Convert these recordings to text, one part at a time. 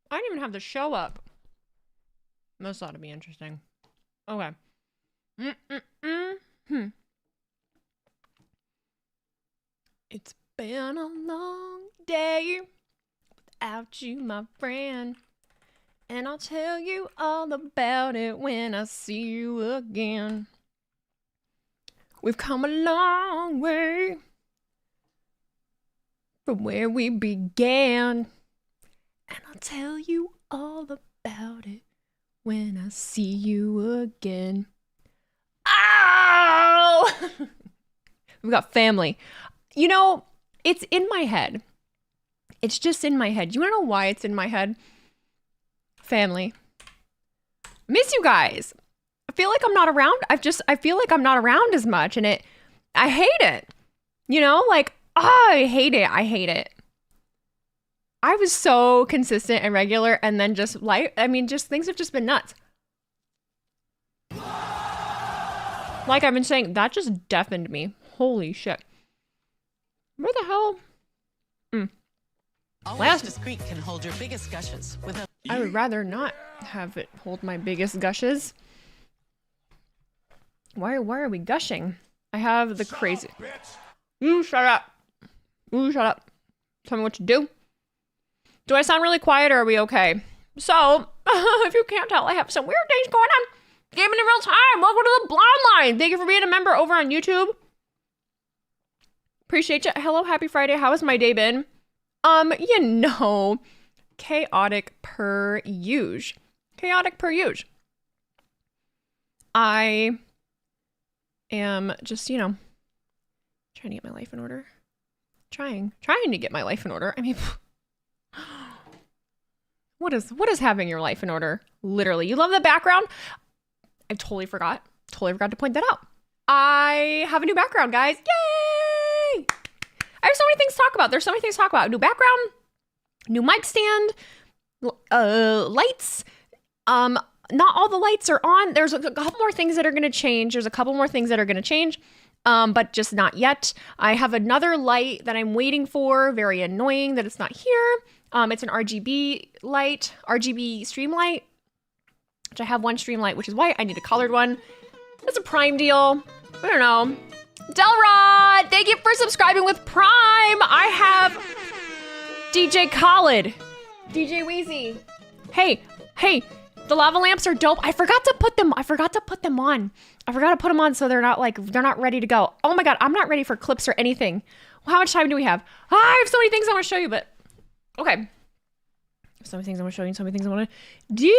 I didn't even have the show up. This ought to be interesting. Okay. It's been a long day without you, my friend. And I'll tell you all about it when I see you again. We've come a long way from where we began. And I'll tell you all about it when I see you again. Ow! We've got family. You know, it's in my head. It's just in my head. You want to know why it's in my head? Family. Miss you guys. I feel like I'm not around. I feel like I'm not around as much, and I hate it. You know, like, I hate it. I hate it. I was so consistent and regular, and then just things have just been nuts. Like I've been saying, that just deafened me. Holy shit. Where the hell? Always discreet can hold your biggest gushes without. I would rather not have it hold my biggest gushes. Why are we gushing? I have the crazy. You shut up. You shut up. Tell me what to do. Do I sound really quiet or are we okay? So, if you can't tell, I have some weird things going on. Gaming in real time. Welcome to the Blonde Line. Thank you for being a member over on YouTube. Appreciate you. Hello, happy Friday. How has my day been? You know, chaotic per usual. Chaotic per usual. I am just, you know, trying to get my life in order. Trying to get my life in order. I mean, what is having your life in order? Literally. You love the background? I totally forgot to point that out. I have a new background, guys. Yay! I have so many things to talk about. There's so many things to talk about. New background, new mic stand, lights. Not all the lights are on. There's a couple more things that are going to change. But just not yet. I have another light that I'm waiting for. Very annoying that it's not here. It's an RGB light, RGB stream light, which I have one stream light, which is white. I need a colored one. It's a Prime deal. I don't know. Delrod, thank you for subscribing with Prime. I have DJ Khaled, DJ Wheezy. Hey, the lava lamps are dope. I forgot to put them on. I forgot to put them on so they're not ready to go. Oh my God, I'm not ready for clips or anything. Well, how much time do we have? I have so many things I want to show you, but okay. So many things I want to show you, so many things I want to do.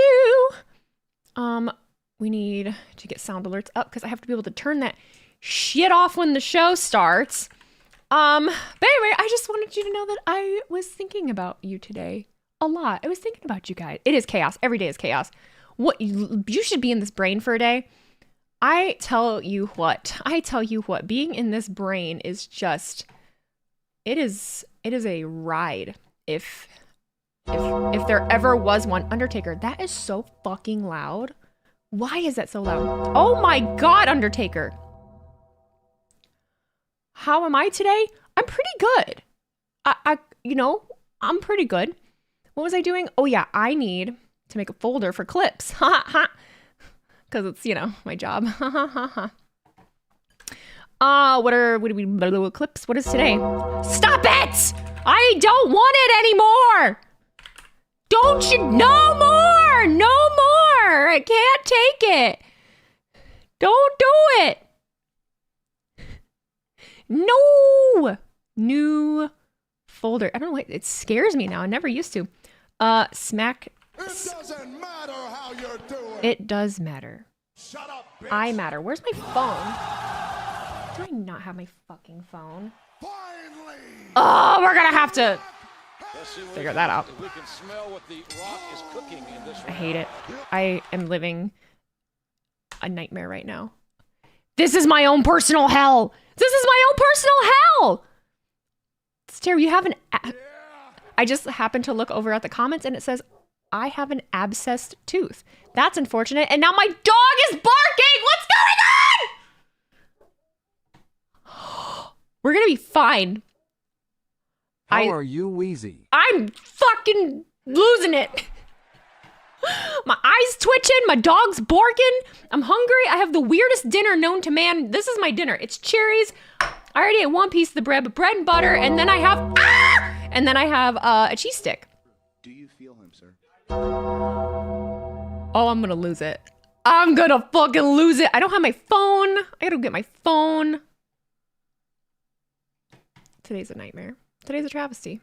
We need to get sound alerts up because I have to be able to turn that shit off when the show starts. But anyway, I just wanted you to know that I was thinking about you today a lot. I was thinking about you guys. It is chaos. Every day is chaos. What you should be in this brain for a day. I tell you what, being in this brain is just, it is a ride. If there ever was one. Undertaker, that is so fucking loud. Why is that so loud? Oh my God, Undertaker. How am I today? I'm pretty good. I'm pretty good. What was I doing? Oh yeah, I need to make a folder for clips. Ha ha. Because it's, my job. Ha ha ha ha. What are we clips? What is today? Stop it! I don't want it anymore! Don't you? No more! No more! I can't take it! Don't do it! No! New folder. I don't know why it scares me now. I never used to. Smack. It doesn't matter how you're doing. It does matter. Shut up, bitch. I matter. Where's my phone? Do I not have my fucking phone? Finally. Oh, we're gonna have to figure that out. We can smell what the rock is cooking in this I hate it. I am living a nightmare right now. This is my own personal hell. This is my own personal hell. Stare, you have an... I just happened to look over at the comments and it says, I have an abscessed tooth. That's unfortunate. And now my dog is barking. What's going on? We're going to be fine. How are you, Wheezy? I'm fucking losing it. My eyes twitching. My dog's barking. I'm hungry. I have the weirdest dinner known to man. This is my dinner. It's cherries. I already ate one piece of the bread, but bread and butter, and then I have a cheese stick. Do you feel him, sir? Oh, I'm gonna lose it. I'm gonna fucking lose it. I don't have my phone. I gotta go get my phone. Today's a nightmare. Today's a travesty.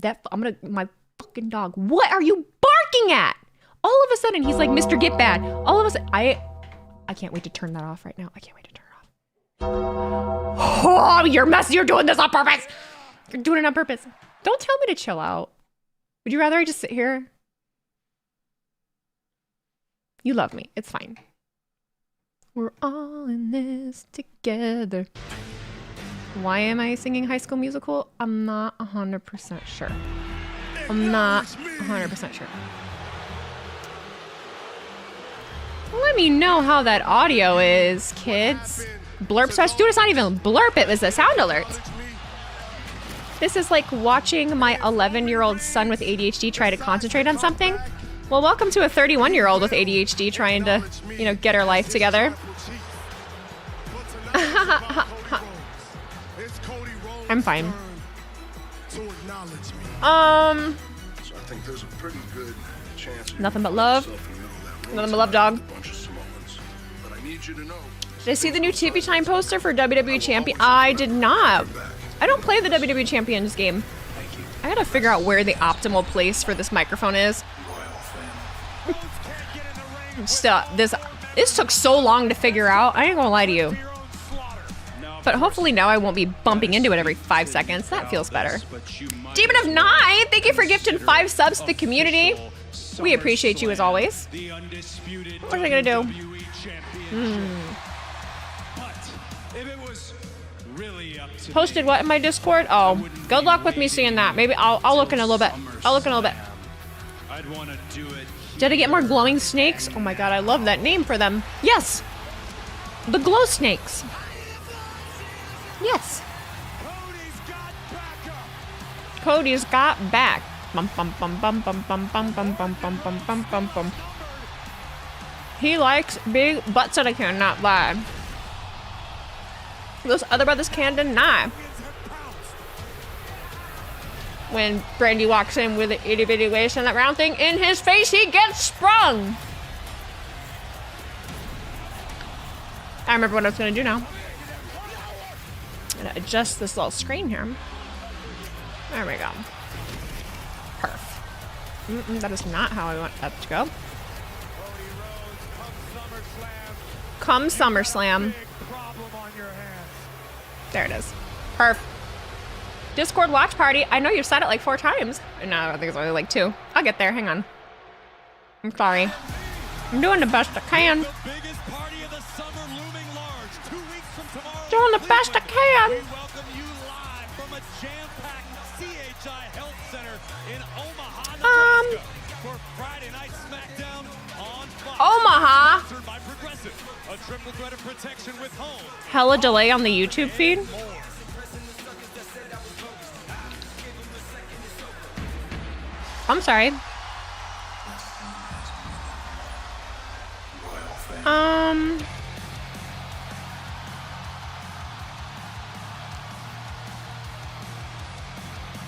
My fucking dog. What are you barking at? All of a sudden, he's like, Mr. Get Bad. All of a sudden, I can't wait to turn that off right now. I can't wait to turn it off. Oh, you're messy. You're doing this on purpose. You're doing it on purpose. Don't tell me to chill out. Would you rather I just sit here? You love me. It's fine. We're all in this together. Why am I singing High School Musical? I'm not 100% sure. I'm not 100% sure. Let me know how that audio is, kids. Blurp fest. Dude, it's not even blurp. It was a sound alert. This is like watching my 11-year-old son with ADHD try to concentrate on something. Well, welcome to a 31-year-old with ADHD trying to, get her life together. I'm fine. So acknowledge me. So I think there's a pretty good chance. Nothing but love. Nothing but love, dog. But I need you to know. Did I see the new TV Time poster for WWE Champion? I did not. I don't play the WWE Champions game. I gotta figure out where the optimal place for this microphone is. This took so long to figure out. I ain't gonna lie to you. But hopefully now I won't be bumping into it every 5 seconds. That feels better. Demon of 9, thank you for gifting 5 subs to the community. We appreciate you as always. What are they gonna do? Posted what in my Discord? Oh, good luck with me seeing that. Maybe I'll look in a little bit. Did I get more glowing snakes? Oh my god, I love that name for them. Yes! The glow snakes. Yes. Cody's got back. Bum bum bum bum bum bum bum bum bum bum bum bum bum bum. He likes big butts that I cannot lie. Those other brothers can't deny. When Brandy walks in with an itty bitty waist and that round thing in his face, he gets sprung. I remember what I was gonna do now. I'm gonna adjust this little screen here. There we go. Perf. That is not how I want that to go. Come SummerSlam. There it is. Perf. Discord watch party. I know you've said it like 4 times. No, I think it's only like 2. I'll get there. Hang on. I'm sorry. I'm doing the best I can. Doing the best I can. Omaha. Hella delay on the YouTube feed. I'm sorry.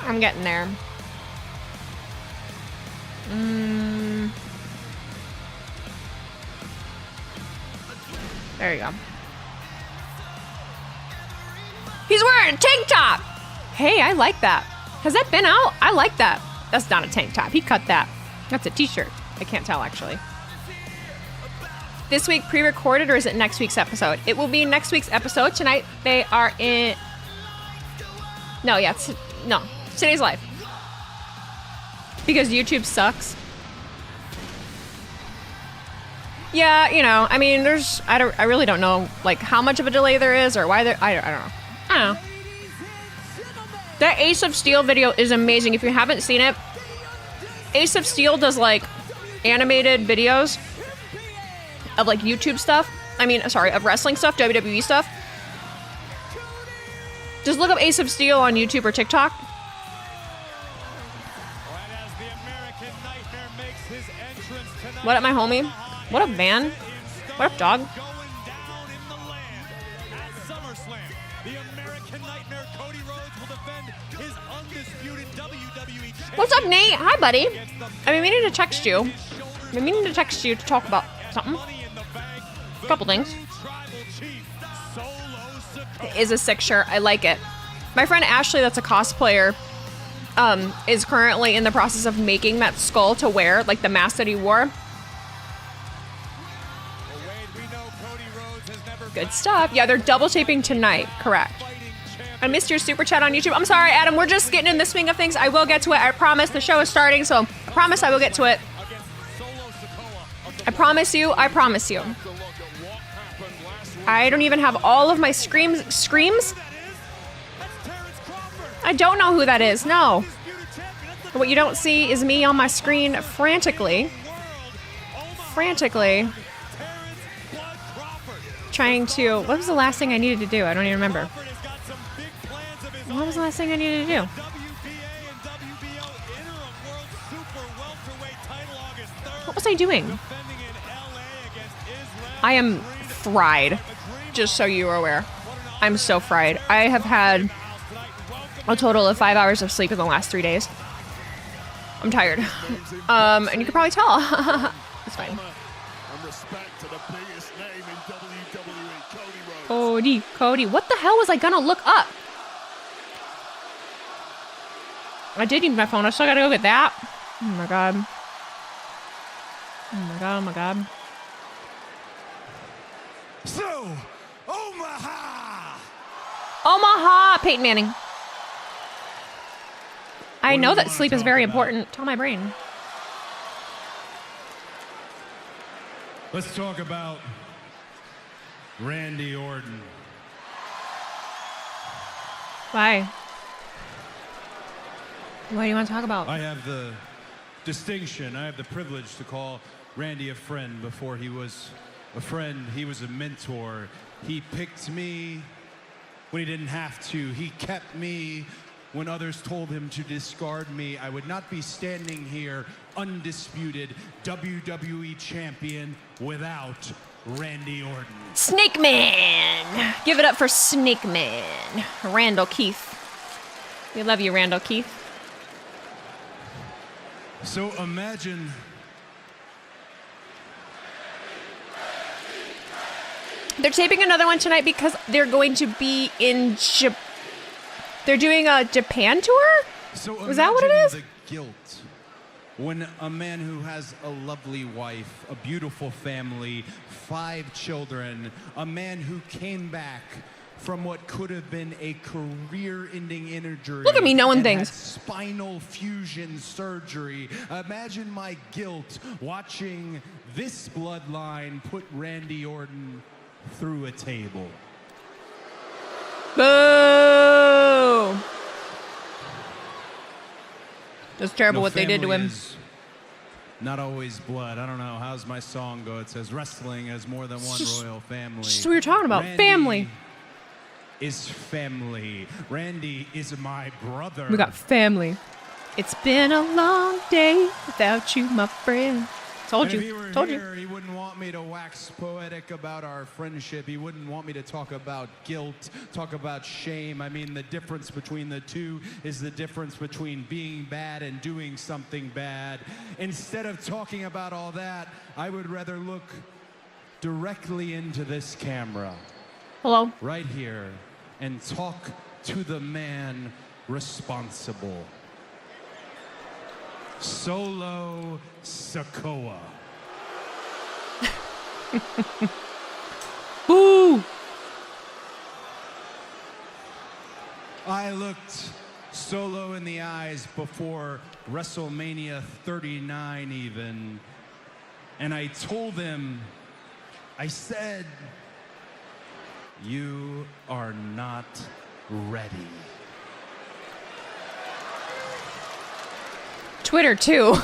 I'm getting there. There you go. He's wearing a tank top. Hey, I like that. Has that been out? I like that. That's not a tank top. He cut that. That's a t-shirt. I can't tell, actually. This week pre-recorded, or is it next week's episode? It will be next week's episode. Tonight, they are in... No, yeah. No. Today's live. Because YouTube sucks. Yeah, I mean, I really don't know, like, how much of a delay there is or why there... I don't know. That Ace of Steel video is amazing. If you haven't seen it, Ace of Steel does, like, animated videos of, like, YouTube stuff. Of wrestling stuff, WWE stuff. Just look up Ace of Steel on YouTube or TikTok. What up, my homie? What up, Van? What up, dog? What's up, Nate? Hi, buddy. I've been meaning to text you. I've been meaning to text you to talk about something. A couple things. It is a sick shirt. I like it. My friend Ashley, that's a cosplayer, is currently in the process of making that skull to wear, like the mask that he wore. Good stuff. Yeah, they're double taping tonight. Correct. I missed your super chat on YouTube. I'm sorry, Adam. We're just getting in the swing of things. I will get to it. I promise. The show is starting, so I promise I will get to it. I promise you. I promise you. I don't even have all of my screams. I don't know who that is. No. What you don't see is me on my screen frantically trying to... What was the last thing I needed to do? I don't even remember. What was the last thing I needed to do? What was I doing? I am fried, just so you are aware. I'm so fried. I have had a total of 5 hours of sleep in the last 3 days. I'm tired. And you can probably tell. It's fine. Cody. What the hell was I gonna look up? I did use my phone. I still gotta go get that. Oh my god. Oh my god. So, Omaha! Omaha, Peyton Manning. I know that sleep is very important. Tell my brain. Let's talk about Randy Orton. Why? What do you want to talk about? I have the distinction, I have the privilege to call Randy a friend. Before he was a friend, he was a mentor. He picked me when he didn't have to. He kept me when others told him to discard me. I would not be standing here undisputed WWE champion without Randy Orton. Snake Man! Give it up for Snake Man. Randall Keith. We love you, Randall Keith. So imagine they're taping another one tonight because they're going to be in They're doing a Japan tour? So is that what it is? The guilt when a man who has a lovely wife, a beautiful family, 5 children, a man who came back from what could have been a career-ending injury. Look at me knowing and things. had spinal fusion surgery. Imagine my guilt watching this bloodline put Randy Orton through a table. Boo! That's terrible what they did to him. Is not always blood. I don't know. How's my song go? It says wrestling has more than one royal family. Just what we were talking about. Randy Family. Is family. Randy is my brother. We got family. It's been a long day without you, my friend. Told And you. if he were Told here, you. he wouldn't want me to wax poetic about our friendship. He wouldn't want me to talk about guilt, talk about shame. I mean, the difference between the two is the difference between being bad and doing something bad. Instead of talking about all that, I would rather look directly into this camera. Hello. Right here, and talk to the man responsible. Solo Sikoa. Boo! I looked Solo in the eyes before WrestleMania 39 even, and I told him, I said, you are not ready. Twitter, too.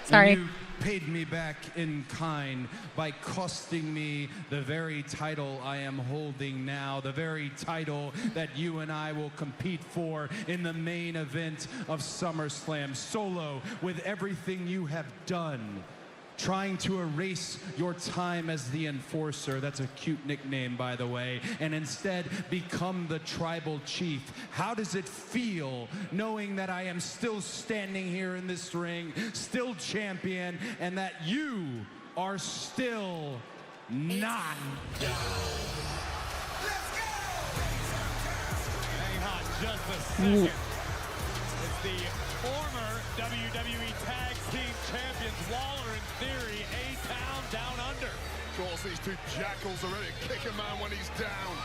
Sorry. And you paid me back in kind by costing me the very title I am holding now, the very title that you and I will compete for in the main event of SummerSlam. Solo, with everything you have done, trying to erase your time as the enforcer, that's a cute nickname by the way, and instead become the tribal chief. How does it feel knowing that I am still standing here in this ring, still champion, and that you are still not done? Hang on just a second. It's the former WWE Tag Team Champions Waller and Theory, A-Town down under. Of course, these two jackals are ready to kick a man when he's down.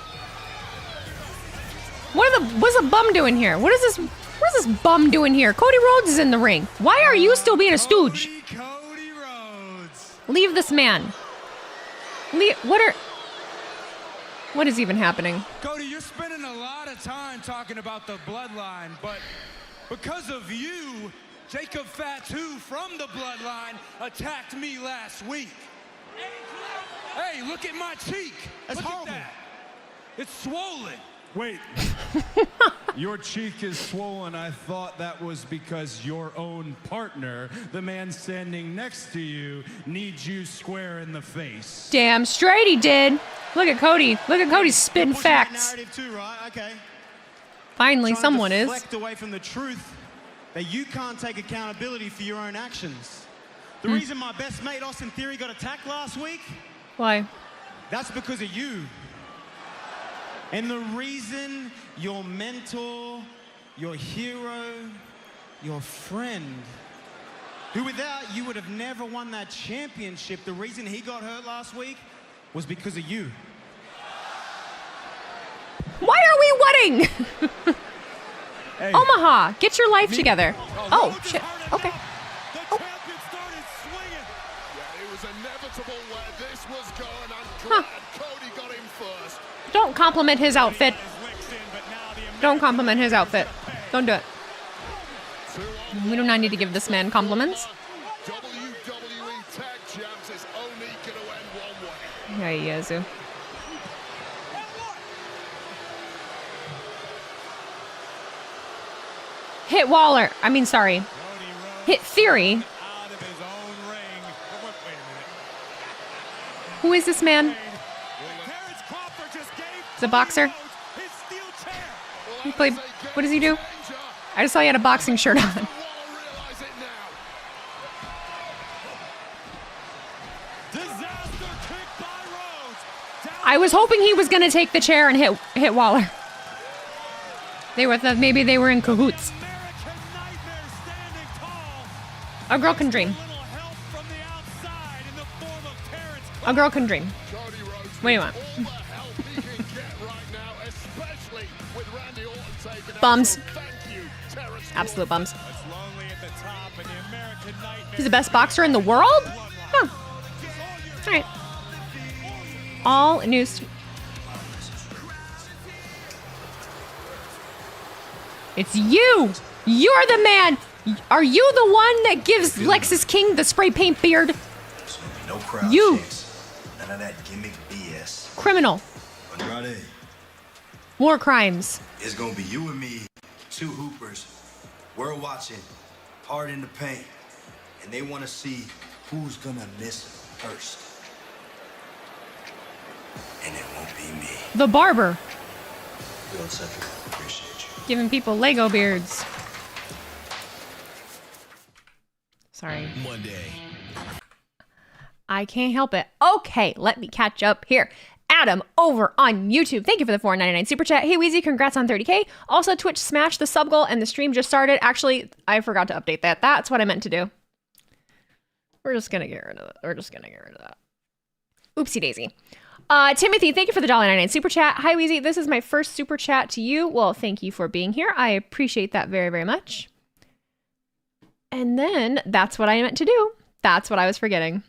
What's a bum doing here? What is this? What is this bum doing here? Cody Rhodes is in the ring. Why are you still being a stooge? Cody Rhodes. Leave this man. What is even happening? Cody, you're spending a lot of time talking about the bloodline, but because of you, Jacob Fatu from the bloodline attacked me last week. Hey, look at my cheek. That's look horrible. At that. It's swollen. Wait. Your cheek is swollen. I thought that was because your own partner, the man standing next to you, needs you square in the face. Damn straight he did. Look at Cody. Look at Cody spin Pushing that facts. narrative too, right? Okay. Finally, Trying someone to is. deflect away from the truth that you can't take accountability for your own actions. The reason my best mate Austin Theory got attacked last week, Why? that's because of you. And the reason your mentor, your hero, your friend, who without you would have never won that championship, the reason he got hurt last week was because of you. Why are we wedding? Hey, Omaha, get your life together. Oh, shit. Okay. The champion started swinging. Yeah, it was inevitable where this was going. I'm glad Cody got him first. Don't compliment his outfit. His licks in, but now the Don't compliment his outfit. Don't do it. 2 on We do not need to give this man compliments. WWE Tag Champs is only going to end one way. Yeah, he is. Hit Waller. I mean, sorry. Cody Rhodes Hit Theory. out of his own ring. Wait a minute. Who is this man? Terrence Crawford just gave He's a boxer. Rhodes his steel chair. He played. What does he do? I just saw he had a boxing shirt on. Waller realize it now. Disaster kick by Rhodes. Down I was hoping he was gonna take the chair and hit Waller. Maybe they were in cahoots. American Nightmare standing tall. A girl can dream. Little help from the outside in the form of Terrence A girl can dream. Cody Rhodes What do you want? all the help he can get right now, especially with Randy Orton taking out. Bums. So thank you, Terrence Absolute bums. It's lonely at the top, and the American Nightmare. He's the best boxer in the world? Huh. All right. All news. It's you. You're the man. Are you the one that gives Lexus King the spray paint beard? No crowd You. chase. None of that gimmick BS. Criminal. Andrade, War crimes. it's gonna be you and me, two hoopers. We're watching, hard in the paint, and they want to see who's gonna miss first. And it won't be me. The barber. Bill Cedric, appreciate you. Giving people Lego beards. Sorry. Monday. I can't help it. Okay, let me catch up here. Adam over on YouTube. Thank you for the $4.99 super chat. Hey Weezy, congrats on 30K. Also, Twitch smashed the sub goal and the stream just started. Actually, I forgot to update that. That's what I meant to do. We're just gonna get rid of that. Oopsie daisy. Timothy, thank you for the $1.99 super chat. Hi Weezy, this is my first super chat to you. Well, thank you for being here. I appreciate that very, very much. And then that's what I meant to do. That's what I was forgetting.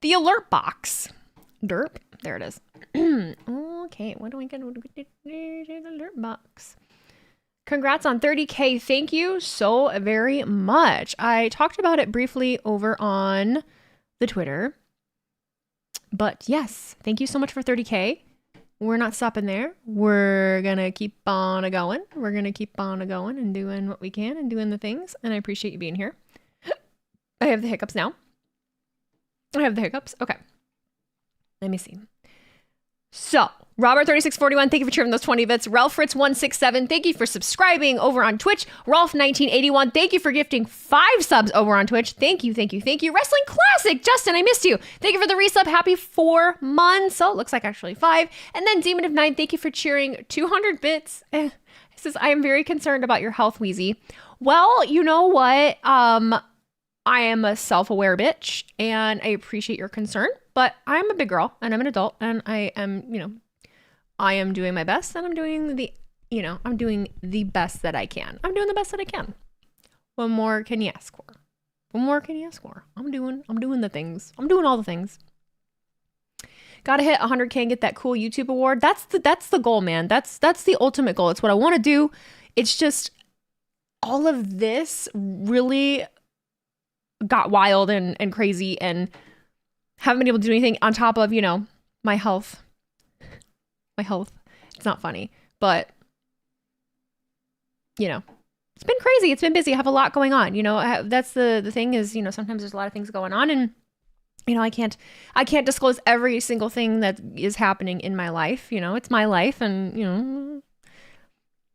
The alert box. Derp. There it is. Okay, what do we get? The alert box. Congrats on 30K. Thank you so very much. I talked about it briefly over on the Twitter. But yes, thank you so much for 30K. We're not stopping there. We're going to keep on going. We're going to keep on going and doing what we can and doing the things. And I appreciate you being here. I have the hiccups now. I have the hiccups. Okay. Let me see. So, Robert3641, thank you for cheering those 20 bits. Ralph Fritz167, thank you for subscribing over on Twitch. Rolf1981, thank you for gifting 5 subs over on Twitch. Thank you, thank you, thank you. Wrestling Classic, Justin, I missed you. Thank you for the resub. Happy 4 months. So, it looks like actually 5. And then Demon of 9, thank you for cheering 200 bits. It says, I am very concerned about your health, Wheezy. Well, you know what? I am a self-aware bitch and I appreciate your concern, but I'm a big girl and I'm an adult and I am, I am doing my best and I'm doing I'm doing the best that I can. I'm doing the best that I can. What more can you ask for? What more can you ask for? I'm doing the things. I'm doing all the things. Gotta hit 100K and get that cool YouTube award. That's the goal, man. That's the ultimate goal. It's what I want to do. It's just all of this really got wild and crazy and haven't been able to do anything on top of, my health. My health. It's not funny, but it's been crazy. It's been busy. I have a lot going on. That's the thing is, sometimes there's a lot of things going on and, I can't disclose every single thing that is happening in my life. It's my life and,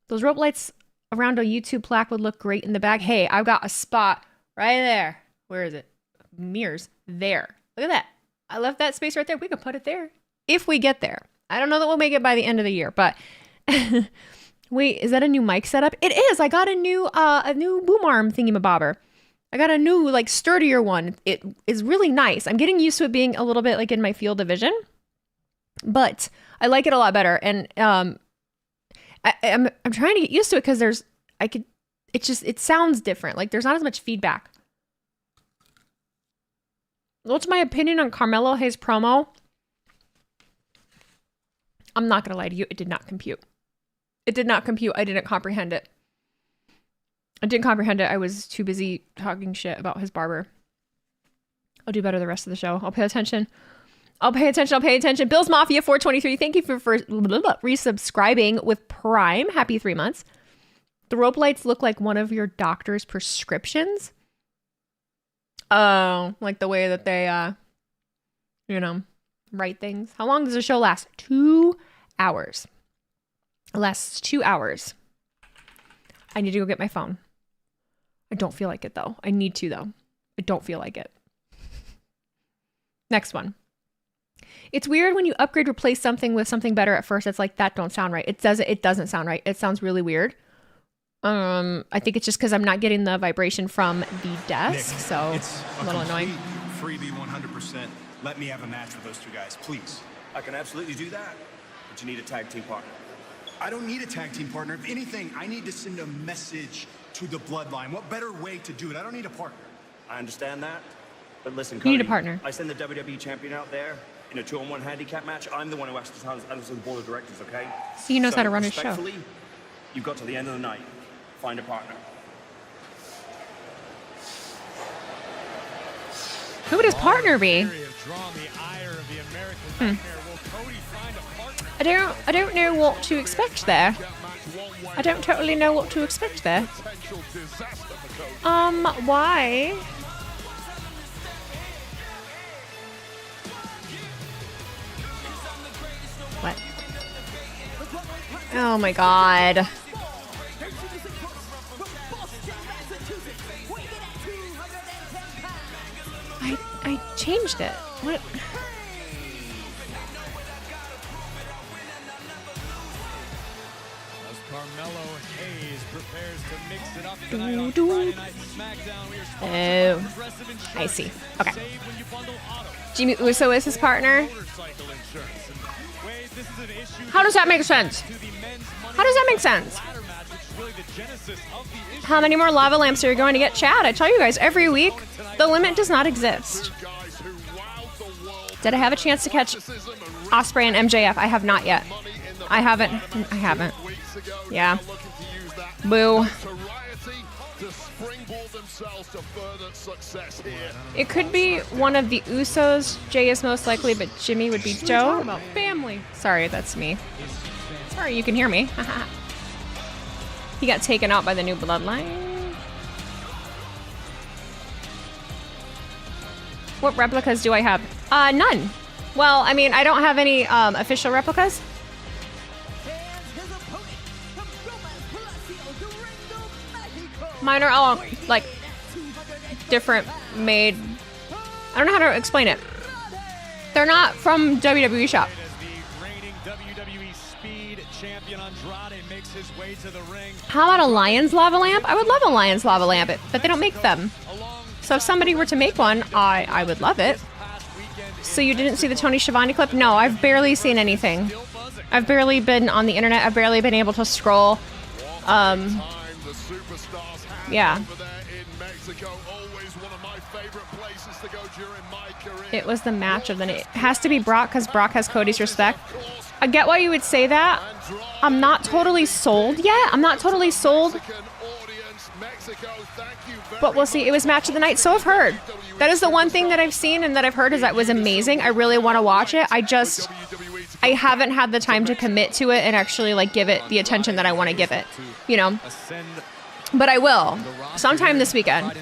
those rope lights around a YouTube plaque would look great in the bag. Hey, I've got a spot right there. Where is it? Mirrors. There. Look at that. I left that space right there. We could put it there if we get there. I don't know that we'll make it by the end of the year, but wait, is that a new mic setup? It is. I got a new boom arm thingamabobber. I got a new sturdier one. It is really nice. I'm getting used to it being a little bit in my field of vision, but I like it a lot better. And I'm trying to get used to it because it sounds different. There's not as much feedback. What's my opinion on Carmelo Hayes' promo? I'm not going to lie to you. It did not compute. It did not compute. I didn't comprehend it. I didn't comprehend it. I was too busy talking shit about his barber. I'll do better the rest of the show. I'll pay attention. Bill's Mafia 423. Thank you for resubscribing with Prime. Happy 3 months. The rope lights look like one of your doctor's prescriptions. Oh, like the way that they, write things. How long does the show last? 2 hours. It lasts 2 hours. I need to go get my phone. I don't feel like it, though. I need to, though. I don't feel like it. Next one. It's weird when you upgrade, replace something with something better at first. It's like, that don't sound right. It doesn't sound right. It sounds really weird. I think it's just because I'm not getting the vibration from the desk, Nick, so it's a little annoying. Freebie 100%. Let me have a match with those two guys, please. I can absolutely do that, but you need a tag team partner. I don't need a tag team partner. If anything, I need to send a message to the bloodline. What better way to do it? I don't need a partner. I understand that, but listen, Cody, you need a partner. I send the WWE champion out there in a 2-on-1 handicap match. I'm the one who has to answer the board of directors, okay? So he knows how to run his show. You've got to the end of the night. Find a partner. Who would his partner be? I don't know what to expect there. I don't totally know what to expect there. Why? What? Oh my god. I changed it. What? As Carmelo Hayes prepares to mix it up tonight on Friday Night SmackDown, we are sponsored by Progressive Insurance. I see. Okay. Jimmy Uso is his partner. How does that make sense? How does that make sense? How many more lava lamps are you going to get, Chad? I tell you guys, every week, the limit does not exist. Did I have a chance to catch Ospreay and MJF? I have not yet. I haven't. Yeah. Boo. To springboard themselves to further success here. It could be one of the Usos. Jay is most likely, but Jimmy would be Joe. About family. Sorry, that's me. Sorry, you can hear me. He got taken out by the new bloodline. What replicas do I have? None. Well, I mean, I don't have any official replicas. Mine are all like different made. I don't know how to explain it. They're not from WWE shop. How about a Lion's lava lamp? I would love a Lion's lava lamp, but they don't make them. So if somebody were to make one, I would love it. So you didn't see the Tony Schiavone clip? No, I've barely seen anything. I've barely been on the internet. I've barely been able to scroll. Yeah. It was the match of the night. It has to be Brock because Brock has Cody's respect. I get why you would say that. I'm not totally sold yet. I'm not totally sold. But we'll see. It was match of the night. So I've heard. That is the one thing that I've seen and that I've heard is that it was amazing. I really want to watch it. I haven't had the time to commit to it and actually like give it the attention that I want to give it. You know? But I will. Sometime this weekend.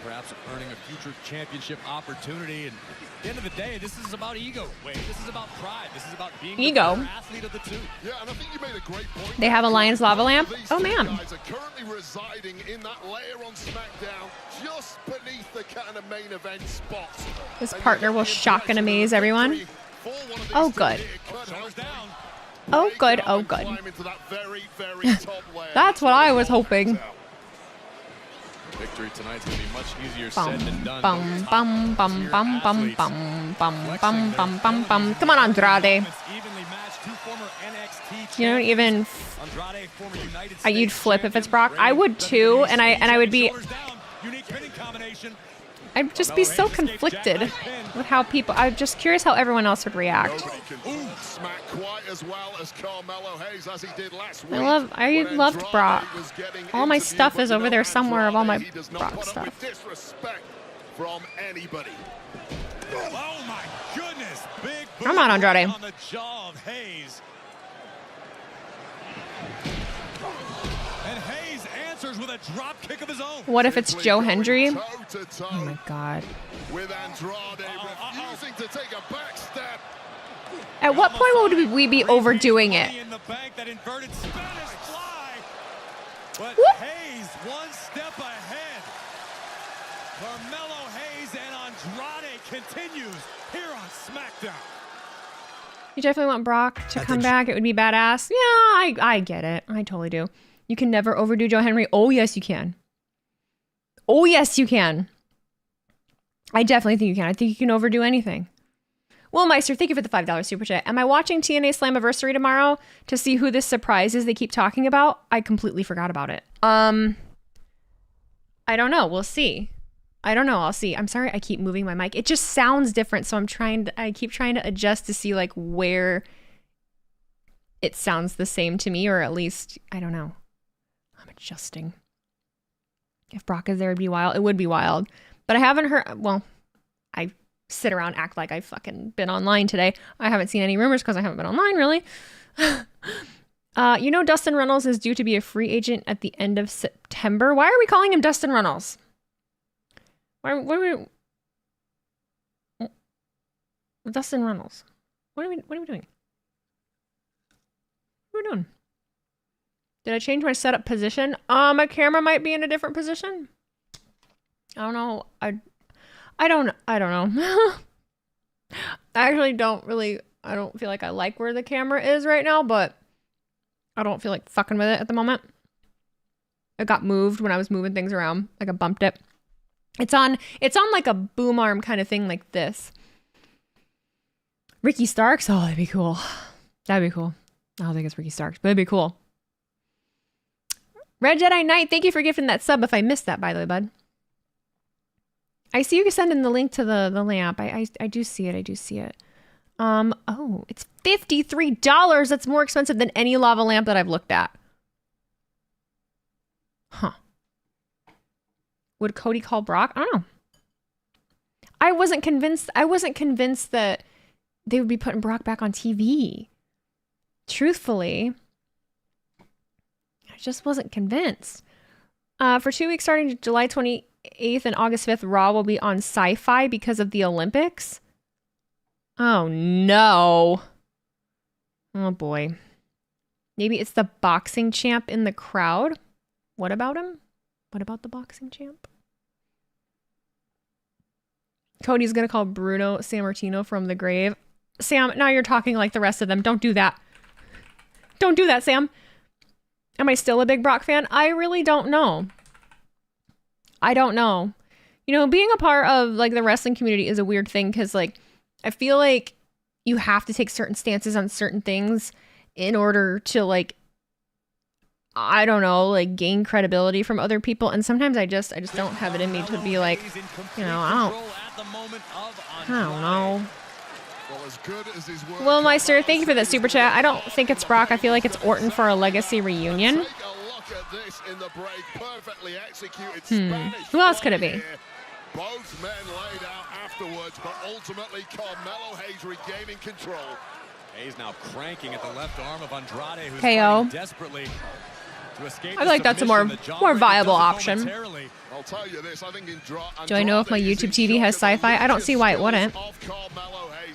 Perhaps earning a future championship opportunity. And at the end of the day, this is about ego. Wait, this is about pride. This is about being ego. The athlete of the two. Yeah, and I think you made a great point. They have a Lion's lava lamp. Oh man. Guys are currently residing in that layer on SmackDown, just beneath the kind of main event spot. His partner will shock and amaze everyone. Oh good. Oh good. Oh good. That's what I was hoping. Victory tonight's gonna be much easier said than done. Bum, bum, bum, bum, bum, bum, bum, bum, bum, bum, bum. Come on, Andrade. You don't even. You'd flip if it's Brock. I would too, and I would be. I'd just be so conflicted with how people. I'm just curious how everyone else would react. I loved Brock. All my stuff is over there somewhere of all my Brock stuff. From anybody. Oh my goodness! Big Come on, Andrade. on the jaw of Hayes. And Hayes answers with a drop kick of his own. What if it's Joe Hendry? Oh my God. With Andrade refusing to take a back step. At what point would we be overdoing it? In the bank, that inverted Spanish fly. But Whoop. Hayes one step ahead. Carmelo Hayes and Andrade continues here on SmackDown. You definitely want Brock to come back. It would be badass. Yeah, I get it. I totally do. You can never overdo Joe Henry. Oh, yes, you can. Oh, yes, you can. I definitely think you can. I think you can overdo anything. Will Meister, thank you for the $5 super chat. Am I watching TNA Slammiversary tomorrow to see who this surprise is they keep talking about? I completely forgot about it. I don't know. We'll see. I don't know. I'll see. I'm sorry I keep moving my mic. It just sounds different, so I keep trying to adjust to see like where it sounds the same to me, or at least, I don't know. I'm adjusting. If Brock is there, it'd be wild. It would be wild. But I haven't heard, well, I sit around, act like I've fucking been online today. I haven't seen any rumors because I haven't been online, really. You know Dustin Runnels is due to be a free agent at the end of September. Why are we calling him Dustin Runnels? What are we... Dustin Runnels. What are we doing? What are we doing? Did I change my setup position? My camera might be in a different position. I don't know. I don't know. I actually I don't feel like I like where the camera is right now, but I don't feel like fucking with it at the moment. It got moved when I was moving things around. Like I bumped it. It's on like a boom arm kind of thing like this. Ricky Starks? Oh, that'd be cool. That'd be cool. I don't think it's Ricky Starks, but it'd be cool. Red Jedi Knight, thank you for gifting that sub if I missed that, by the way, bud. I see you sending the link to the lamp. I do see it. I do see it. Oh, it's $53. That's more expensive than any lava lamp that I've looked at. Huh. Would Cody call Brock? I don't know. I wasn't convinced that they would be putting Brock back on TV. Truthfully, I just wasn't convinced. For 2 weeks starting July 28th and August 5th, Raw will be on Sci-Fi because of the Olympics. Oh, no. Oh, boy. Maybe it's the boxing champ in the crowd. What about him? What about the boxing champ? Cody's going to call Bruno Sammartino from the grave. Sam, now you're talking like the rest of them. Don't do that. Don't do that, Sam. Am I still a big Brock fan? I really don't know. I don't know. You know, being a part of like the wrestling community is a weird thing because like I feel like you have to take certain stances on certain things in order to like, I don't know, like gain credibility from other people. And sometimes I just don't have it in me to be like, you know, I don't know. Will Meister, thank you for that super chat. I don't think it's Brock. I feel like it's Orton for a legacy reunion. Who else could it be? Both men laid out afterwards, but ultimately Carmelo Hayes regaining control. Hayes now cranking at the left arm of Andrade, who's KO. desperately to escape. I like that's a more viable option. I'll tell you this, I think Do I know if my YouTube TV has sci-fi? I don't see why it wouldn't.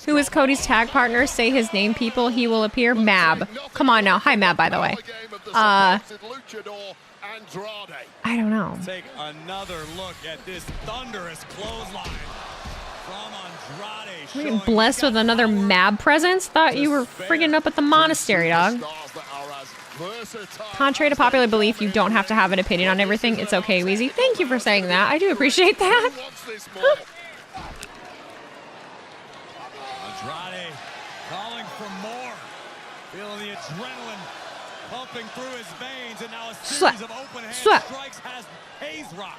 Who is Cody's tag partner? Say his name, people. He will appear. Mab. Come on now. Hi, Mab, by the way. I don't know. Take another look at this thunderous clothesline from Andrade. We're getting blessed with another Mab presence. Thought you were friggin' up at the monastery, dog. Contrary to popular belief, you don't have to have an opinion on everything. It's okay, Wheezy. Thank you for saying that. I do appreciate that. Andrade calling for more. Feeling the adrenaline pumping through his veins, and now a series of open-hand strikes has Hayes rocked.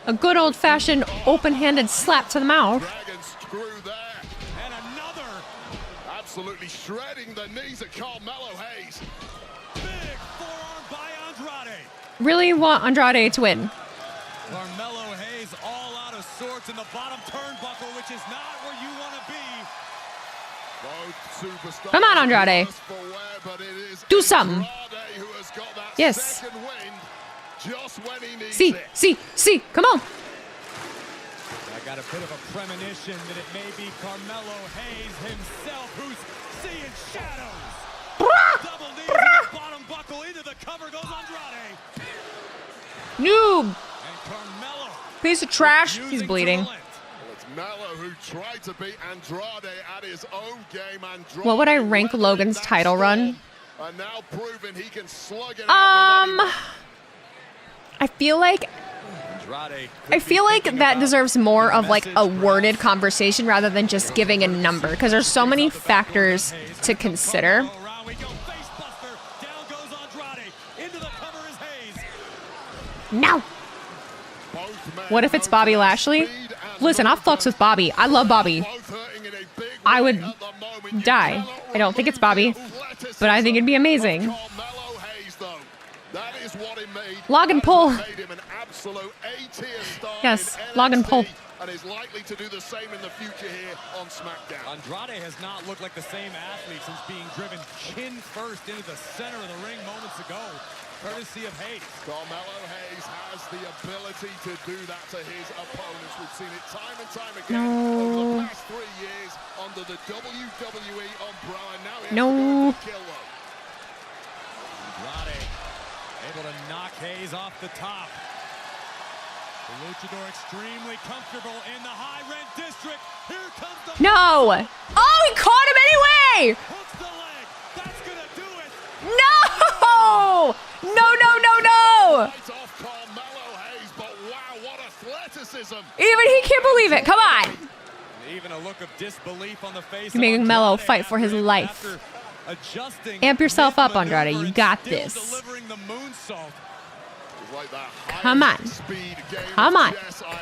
A good old-fashioned open-handed slap to the mouth. And another absolutely shredding the knees of Carmelo Hayes. Big forearm by Andrade. Really want Andrade to win. Carmelo Hayes all out of sorts in the bottom turnbuckle, which is not where you want to be. Come on, Andrade. Do something. Yes. See. Come on. I got a bit of a premonition that it may be Carmelo Hayes himself who's seeing shadows. Double knees in the bottom buckle into the cover goes Andrade. Noob. And Carmelo. Piece of trash. He's bleeding. Mello, who tried to beat Andrade at his own game. Andrade, what would I rank Logan's title run? Now proven he can slug it out. I feel like that deserves more of like a worded conversation rather than just giving a number because there's so many factors to consider. No. What if it's Bobby Lashley? Listen, I'll flux with Bobby. I love Bobby. I would die. I don't think it's Bobby, but I think it'd be amazing. Log and pull. Yes, log and pull. And is likely to do the same in the future here on SmackDown. Andrade has not looked like the same athlete since being driven chin first into the center of the ring moments ago, courtesy of Hayes. Carmelo Hayes has the ability to do that to his opponents. We've seen it time and time again over the past 3 years under the WWE umbrella. Now he has to kill them. Andrade able to knock Hayes off the top. The luchador extremely comfortable in the high rent district. Here comes the No! Oh, he caught him anyway! Hooks the leg. That's gonna do it. No! No! Off Carmelo Hayes, but wow, what athleticism. Even he can't believe it. Come on. Even a look of disbelief on the face. You're making Mello fight for his life. Amp yourself up, Andrade. You got this. Come on. Come on.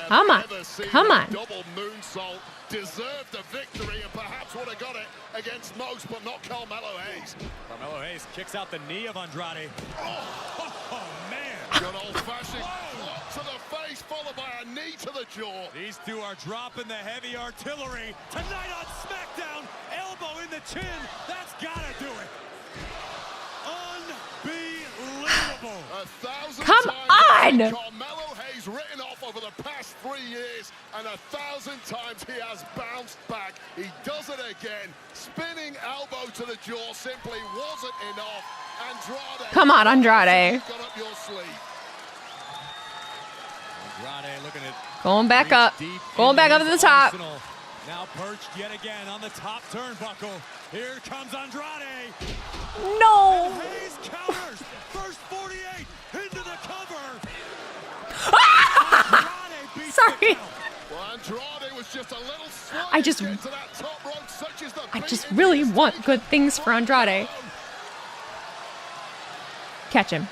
Come on. Come on. Double moonsault deserved the victory and perhaps would have got it against most, but not Carmelo Hayes. Carmelo Hayes kicks out the knee of Andrade. Oh man. Good old-fashioned block to the face, followed by a knee to the jaw. These two are dropping the heavy artillery. Tonight on SmackDown, elbow in the chin. That's gotta do it. Unbelievable. 1,000 Come times on! Carmelo Hayes written off over the past 3 years, and 1,000 times he has bounced back. He does it again. Spinning elbow to the jaw simply wasn't enough. Andrade. Come on, Andrade. Got up your sleeve. Andrade looking at Going back up. Going back up to the top. Now perched yet again on the top turnbuckle. Here comes Andrade. No. And Hayes counters. First 48 into the cover. Andrade beats Sorry. the count. Well, Andrade was just a little slow I just- to get to that top rope, such as the I just beat really in want his good things for Andrade. Catch him.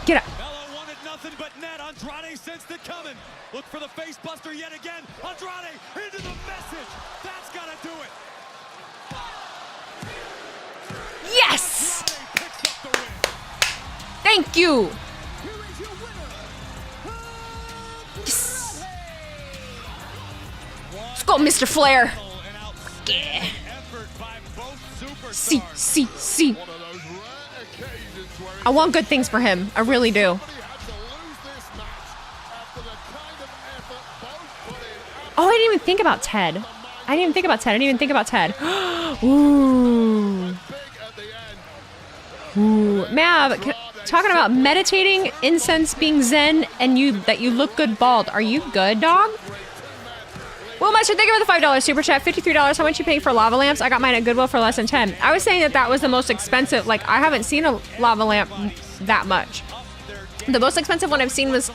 Get up. Mello wanted nothing but net. Andrade sensed it coming. Look for the face buster yet again. Andrade into the message. That's gotta do it. Yes. Andrade picks up the win. Thank you. Here is your winner. Yes. Let's go, Mr. Flair. An outstanding effort by both superstars. See. one of those rare occasions where I want good things for him. I really do. somebody had to lose this match after the kind of effort both put in. Oh, I didn't even think about Ted. I didn't even think about Ted. Ooh. Big at the end. Ooh. Mav, talking about meditating, incense, being zen, and that you look good bald. Are you good, dog? Will Mustard, thank you for the $5 super chat. $53. How much you paying for lava lamps? I got mine at Goodwill for less than 10. I was saying that was the most expensive. Like, I haven't seen a lava lamp that much. The most expensive one I've seen was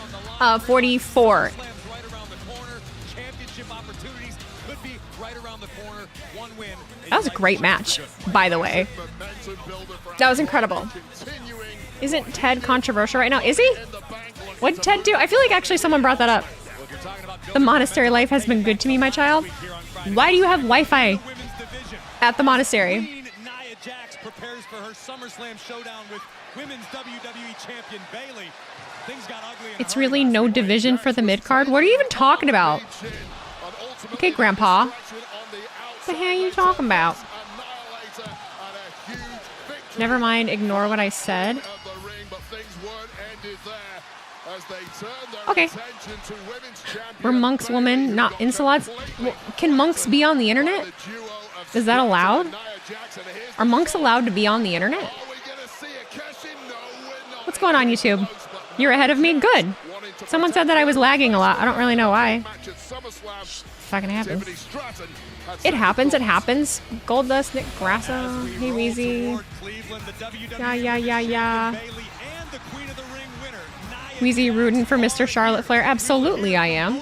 44. Slams right around the corner. Championship opportunities could be right around the corner. One win. That was a great match, by the way. Momentum builder for That was incredible. continuing Isn't Ted controversial right now? Is he? What did Ted do? I feel like actually someone brought that up. The monastery life has been good to me, my child. Why do you have Wi-Fi women's division. at the monastery? Queen Nia Jax prepares for her SummerSlam showdown with women's WWE champion Bayley. Things got ugly. in a It's hurry really last no week. division for the mid-card? What are you even talking about? Okay, Grandpa. What the hell are you talking about? Never mind, ignore what I said. Okay. We're monks, women, not insolats. Can monks be on the internet? Is that allowed? Are monks allowed to be on the internet? What's going on, YouTube? You're ahead of me? Good. Someone said that I was lagging a lot. I don't really know why. Fucking happens. It happens. Goldust, Nick Grasso, hey Weezy. Yeah. Weezy rooting for Mr. Charlotte Flair. Absolutely, I am.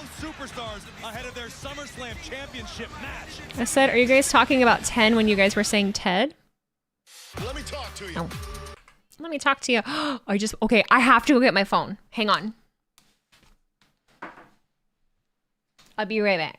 I said, are you guys talking about 10 when you guys were saying Ted? Let me talk to you. No. Let me talk to you. Okay, I have to go get my phone. Hang on. I'll be right back.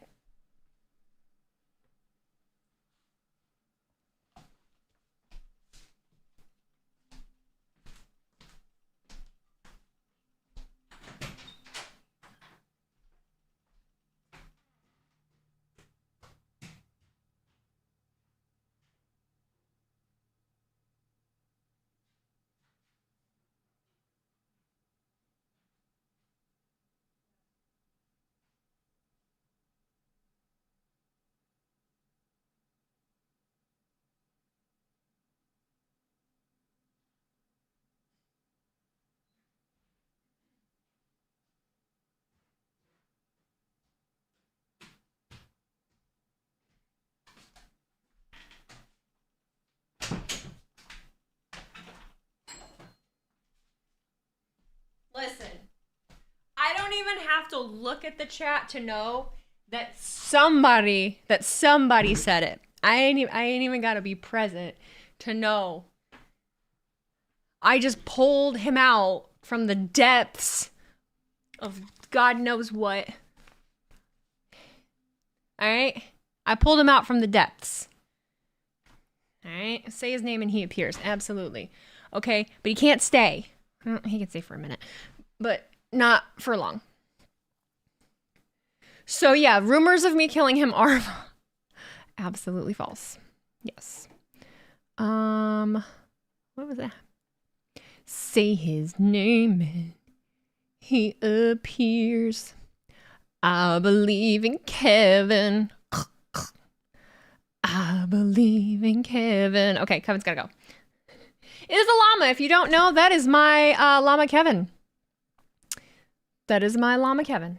Listen, I don't even have to look at the chat to know that somebody said it. I ain't even got to be present to know. I just pulled him out from the depths of God knows what. All right? I pulled him out from the depths. All right? Say his name and he appears. Absolutely. Okay? But he can't stay. He can stay for a minute. but not for long. So yeah, rumors of me killing him are absolutely false. Yes. What was that? Say his name and he appears. I believe in Kevin. I believe in Kevin. Okay, Kevin's gotta go. It is a llama. If you don't know, that is my llama Kevin. That is my llama Kevin.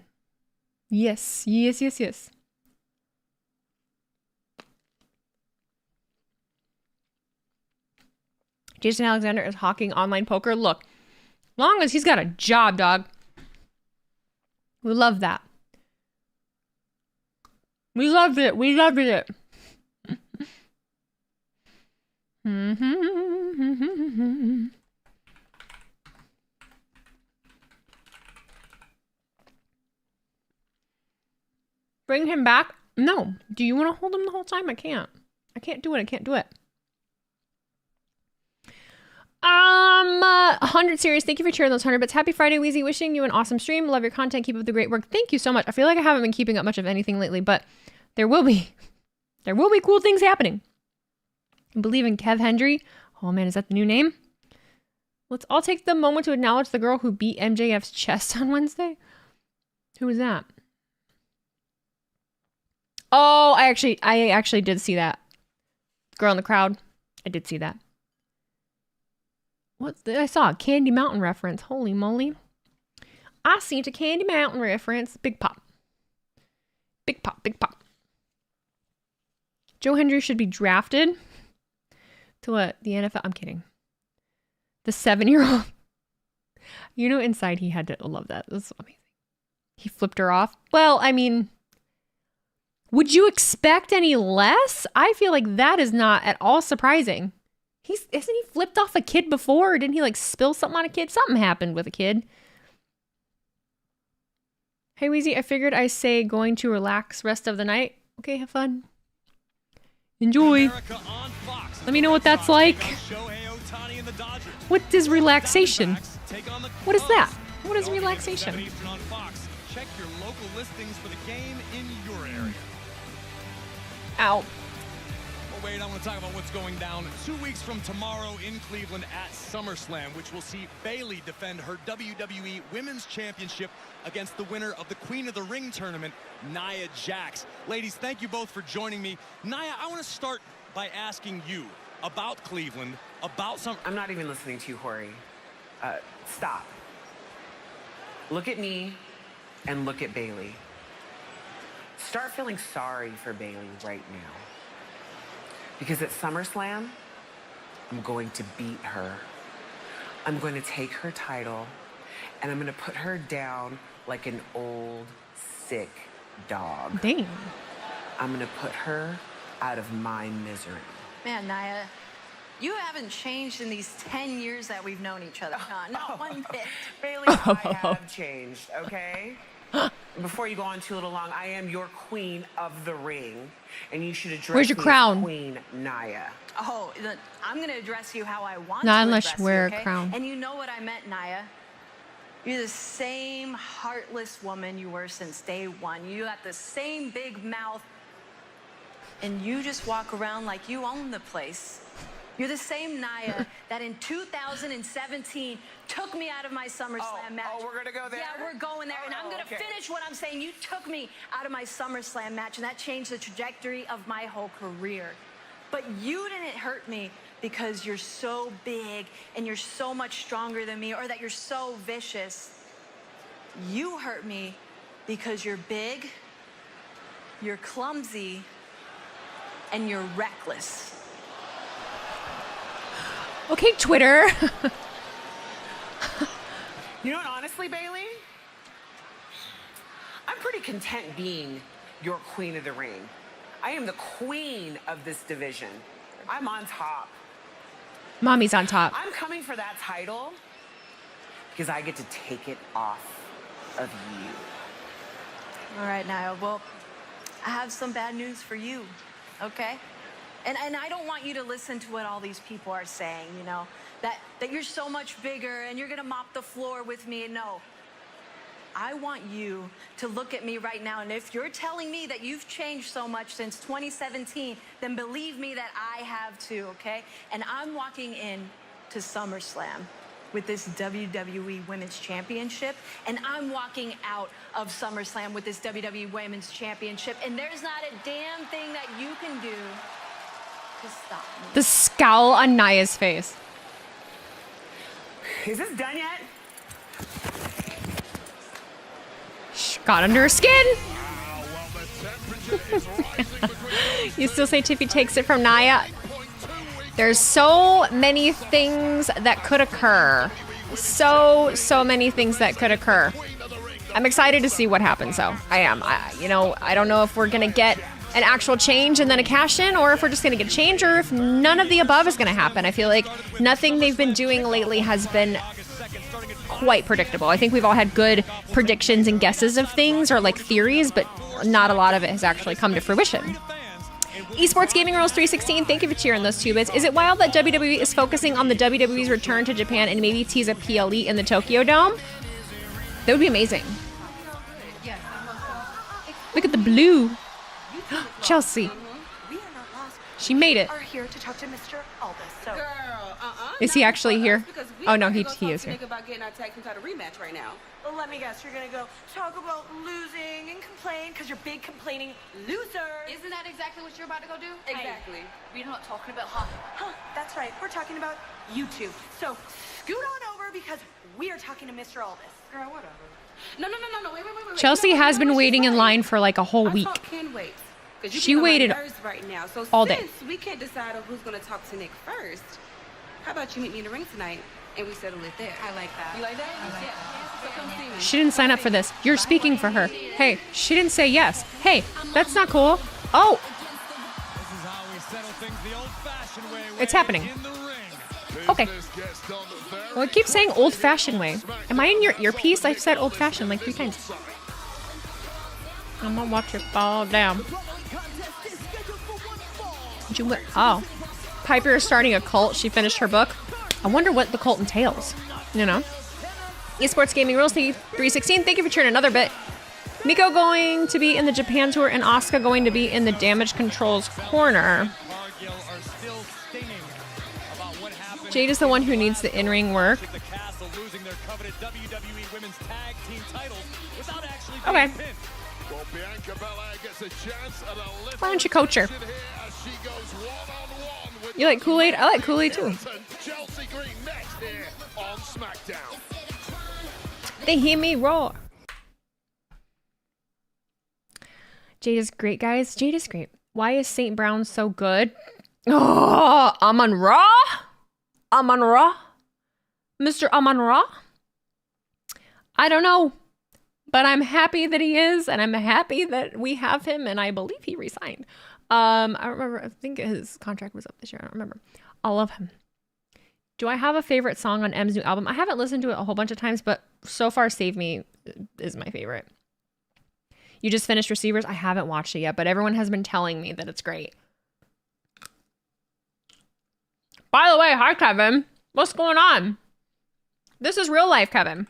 Yes, yes, yes, yes. Jason Alexander is hawking online poker. Look, long as he's got a job, dog. We love that. We loved it. We loved it. Bring him back? No. Do you want to hold him the whole time? I can't. I can't do it. I can't do it. 100 series. Thank you for cheering those 100 bits. Happy Friday, Weezy. Wishing you an awesome stream. Love your content. Keep up the great work. Thank you so much. I feel like I haven't been keeping up much of anything lately, but there will be. There will be cool things happening. I believe in Kev Hendry. Oh man, is that the new name? Let's all take the moment to acknowledge the girl who beat MJF's chest on Wednesday. Who was that? Oh, I actually did see that. Girl in the crowd. I did see that. I saw a Candy Mountain reference. Holy moly. I seen a Candy Mountain reference. Big pop. Big pop, big pop. Joe Hendry should be drafted to what? The NFL? I'm kidding. The 7-year-old. You know, inside he had to love that. It was amazing. He flipped her off. Well, I mean, would you expect any less? I feel like that is not at all surprising. Hasn't he flipped off a kid before? Or didn't he like spill something on a kid? Something happened with a kid. Hey, Weezy, I figured I say going to relax rest of the night. Okay, have fun. Enjoy. Let me know what that's like. What is relaxation? What is that? What is relaxation? Check your local listings for the game in your area. Ow. Well, wait, I want to talk about what's going down 2 weeks from tomorrow in Cleveland at SummerSlam, which will see Bayley defend her WWE Women's Championship against the winner of the Queen of the Ring tournament, Nia Jax. Ladies, thank you both for joining me. Nia, I want to start by asking you about Cleveland, about some... I'm not even listening to you, Hori. Stop. Look at me and look at Bayley. Start feeling sorry for Bayley right now. Because at SummerSlam, I'm going to beat her. I'm going to take her title, and I'm going to put her down like an old, sick dog. Damn. I'm going to put her out of my misery. Man, Nia, you haven't changed in these 10 years that we've known each other. Not one bit. Bayley, I have changed, okay? Before you go on too little long, I am your queen of the ring, and you should address Where's your me crown? as Queen Nia. Oh, I'm going to address you how I want Not to unless address you wear you, okay? a crown. And you know what I meant, Nia. You're the same heartless woman you were since day one. You got the same big mouth, and you just walk around like you own the place. You're the same Nia that in 2017 took me out of my SummerSlam match. Oh, we're going to go there? Yeah, we're going there. And I'm going to finish what I'm saying. You took me out of my SummerSlam match, and that changed the trajectory of my whole career. But you didn't hurt me because you're so big and you're so much stronger than me, or that you're so vicious. You hurt me because you're big, you're clumsy, and you're reckless. Okay, Twitter. You know what, honestly, Bayley? I'm pretty content being your queen of the ring. I am the queen of this division. I'm on top. Mommy's on top. I'm coming for that title because I get to take it off of you. All right, Nia, well, I have some bad news for you, okay? And I don't want you to listen to what all these people are saying, you know, that you're so much bigger and you're gonna mop the floor with me. No. I want you to look at me right now, and if you're telling me that you've changed so much since 2017, then believe me that I have too, okay? And I'm walking in to SummerSlam with this WWE Women's Championship, and I'm walking out of SummerSlam with this WWE Women's Championship, and there's not a damn thing that you can do to stop me. The scowl on Nia's face. Is this done yet? Got under her skin. You still say Tiffy takes it from Nia? There's so many things that could occur. So many things that could occur. I'm excited to see what happens, though. I am. I don't know if we're going to get an actual change and then a cash in, or if we're just going to get a change, or if none of the above is going to happen. I feel like nothing they've been doing lately has been quite predictable. I think we've all had good predictions and guesses of things, or like theories, but not a lot of it has actually come to fruition. Esports Gaming Rules 316, thank you for cheering those 2 bits. Is it wild that WWE is focusing on the WWE's return to Japan and maybe tease a PLE in the Tokyo Dome? That would be amazing. Look at the blue. Chelsea. She made it. Are here to talk to Mr. Aldis. So. Girl, Is he actually here? Oh no, he is here. About getting our tag team title rematch right now. Well, let me guess, you're gonna go talk about losing and complain because you're big complaining loser. Isn't that exactly what you're about to go do? Exactly. We're not talking about hockey. Huh, that's right. We're talking about you two. So scoot on over because we are talking to Mr. Aldis. Girl, whatever. No. Wait. Chelsea has been waiting in line for like a whole week. Can wait. She waited right now. So all day. Since we can't decide on who's going to talk to Nick first, how about you meet me in the ring tonight and we settle it there? I like that. You like that? I like that. So come see me. She didn't sign up for this. You're speaking for her. Hey, she didn't say yes. Hey, that's not cool. Oh. It's happening. Okay. Well, it keeps saying old-fashioned way. Am I in your earpiece? I've said old-fashioned like 3 times. I'm gonna watch it fall down. Oh. Piper is starting a cult. She finished her book. I wonder what the cult entails. You know? Esports Gaming Rules 316. Thank you for cheering another bit. Miko going to be in the Japan tour and Asuka going to be in the Damage Control's corner. Jade is the one who needs the in-ring work. Okay. Why don't you coach her? You like Kool-Aid? I like Kool-Aid too. They hear me roar. Jade is great, guys. Jade is great. Why is St. Brown so good? Oh, Amon Ra? Amon Ra? Mr. Amon Ra? I don't know. But I'm happy that he is, and I'm happy that we have him, and I believe he resigned. I don't remember. I think his contract was up this year. I don't remember. I love him. Do I have a favorite song on M's new album? I haven't listened to it a whole bunch of times, but so far Save Me is my favorite. You just finished Receivers? I haven't watched it yet, but everyone has been telling me that it's great. By the way, hi, Kevin. What's going on? This is real life, Kevin.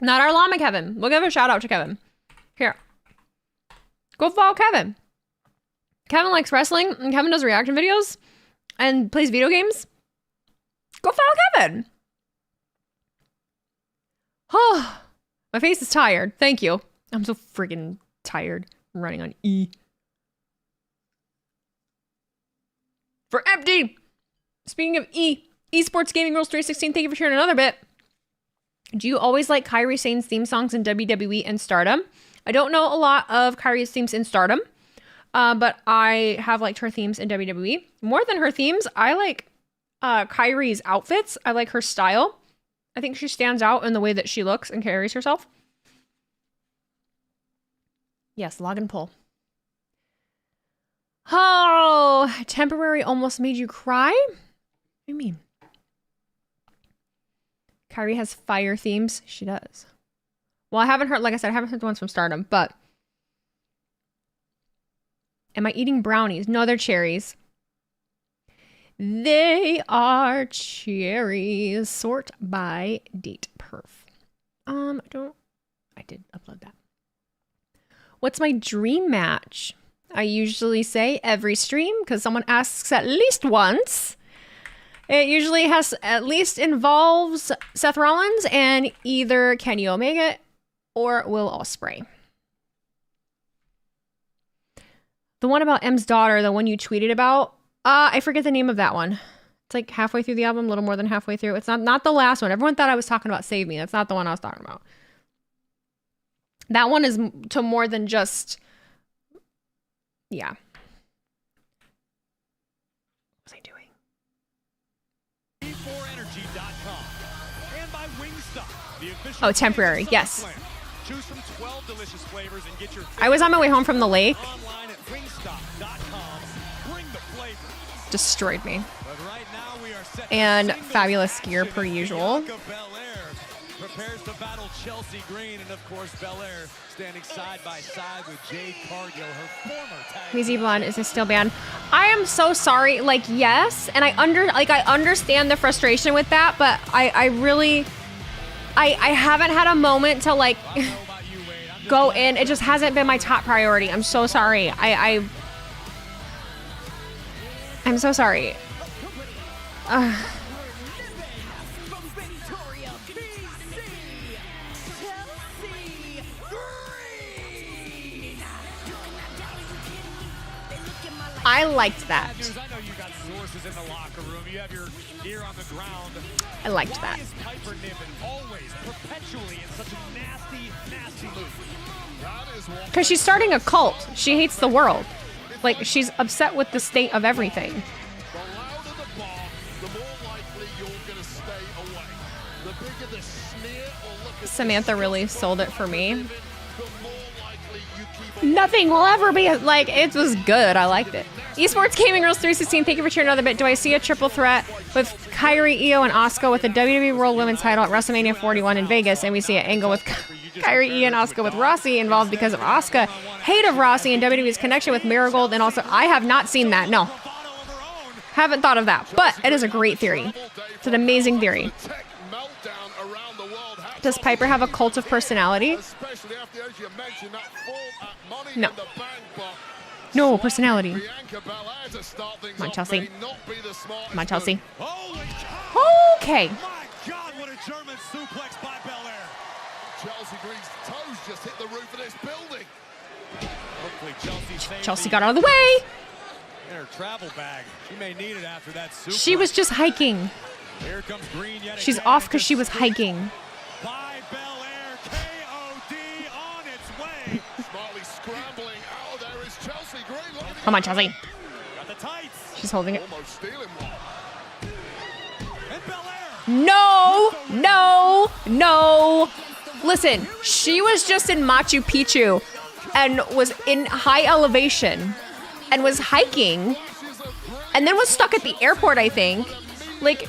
Not our llama, Kevin. We'll give a shout out to Kevin. Here. Go follow Kevin. Kevin likes wrestling, and Kevin does reaction videos and plays video games. Go follow Kevin. Oh, my face is tired. Thank you. I'm so freaking tired. I'm running on E. For empty. Speaking of E, Esports Gaming Rules 316, thank you for sharing another bit. Do you always like Kairi Sane's theme songs in WWE and Stardom? I don't know a lot of Kairi's themes in Stardom, but I have liked her themes in WWE. More than her themes, I like Kairi's outfits. I like her style. I think she stands out in the way that she looks and carries herself. Yes, log and pull. Oh, temporary almost made you cry? What do you mean? Kairi has fire themes. She does. Well, I haven't heard, like I said, I haven't heard the ones from Stardom, but am I eating brownies? No, they're cherries. They are cherries. Sort by date perf. I did upload that. What's my dream match? I usually say every stream because someone asks at least once. It usually has at least involves Seth Rollins and either Kenny Omega or Will Ospreay. The one about M's daughter, the one you tweeted about, I forget the name of that one. It's like halfway through the album, a little more than halfway through. It's not the last one. Everyone thought I was talking about Save Me. That's not the one I was talking about. That one is to more than just, yeah. What was I doing? E4energy.com and by Wingstop, the official Oh, temporary. Yes. Choose from 12 delicious flavors and get your I was on my way home from the lake. online at wingstop.com. Bring the flavor. Destroyed me. But right now we are set And fabulous gear per usual. Bianca Belair prepares to battle Chelsea Green, and of course Belair standing side by side with Jade Cargill, her former tag. Queasy Blonde is a still banned. I am so sorry. Like, yes, and I understand the frustration with that, but I really haven't had a moment to like go in. It just hasn't been my top priority. I'm so sorry. I'm so sorry. I liked that. I know you got sources in the locker room. You have your ear on the ground. I liked that. Why is Piper Niven always, perpetually in such a nasty, nasty mood? Because she's starting a cult. She hates the world. Like, she's upset with the state of everything. The louder the bar, the more likely you're going to stay away. The bigger the sneer or look at Samantha really sold it for me. the more likely you keep Nothing will ever be like, it was good. I liked it. Esports Gaming Rules 316, thank you for cheering another bit. Do I see a triple threat with Kyrie, Io, and Asuka with the WWE World Women's title at WrestleMania 41 in Vegas? And we see an angle with Kyrie, Io, and Asuka with Rossi involved because of Asuka hate of Rossi and WWE's connection with Marigold. And also, I have not seen that. No. Haven't thought of that. But it is a great theory. It's an amazing theory. meltdown around the world. Does Piper have a cult of personality? Especially after, as you mentioned, that fall at Money No. in the Bank, but No personality. Bianca Belair to start things Come on, off Chelsea. may not be the smartest Come on, Chelsea. Holy Okay. my God, what a German suplex by Belair. Chelsea Green's toes just hit the roof of this building. Hopefully Chelsea saved Chelsea got out of the way. in her travel bag. She may need it after that suplex. She was just hiking. Here comes Green yet She's again. off because she was hiking. By Belair, KOD on its way. Smartly scrambling out of there is Chelsea Green. Look at Come on, Chelsea. Got the tights. She's holding it. almost stealing one. And Belair. No, no, no. Listen, she was just in Machu Picchu and was in high elevation and was hiking and then was stuck at the airport, I think. Like,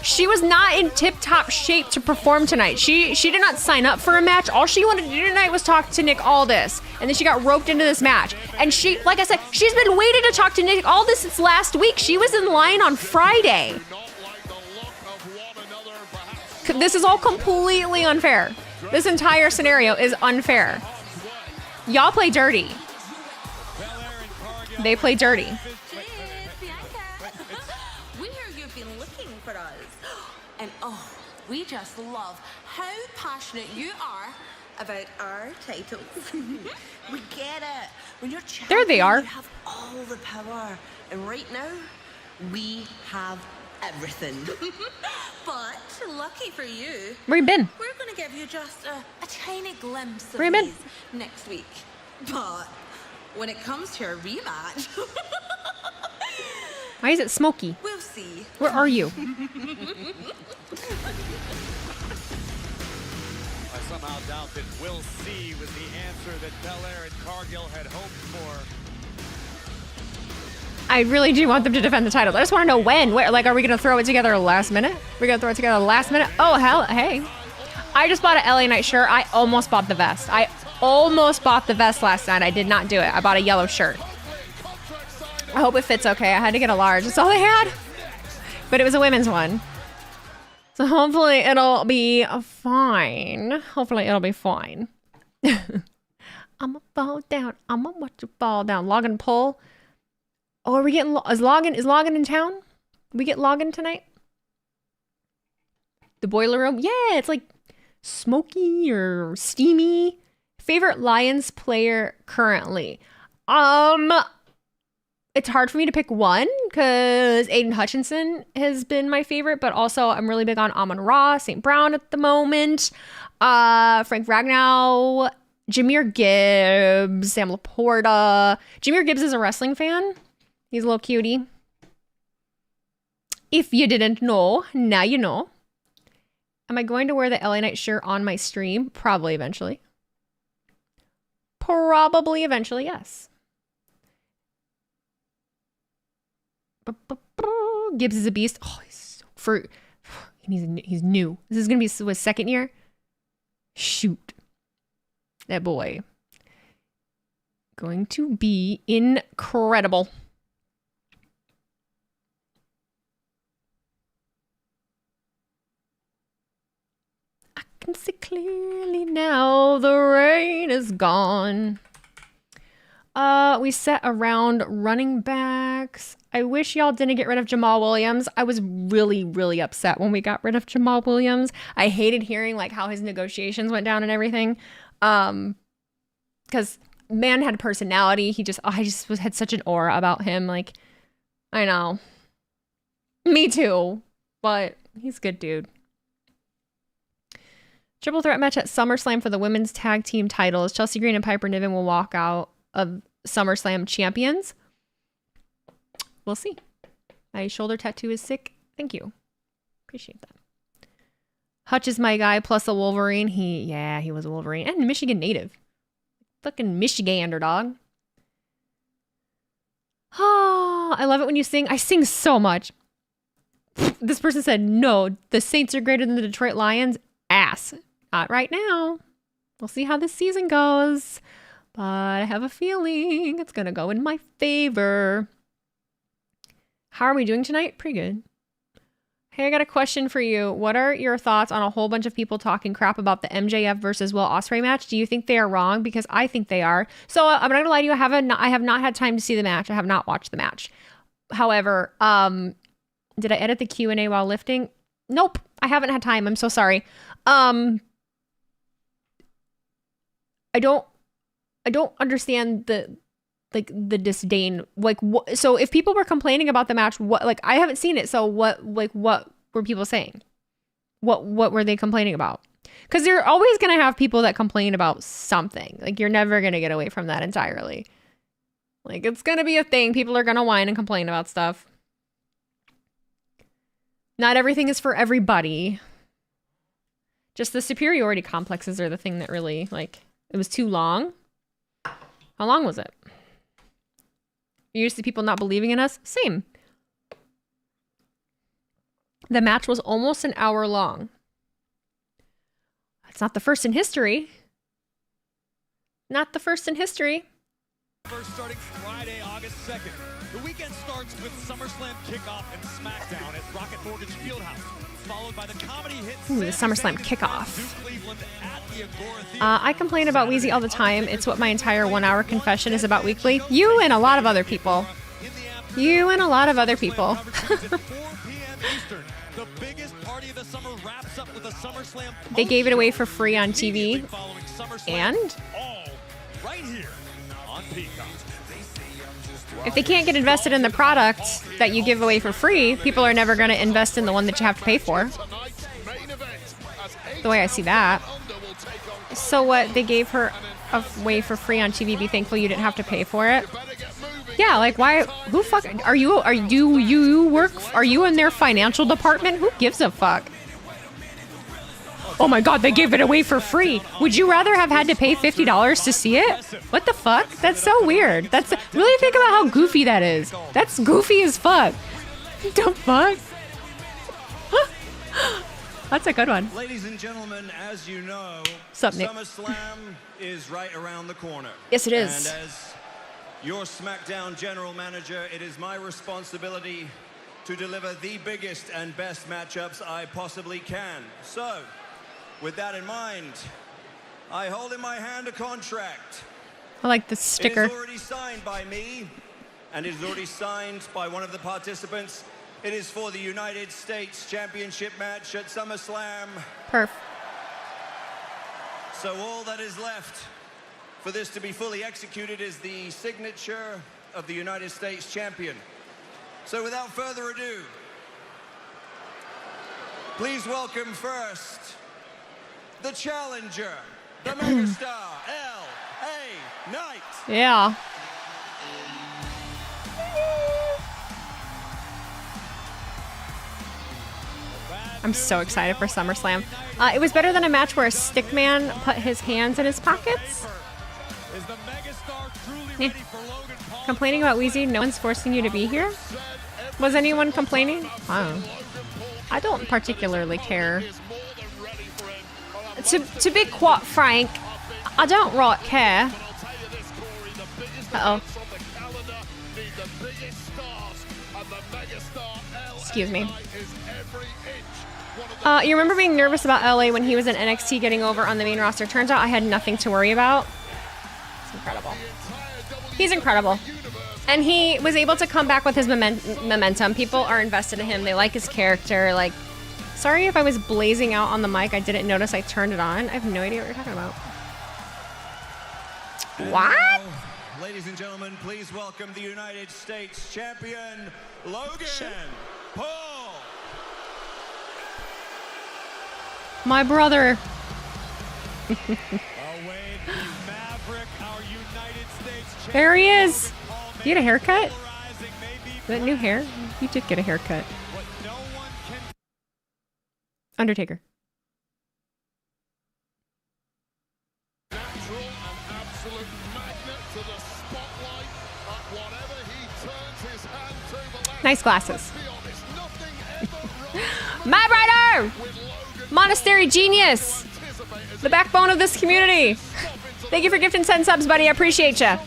she was not in tip-top shape to perform tonight. She did not sign up for a match. All she wanted to do tonight was talk to Nick Aldis. And then she got roped into this match. And she, like I said, she's been waiting to talk to Nick Aldis since last week. She was in line on Friday. This is all completely unfair. This entire scenario is unfair. Y'all play dirty. They play dirty. We hear you've been looking for us. And oh, we just love how passionate you are about our titles. We get it. When you're champion, There they are. you have all the power. And right now, we have everything. But lucky for you, Where you been? we're going to give you just a tiny glimpse of Where you been? these next week. But when it comes to a rematch, Why is it smoky? we'll see. Where are you? I somehow doubt that we'll see was the answer that Belair and Cargill had hoped for. I really do want them to defend the title. I just want to know when. Where? Like, are we going to throw it together last minute? We're going to throw it together last minute? Oh, hell, hey. I just bought an LA Knight shirt. I almost bought the vest. I almost bought the vest last night. I did not do it. I bought a yellow shirt. I hope it fits okay. I had to get a large. That's all they had. but it was a women's one. So hopefully it'll be fine. Hopefully it'll be fine. I'ma fall down. I'ma watch you fall down. Login pull. Oh, are we getting... Is Login in town? We get Login tonight? The boiler room? Yeah, it's like smoky or steamy. Favorite Lions player currently? It's hard for me to pick one because Aiden Hutchinson has been my favorite, but also I'm really big on Amon-Ra, St. Brown at the moment, Frank Ragnow, Jahmyr Gibbs, Sam Laporta. Jahmyr Gibbs is a wrestling fan. He's a little cutie. If you didn't know, now you know. Am I going to wear the LA Knight shirt on my stream? Probably eventually. Probably eventually, yes. Gibbs is a beast. Oh, he's new. This is gonna be his second year. Shoot, that boy going to be incredible. I can see clearly now. The rain is gone. We set around running backs. I wish y'all didn't get rid of Jamal Williams. I was really, really upset when we got rid of Jamal Williams. I hated hearing like how his negotiations went down and everything. Because man had personality. I just had such an aura about him. Like, I know. Me too. But he's a good dude. Triple threat match at SummerSlam for the women's tag team titles. Chelsea Green and Piper Niven will walk out of SummerSlam champions. We'll see. My shoulder tattoo is sick. Thank you. Appreciate that. Hutch is my guy, plus a Wolverine. He was a Wolverine. And a Michigan native. Fucking Michigander, dog. Oh, I love it when you sing. I sing so much. This person said, no, the Saints are greater than the Detroit Lions. Ass. Not right now. We'll see how this season goes. But I have a feeling it's going to go in my favor. How are we doing tonight? Pretty good. Hey, I got a question for you. What are your thoughts on a whole bunch of people talking crap about the MJF versus Will Ospreay match? Do you think they are wrong? Because I think they are. So I'm not going to lie to you. I have not had time to see the match. I have not watched the match. However, did I edit the Q&A while lifting? Nope. I haven't had time. I'm so sorry. I don't understand the disdain. Like, so if people were complaining about the match, I haven't seen it. So what were people saying? What were they complaining about? Because you're always going to have people that complain about something. Like, you're never going to get away from that entirely. Like, it's going to be a thing. People are going to whine and complain about stuff. Not everything is for everybody. Just the superiority complexes are the thing that really, like, it was too long. How long was it? You're used to people not believing in us? Same. The match was almost an hour long. It's not the first in history. Not the first in history. First starting Friday, August 2nd. The weekend starts with SummerSlam kickoff and SmackDown at Rocket Mortgage Fieldhouse, followed by the comedy hit. Ooh, the SummerSlam kickoff. I complain about Wheezy all the time. It's what my entire 1 hour confession is about weekly. You and a lot of other people. You and a lot of other people. They gave it away for free on TV. And if they can't get invested in the product that you give away for free, people are never going to invest in the one that you have to pay for. The way I see that. So what? They gave her away for free on TV. Be thankful you didn't have to pay for it. Yeah, like why? Who fuck? Are you in their financial department? Who gives a fuck? Oh my God, they gave it away for free. Would you rather have had to pay $50 to see it? What the fuck? That's so weird. Really think about how goofy that is. That's goofy as fuck. The fuck? That's a good one. Ladies and gentlemen, as you know, Nick? SummerSlam is right around the corner. Yes, it is. And as your SmackDown general manager, it is my responsibility to deliver the biggest and best matchups I possibly can. So, with that in mind, I hold in my hand a contract. I like the sticker. It is already signed by me, and it is already signed by one of the participants. It is for the United States Championship match at SummerSlam. Perf. So all that is left for this to be fully executed is the signature of the United States champion. So without further ado, please welcome first the challenger, the megastar, L.A. Knight. Yeah. I'm so excited for SummerSlam. It was better than a match where a stick man put his hands in his pockets. Yeah. Complaining about Wheezy, no one's forcing you to be here? Was anyone complaining? I don't particularly care. To be quite frank, I don't right care. Uh-oh. Excuse me. You remember being nervous about LA when he was in NXT getting over on the main roster. Turns out I had nothing to worry about. It's incredible. He's incredible. And he was able to come back with his momentum. People are invested in him. They like his character. Like, sorry if I was blazing out on the mic. I didn't notice I turned it on. I have no idea what you're talking about. What? Now, ladies and gentlemen, please welcome the United States champion, Logan Paul. My brother. There he is. You get a haircut? Is that new hair? You did get a haircut. Undertaker. Nice glasses. My brother! Monastery genius! The backbone of this community. Thank you for gifting 10 subs, buddy. I appreciate you.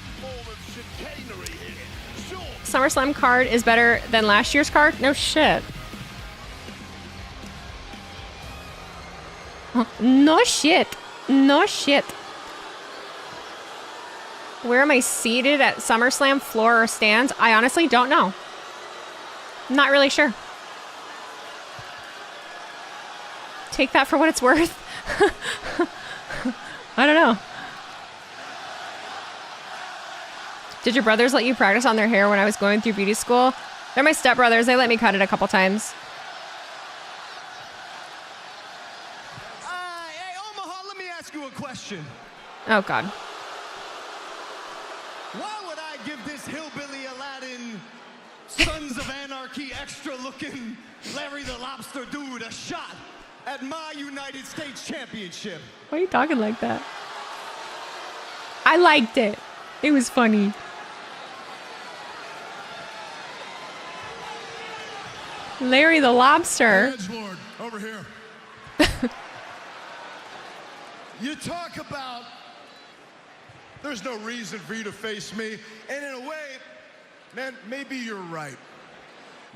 SummerSlam card is better than last year's card? No shit. No shit. No shit. Where am I seated at SummerSlam, floor or stands? I honestly don't know. I'm not really sure. Take that for what it's worth. I don't know. Did your brothers let you practice on their hair when I was going through beauty school? They're my stepbrothers. They let me cut it a couple times. Hey, Omaha, let me ask you a question. Oh, God. Why would I give this hillbilly Aladdin, Sons of Anarchy, extra-looking Larry the Lobster dude a shot at my United States Championship? Why are you talking like that? I liked it. It was funny. Larry the Lobster. Edgelord, over here. You talk about there's no reason for you to face me, and in a way, man, maybe you're right.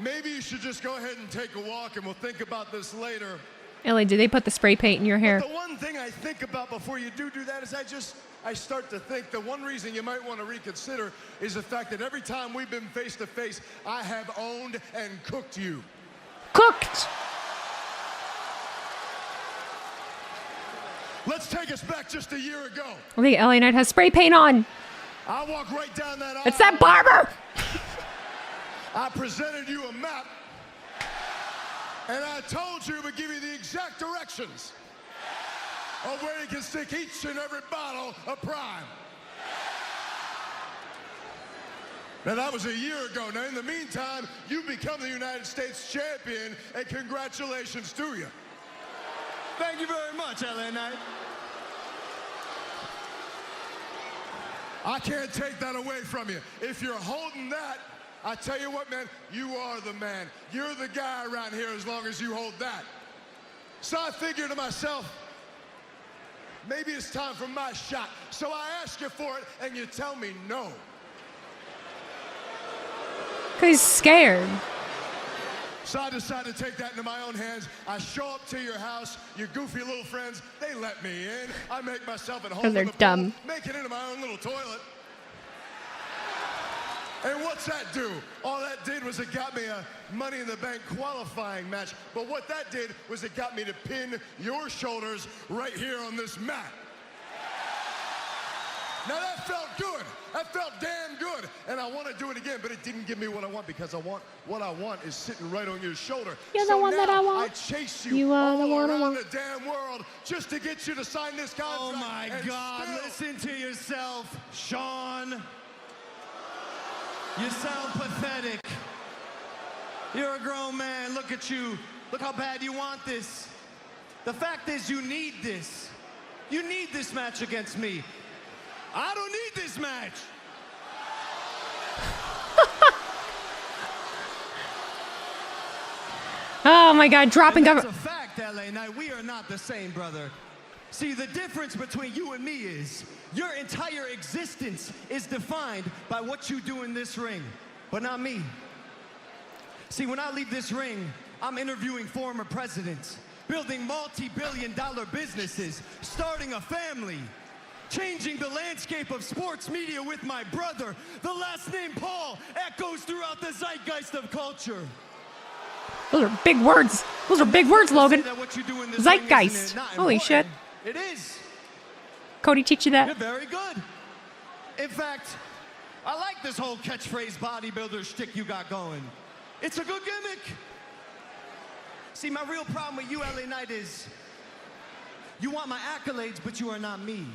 Maybe you should just go ahead and take a walk, and we'll think about this later. Ellie, did they put the spray paint in your hair? But the one thing I think about before you do that is I start to think the one reason you might want to reconsider is the fact that every time we've been face to face, I have owned and cooked you. Cooked! Let's take us back just a year ago. I think LA Knight has spray paint on. I walked right down that aisle. It's that barber! I presented you a map, and I told you to give you the exact directions of where you can stick each and every bottle of Prime. Now, that was a year ago. Now, in the meantime, you've become the United States champion, and congratulations to you. Thank you very much, LA Knight. I can't take that away from you. If you're holding that, I tell you what, man, you are the man. You're the guy around here as long as you hold that. So I figured to myself, maybe it's time for my shot. So I ask you for it, and you tell me no. Because he's scared. So I decided to take that into my own hands. I show up to your house, your goofy little friends, they let me in. I make myself at home. Because they're dumb. Make it into my own little toilet. And what's that do? All that did was it got me a Money in the Bank qualifying match. But what that did was it got me to pin your shoulders right here on this mat. Now that felt good. That felt damn good. And I want to do it again, but it didn't give me what I want because what I want is sitting right on your shoulder. You're the one that I want. I chase you are the all one I around want. the damn world just to get you to sign this contract. Oh my and God, still... listen to yourself, Sean. You sound pathetic. You're a grown man, look at you. Look how bad you want this. The fact is you need this. You need this match against me. I don't need this match. Oh my God, dropping That's government. a fact, LA Knight. We are not the same, brother. See, the difference between you and me is your entire existence is defined by what you do in this ring, but not me. See, when I leave this ring, I'm interviewing former presidents, building multi-billion-dollar businesses, starting a family, changing the landscape of sports media with my brother. The last name Paul echoes throughout the zeitgeist of culture. Those are big words. Those are big words, Logan. Zeitgeist. Holy shit. It is. Cody teach you that? You're very good. In fact, I like this whole catchphrase bodybuilder shtick you got going. It's a good gimmick. See, my real problem with you, LA Knight, is you want my accolades, but you are not me.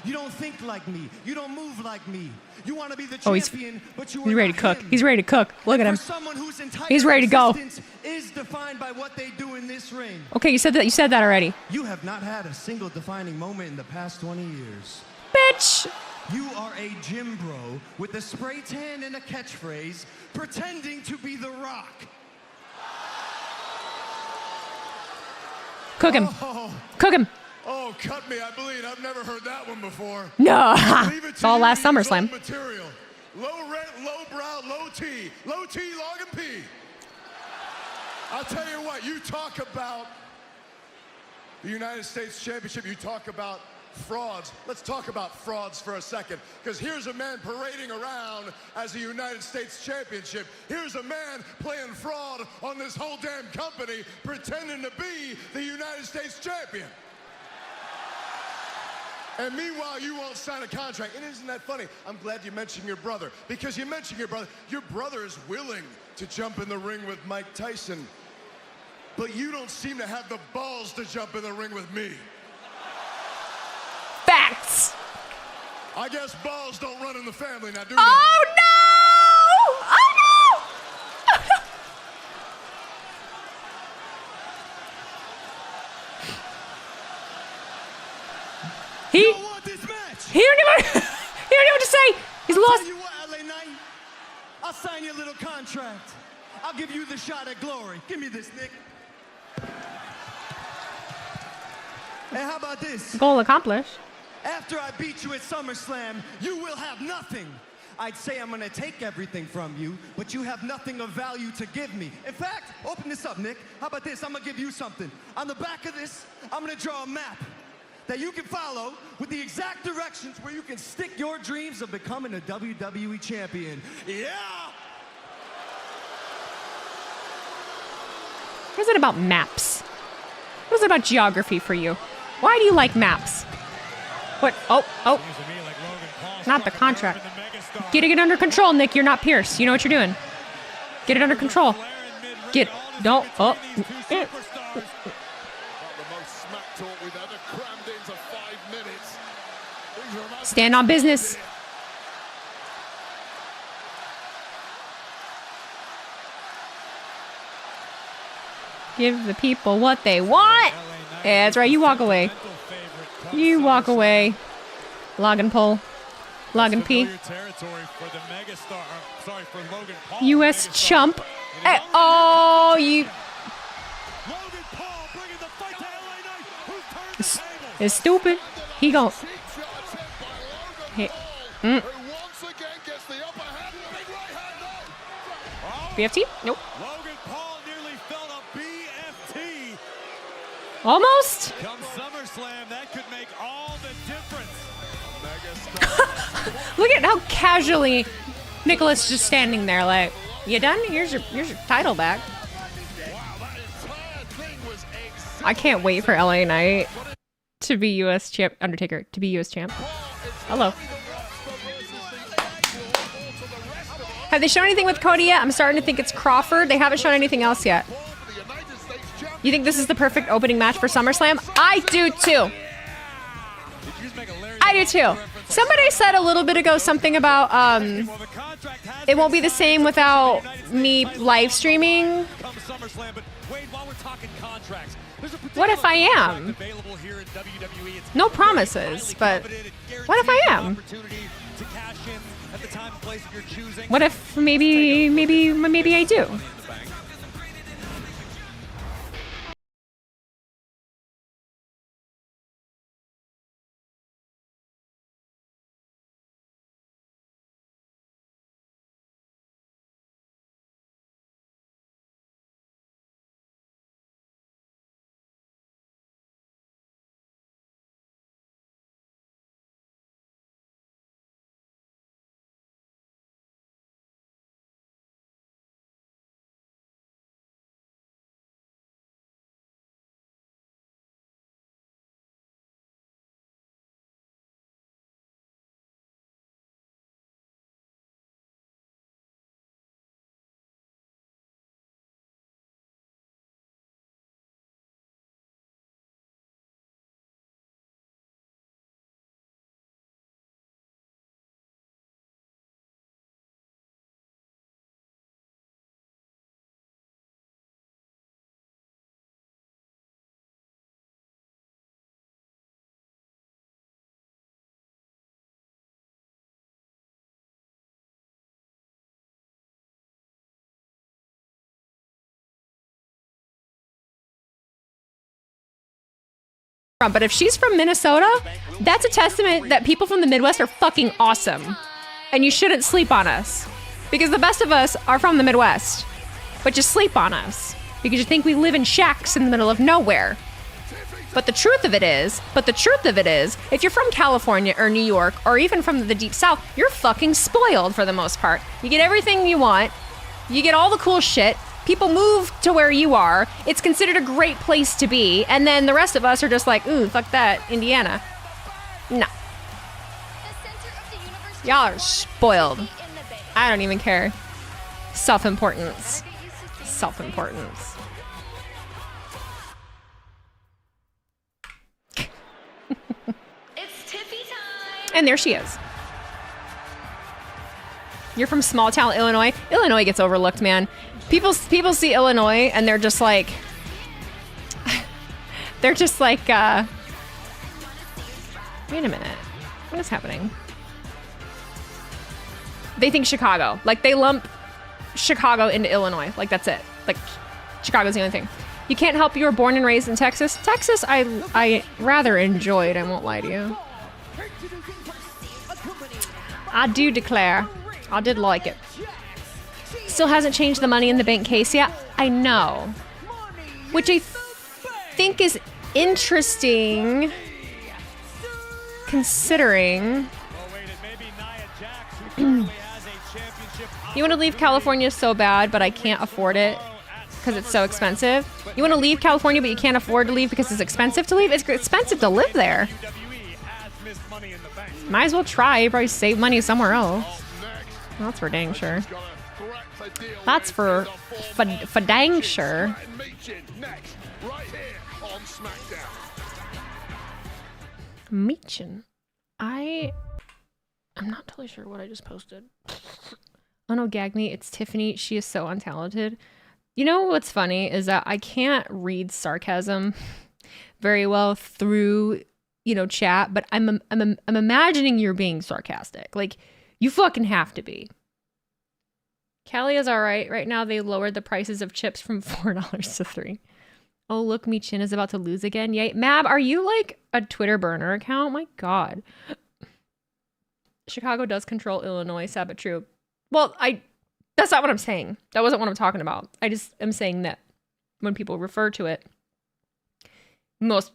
You don't think like me. You don't move like me. You want to be the champion, but you are he's ready to not cook. him. He's ready to cook. Look at him. For someone whose entire He's ready to go. existence is defined by what they do in this ring. Okay, you said that. You said that already. You have not had a single defining moment in the past 20 years. Bitch. You are a gym bro with a spray tan and a catchphrase, pretending to be The Rock. Cook him. Oh. Cook him. Oh, cut me, I bleed. I've never heard that one before. No. Leave it It's to all you last to use SummerSlam. old material. Low rent, low brow, low T. Low T, log and P. I'll tell you what, you talk about the United States Championship, you talk about frauds. Let's talk about frauds for a second, because here's a man parading around as a United States Championship. Here's a man playing fraud on this whole damn company, pretending to be the United States Champion. And meanwhile, you won't sign a contract. And isn't that funny? I'm glad you mentioned your brother, because you mentioned your brother. Your brother is willing to jump in the ring with Mike Tyson, but you don't seem to have the balls to jump in the ring with me. Facts. I guess balls don't run in the family now, do they? Oh no! Oh no! He don't want this match. He don't even he don't know what to say. He's I'll lost. tell you what, LA Knight, I'll sign you a little contract. I'll give you the shot at glory. Give me this, Nick. And how about this? Goal accomplished. After I beat you at SummerSlam, you will have nothing. I'd say I'm gonna take everything from you, but you have nothing of value to give me. In fact, open this up, Nick. How about this? I'm gonna give you something. On the back of this, I'm gonna draw a map that you can follow with the exact directions where you can stick your dreams of becoming a WWE champion. Yeah! What is it about maps? What is it about geography for you? Why do you like maps? What? Oh. Not the contract. Getting it under control, Nick. You're not Pierce. You know what you're doing. Get it under control. Get it. Don't. Oh. Stand on business. Give the people what they want. Yeah, that's right. You walk away. You walk away. Log and pull. Log and P. U.S. chump. Oh, you. It's stupid. He gon'. Hey. BFT? Nope. Almost. Come SummerSlam, that could make all the difference. Look at how casually Nicholas just standing there like, you done? Here's your title back. I can't wait for LA Knight to be US champ, Undertaker to be US champ. Hello. Have they shown anything with Cody yet? I'm starting to think it's Crawford. They haven't shown anything else yet. You think this is the perfect opening match for SummerSlam? I do too. I do too. Somebody said a little bit ago something about it won't be the same without me live streaming. What if I am? No promises, but what if I am? What if maybe I do? But if she's from Minnesota, that's a testament that people from the Midwest are fucking awesome. And you shouldn't sleep on us. Because the best of us are from the Midwest. But you sleep on us. Because you think we live in shacks in the middle of nowhere. But the truth of it is, if you're from California or New York, or even from the deep south, you're fucking spoiled for the most part. You get everything you want. You get all the cool shit. People move to where you are. It's considered a great place to be. And then the rest of us are just like, ooh, fuck that, Indiana. No. Y'all are spoiled. I don't even care. Self-importance. Self-importance. It's Tiffy time. And there she is. You're from small town Illinois. Illinois gets overlooked, man. People see Illinois and they're just like, wait a minute. What is happening? They think Chicago. Like, they lump Chicago into Illinois. Like, that's it. Like, Chicago's the only thing. You can't help you were born and raised in Texas. Texas, I rather enjoyed, I won't lie to you. I do declare. I did like it. Still hasn't changed the Money in the Bank case yet. I know. Which I think is interesting, considering... You want to leave California so bad, but I can't afford it because it's so expensive. You want to leave California, but you can't afford to leave because it's expensive to leave? It's expensive to live there. Might as well try. You probably save money somewhere else. That's for dang sure. That's for dang sure. Meechin. I'm not totally sure what I just posted. Oh no, Gagney, it's Tiffany. She is so untalented. You know what's funny is that I can't read sarcasm very well through, chat, but I'm imagining you're being sarcastic. Like, you fucking have to be. Callie is all right now. They lowered the prices of chips from $4 to $3. Oh, look, Meechin is about to lose again. Yay. Mab, are you like a Twitter burner account? My God. Chicago does control Illinois, sad but true. Well, that's not what I'm saying. That wasn't what I'm talking about. I just am saying that when people refer to it,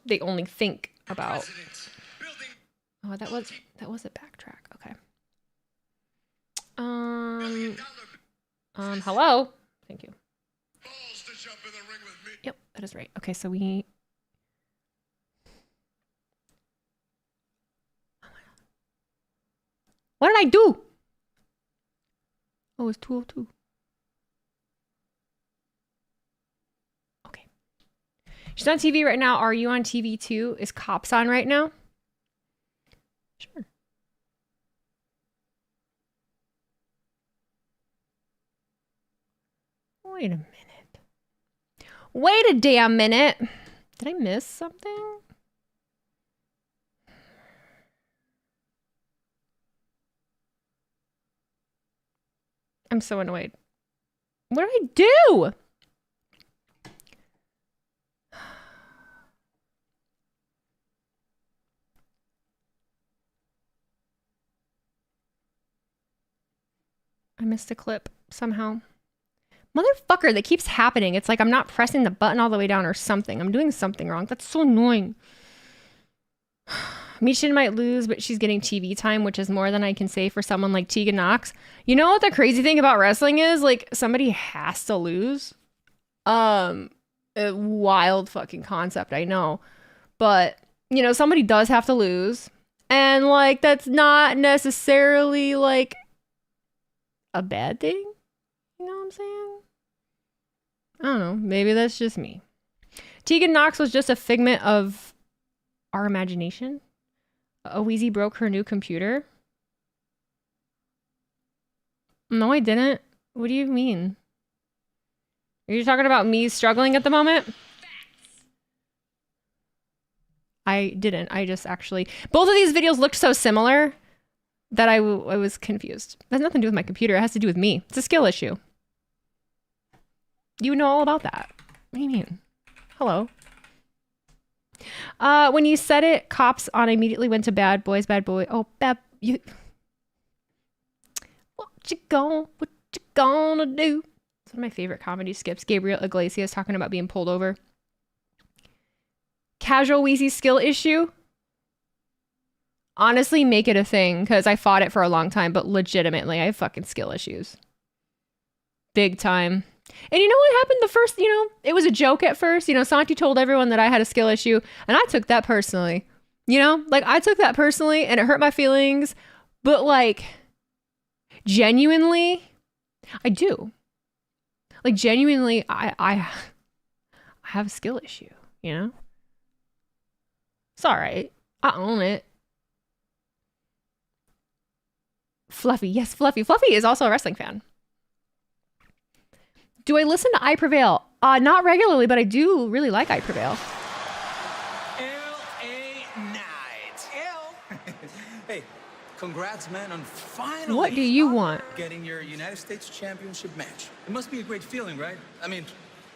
they only think about. Oh, that was a backtrack. Okay. Hello. Thank you. Yep, that is right. Okay, so we. What did I do? Oh, it's 2:02. Okay. She's on TV right now. Are you on TV too? Is Cops on right now? Sure. Wait a minute. Wait a damn minute. Did I miss something? I'm so annoyed. What did I do? I missed a clip somehow. Motherfucker, that keeps happening. It's like I'm not pressing the button all the way down or something. I'm doing something wrong. That's so annoying. Michin might lose, but she's getting TV time, which is more than I can say for someone like Tegan Knox. You know what the crazy thing about wrestling is? Like, somebody has to lose. A wild fucking concept, I know. But, you know, somebody does have to lose. And, like, that's not necessarily, like, a bad thing. You know what I'm saying? I don't know. Maybe that's just me. Tegan Knox was just a figment of our imagination. Oweezy broke her new computer. No, I didn't. What do you mean? Are you talking about me struggling at the moment? I didn't. I just actually... Both of these videos looked so similar that I was confused. It has nothing to do with my computer. It has to do with me. It's a skill issue. You know all about that. What do you mean? Hello. When you said it, Cops on, I immediately went to Bad Boys, Bad Boy. Oh, you. What you gonna do? It's one of my favorite comedy skips. Gabriel Iglesias talking about being pulled over. Casual Wheezy skill issue. Honestly, make it a thing, because I fought it for a long time, but legitimately, I have fucking skill issues. Big time. And you know what happened the first, you know, it was a joke at first. You know, Santi told everyone that I had a skill issue, and I took that personally. You know, like, I took that personally, and it hurt my feelings. But, like, genuinely, I do. Like, genuinely, I have a skill issue, you know? It's all right. I own it. Fluffy. Yes, Fluffy. Fluffy is also a wrestling fan. Do I listen to I Prevail? Not regularly, but I do really like I Prevail. L.A. Knight. Hey, congrats, man, on finally... What do you want? Getting your United States Championship match. It must be a great feeling, right? I mean,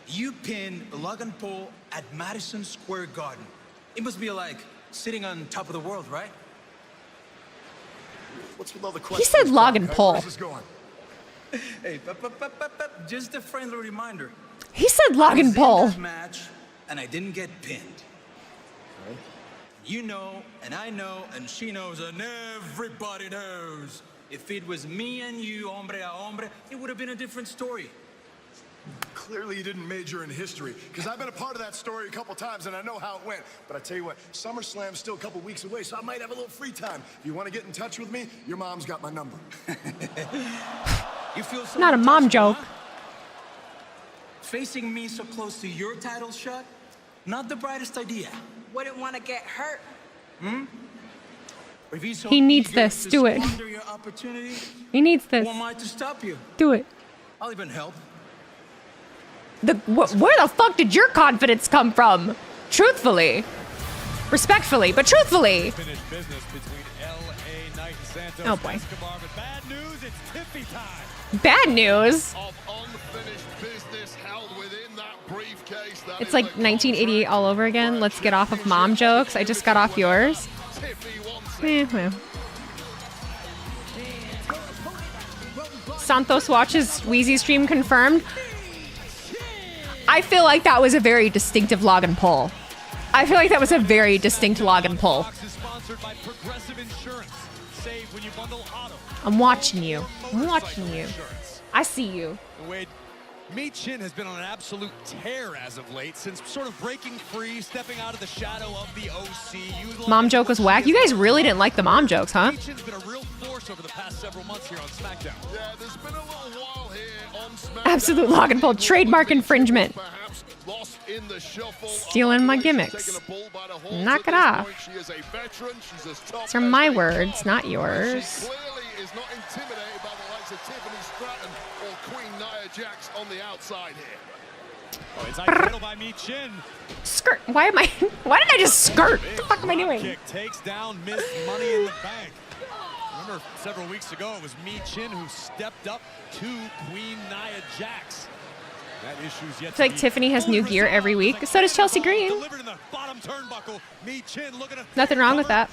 you pinned Logan Paul at Madison Square Garden. It must be like sitting on top of the world, right? What's with all the He questions? said Logan Paul. Where's this going? Hey, just a friendly reminder. He said Logan Paul. This match, and I didn't get pinned. Right. You know, and I know, and she knows, and everybody knows. If it was me and you, hombre a hombre, it would have been a different story. Clearly you didn't major in history, because I've been a part of that story a couple times and I know how it went. But I tell you what, SummerSlam's still a couple weeks away, so I might have a little free time. If you want to get in touch with me, your mom's got my number. You feel so Not a mom touched, joke. Huh? Facing me so close to your title shot, not the brightest idea. Wouldn't want to get hurt. Hmm? If he's so He needs eager this. to Do it. squander your opportunity, He needs this. who am I to stop you? Do it. I'll even help. Where the fuck did your confidence come from? Truthfully. Respectfully, but truthfully. Finished business between L.A. Knight and Santos Oh, boy. Escobar, but bad news, it's Tiffy time. Bad news. Of unfinished business held within that briefcase. That It's is like the 1988 all over again. Let's get off of mom jokes. I just got off yours. Well. Santos watches Wheezy stream confirmed. I feel like that was a very distinctive Logan Paul. I feel like that was a very distinct log and pull. I'm watching you. I'm watching you. I see you. Wade, Mi-Chin has been on an absolute tear as of late, since sort of breaking free, stepping out of the shadow of the OC. Mom joke was whack. You guys really didn't like the mom jokes, huh? Mi-Chin's been a real force over the past several months here on SmackDown. Yeah, there's been a little while here on SmackDown. Absolute log and pull. Trademark infringement. Stealing my gimmicks. Knock it off. These are my words, not yours. Is not intimidated by the likes of Tiffany Stratton or Queen Nia Jax on the outside here. Oh, inside middle by Mi-Chin. Skirt. Why did I just skirt? What the fuck am I doing? Kick takes down Miss Money in the Bank. Remember several weeks ago it was Mi-Chin who stepped up to Queen Nia Jax. That issue's yet I feel like Tiffany has new gear every week. So does Chelsea Green. Nothing wrong with that.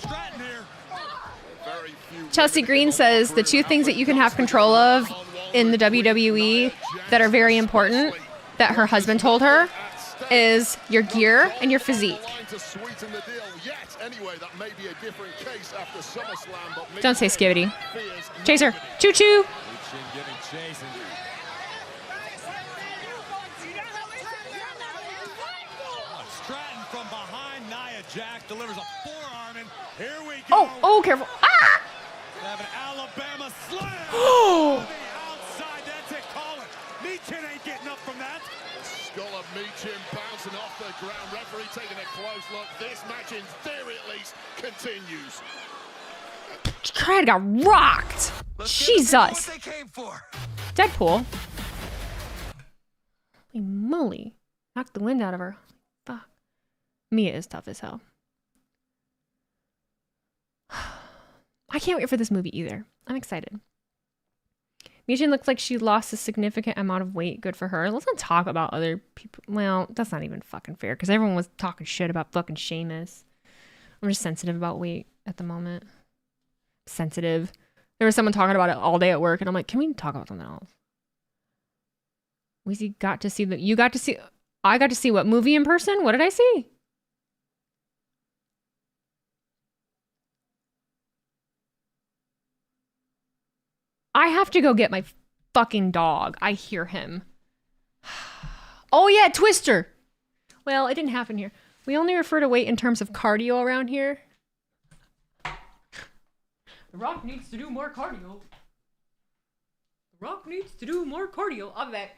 Chelsea Green says the two things that you can have control of in the WWE that are very important that her husband told her is your gear and your physique. Don't say skibbity. Chaser. Choo choo. Stratton from behind Nia Jax delivers a forearm, and here we go. Oh, careful. Ah! Have an Alabama slam. On the outside, that's it. Call it. Mi-Chin ain't getting up from that. Skull of Mi-Chin bouncing off the ground. Referee taking a close look. This match, in theory at least, continues. Crowd got rocked. Jesus. Deadpool. Holy moly. Knocked the wind out of her. Fuck. Mia is tough as hell. I can't wait for this movie either. I'm excited. Mi-Chin looks like she lost a significant amount of weight. Good for her. Let's not talk about other people. Well, that's not even fucking fair because everyone was talking shit about fucking Sheamus. I'm just sensitive about weight at the moment. Sensitive. There was someone talking about it all day at work, and I'm like, can we talk about something else? You got to see I got to see what movie in person? What did I see? I have to go get my fucking dog. I hear him. Oh yeah, Twister. Well, it didn't happen here. We only refer to weight in terms of cardio around here. The Rock needs to do more cardio. The Rock needs to do more cardio. I'll be back.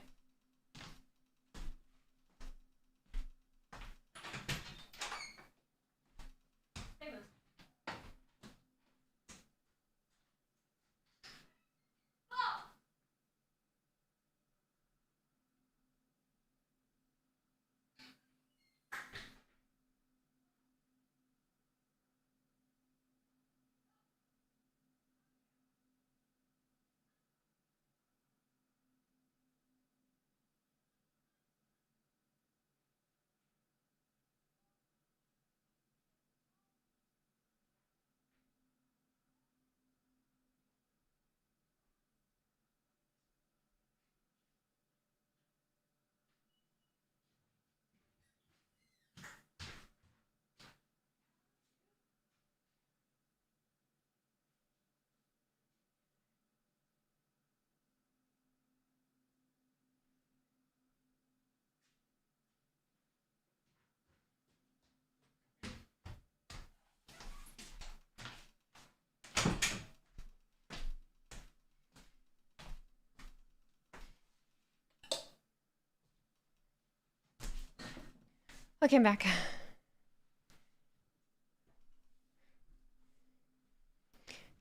Okay, I'm back.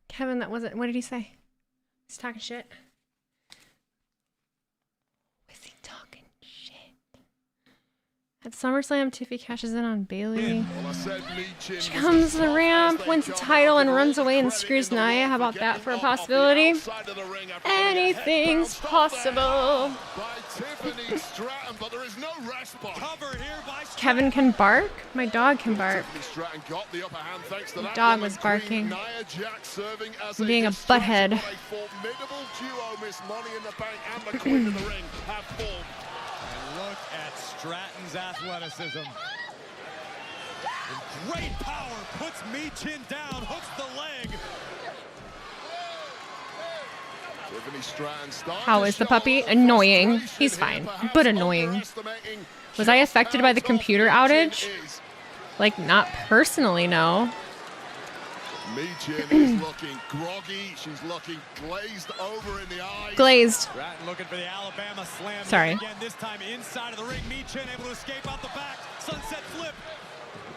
Kevin, that wasn't. What did he say? He's talking shit. Was he talking shit? At SummerSlam, Tiffy cashes in on Bailey. She comes to the ramp, wins the title, and runs away and screws Nia. How about that for a possibility? Anything's possible. Kevin can bark? My dog can bark. The dog was barking. Being a butthead. Look at Stratton's athleticism. And great power puts Michin down, hooks the leg. How is the puppy? Annoying. He's fine, but annoying. Was I affected by the computer outage? Like, not personally, no. Michin is looking groggy. She's looking glazed over in the eyes. Glazed. Stratton looking for the Alabama slam. Sorry. Again, this time inside of the ring. Michin able to escape out the back. Sunset flip.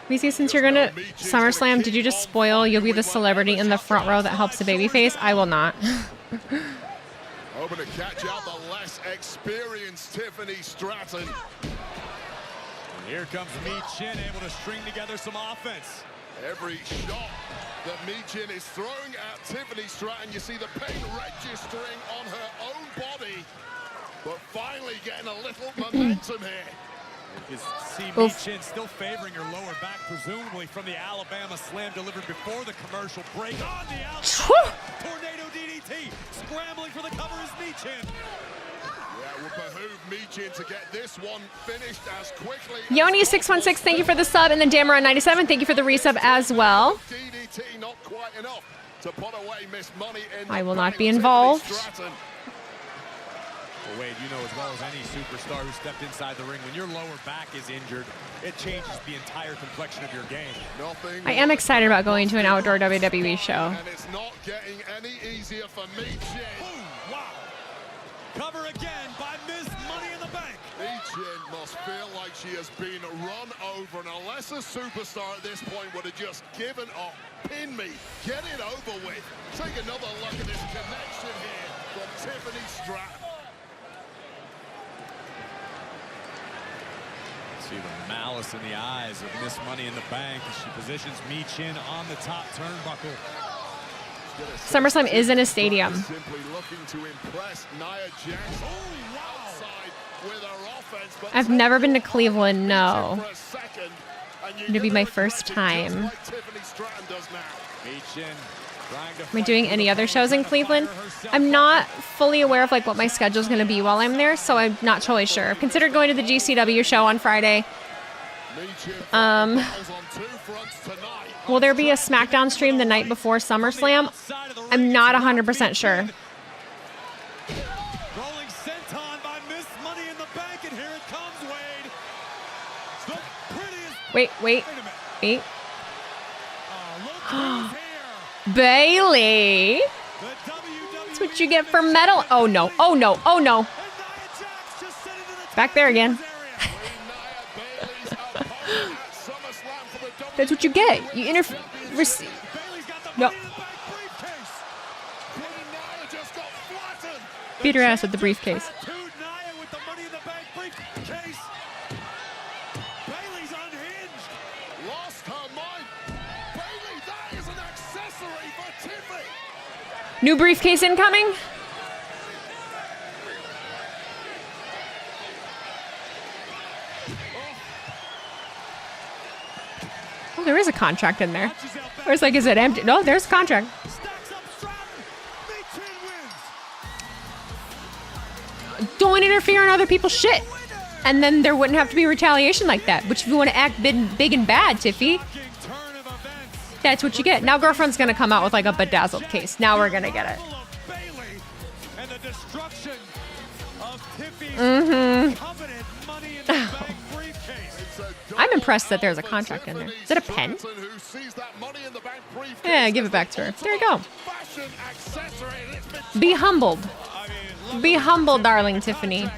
VC, since you're gonna SummerSlam, did you just spoil you'll be the celebrity in the front row that helps the babyface? I will not. Hoping to catch out the less experienced Tiffany Stratton. And here comes Michin able to string together some offense. Every shot that Michin is throwing at Tiffany Stratton, you see the pain registering on her own body, but finally getting a little momentum here. You can see Michin still favoring her lower back, presumably from the Alabama slam delivered before the commercial break. On the outside, tornado DDT, scrambling for the cover is Michin. Yeah, it would behoove Michin to get this one finished as quickly. Yoni616, thank you for the sub, and then Dameron97, thank you for the resub as well. DDT not quite enough to put away Miss Money in I will not be involved. Well, Wade, you know as well as any superstar who stepped inside the ring, when your lower back is injured, it changes the entire complexion of your game. I am excited about going to an outdoor WWE show. And it's not getting any easier for Michin. Wow. Cover again by Miss Money in the Bank. Michin must feel like she has been run over, and unless a superstar at this point would have just given up, pin me, get it over with. Take another look at this connection here from Tiffany Stratton. See the malice in the eyes of Miss Money in the Bank as she positions Michin on the top turnbuckle. SummerSlam is in a stadium. Simply looking to impress Nia Jax. With her offense, but I've never been to Cleveland, no. It'll be my first time. Am I doing any other shows in Cleveland? I'm not fully aware of like what my schedule is going to be while I'm there, so I'm not totally sure. I've considered going to the GCW show on Friday. Will there be a SmackDown stream the night before SummerSlam? I'm not 100% sure. Rolling senton by Miss Money in the Bank, and here it comes, Wade. The prettiest. Wait. Bailey. That's what you get for metal. Oh no. Back there again. That's what you get. You interfere. No. Beat her ass with the briefcase. New briefcase incoming. Oh, there is a contract in there. Or it's like, is it empty? No, there's a contract. Don't interfere in other people's shit. And then there wouldn't have to be retaliation like that. Which if you want to act big and bad, Tiffy, that's what you get. Now girlfriend's gonna come out with like a bedazzled case. Now we're gonna get it. I'm impressed that there's a contract in there. Is it a pen? Yeah, give it back to her. There you go. Be humbled. Be humble, darling Tiffany.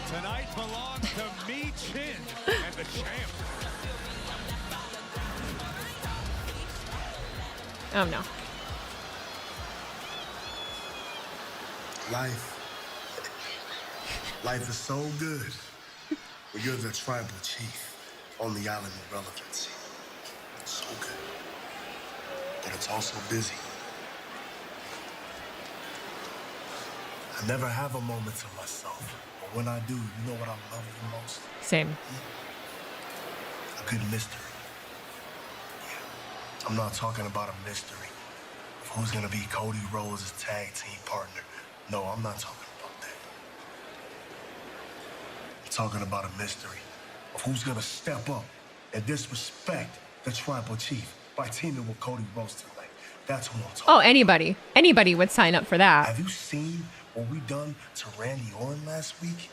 Tonight belongs to Michin and the champ. Oh no. Life is so good. Well, you're the tribal chief on the island of relevancy. So good. But it's also busy. I never have a moment to myself. But when I do, you know what I love the most? Same. A good mystery. Yeah. I'm not talking about a mystery of who's gonna be Cody Rhodes' tag team partner. No, I'm not talking about that. talking about a mystery of who's gonna step up and disrespect the tribal chief by teaming with Cody Rhodes tonight. That's who I'm talking. Oh, anybody. Anybody would sign up for that. Have you seen what we done to Randy Orton last week?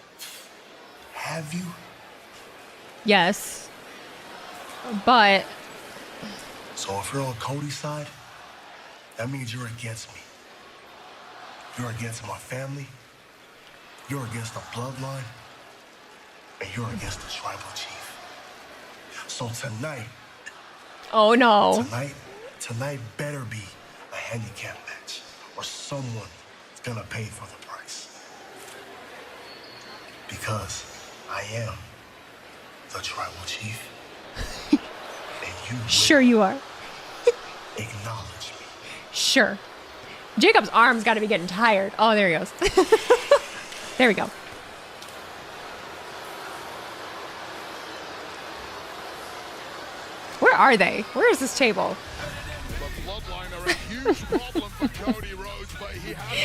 Have you? Yes. But So if you're on Cody's side, that means you're against me. You're against my family. You're against the bloodline. And you're against the tribal chief. So tonight. oh no. Tonight better be a handicap match, or someone is gonna pay for the price. Because I am the tribal chief. And you will Sure you are. acknowledge me. Sure. Jacob's arm's got to be getting tired. Oh, there he goes. There we go. Where are they? Where is this table?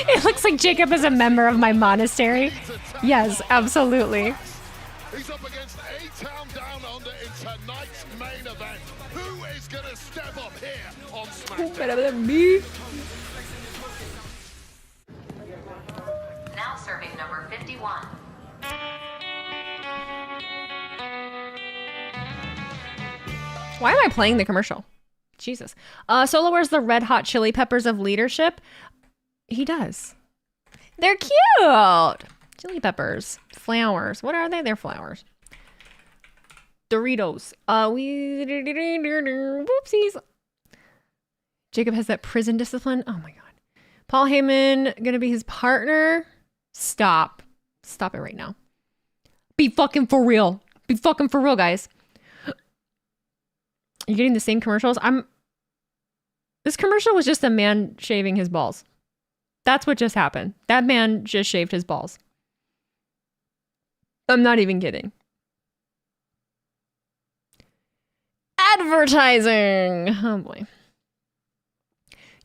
It looks like Jacob is a member of my monastery. Yes, absolutely. He's up against A-Town Down Under in tonight's main event. Who is going to step up here on SmackDown? Better than me. Now serving number 51. Why am I playing the commercial? Jesus. Solo wears the Red Hot Chili Peppers of leadership. He does. They're cute. Chili peppers. Flowers. What are they? They're flowers. Doritos. Whoopsies. Jacob has that prison discipline. Oh my God. Paul Heyman gonna be his partner. Stop. Stop it right now. Be fucking for real. Be fucking for real, guys. You're getting the same commercials. This commercial was just a man shaving his balls. That's what just happened. That man just shaved his balls. I'm not even kidding. Advertising. Oh boy.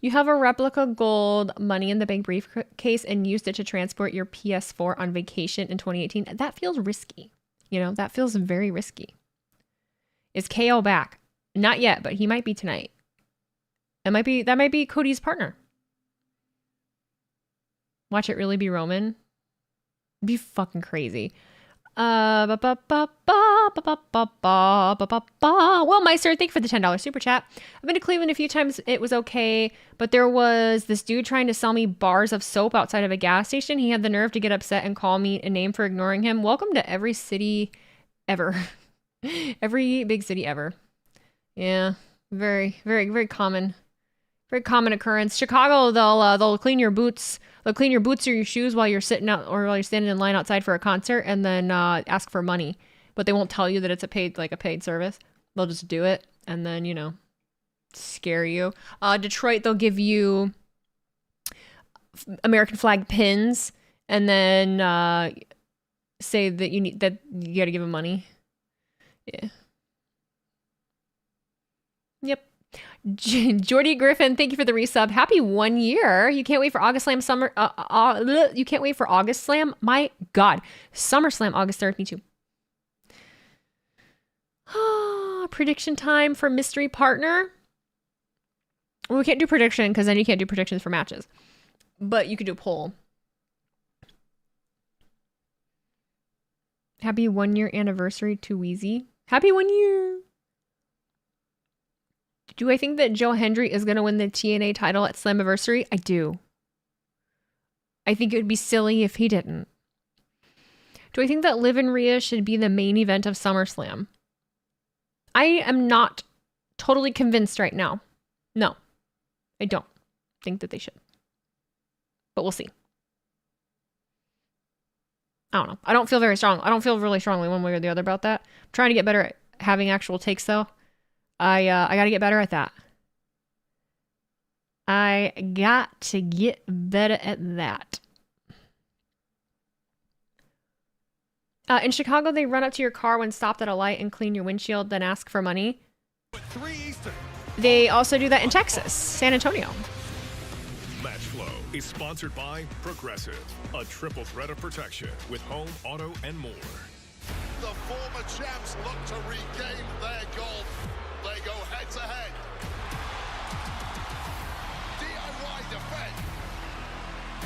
You have a replica gold Money in the Bank briefcase and used it to transport your PS4 on vacation in 2018. That feels risky. You know, that feels very risky. Is KO back? Not yet, but he might be tonight. That might be Cody's partner. Watch it really be Roman. It'd be fucking crazy. Well, Meister, thank you for the $10 super chat. I've been to Cleveland a few times. It was okay, but there was this dude trying to sell me bars of soap outside of a gas station. He had the nerve to get upset and call me a name for ignoring him. Welcome to every city ever. Every big city ever. Yeah, very, very, very common. Very common occurrence. Chicago, they'll clean your boots. They'll clean your boots or your shoes while you're sitting out or while you're standing in line outside for a concert, and then ask for money. But they won't tell you that it's a paid service. They'll just do it and then scare you. Detroit, they'll give you American flag pins and then say that you got to give them money. Yeah. Yep. Jordy Griffin, thank you for the resub. Happy 1 year. You can't wait for August Slam summer. You can't wait for August Slam. My God. SummerSlam August 3rd. Me too. Prediction time for mystery partner. Well, we can't do prediction because then you can't do predictions for matches. But you could do a poll. Happy 1 year anniversary to Wheezy. Happy 1 year. Do I think that Joe Hendry is going to win the TNA title at Slammiversary? I do. I think it would be silly if he didn't. Do I think that Liv and Rhea should be the main event of SummerSlam? I am not totally convinced right now. No, I don't think that they should. But we'll see. I don't know. I don't feel very strong. I don't feel really strongly one way or the other about that. I'm trying to get better at having actual takes, though. I got to get better at that. I got to get better at that. In Chicago, they run up to your car when stopped at a light and clean your windshield, then ask for money. They also do that in Texas, San Antonio. Match Flow is sponsored by Progressive, a triple threat of protection with home, auto, and more. the former champs look to regain their gold. They go head to head. DIY defense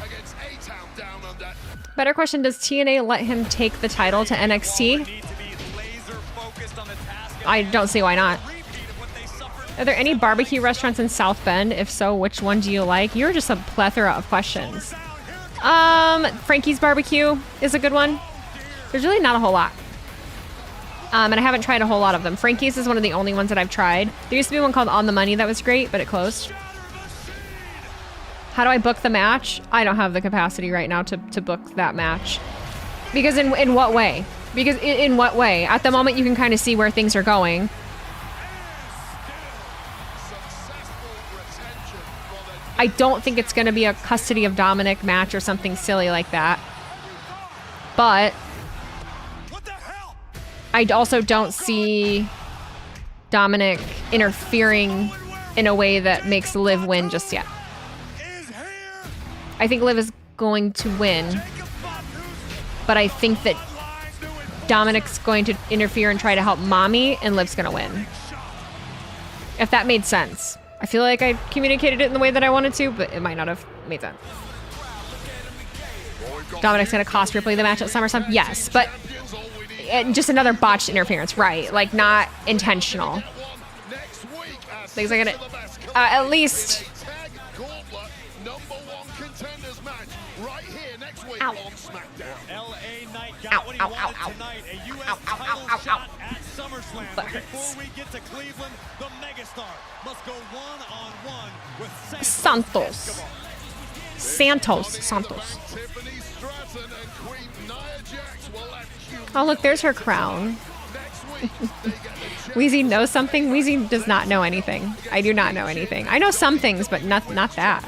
against A-Town down under. Better question, does TNA let him take the title to NXT? I don't see why not. Are there any barbecue restaurants in South Bend? If so, which one do you like? You're just a plethora of questions. Frankie's Barbecue is a good one. There's really not a whole lot. And I haven't tried a whole lot of them. Frankie's is one of the only ones that I've tried. There used to be one called On the Money that was great, but it closed. How do I book the match? I don't have the capacity right now to book that match. Because in what way? Because in what way? At the moment, you can kind of see where things are going. I don't think it's going to be a custody of Dominic match or something silly like that. But I also don't see Dominic interfering in a way that makes Liv win just yet. I think Liv is going to win, but I think that Dominic's going to interfere and try to help Mommy, and Liv's going to win. If that made sense. I feel like I communicated it in the way that I wanted to, but it might not have made sense. Dominic's going to cost Ripley the match at SummerSlam? Yes, but just another botched interference, right? Like, not intentional. Things like at least... Ow. Ow, ow, ow, ow. Ow, ow, ow, ow, ow. That hurts. Santos. Oh, look, there's her crown. Wheezy knows something. Wheezy does not know anything. I do not know anything. I know some things, but not that.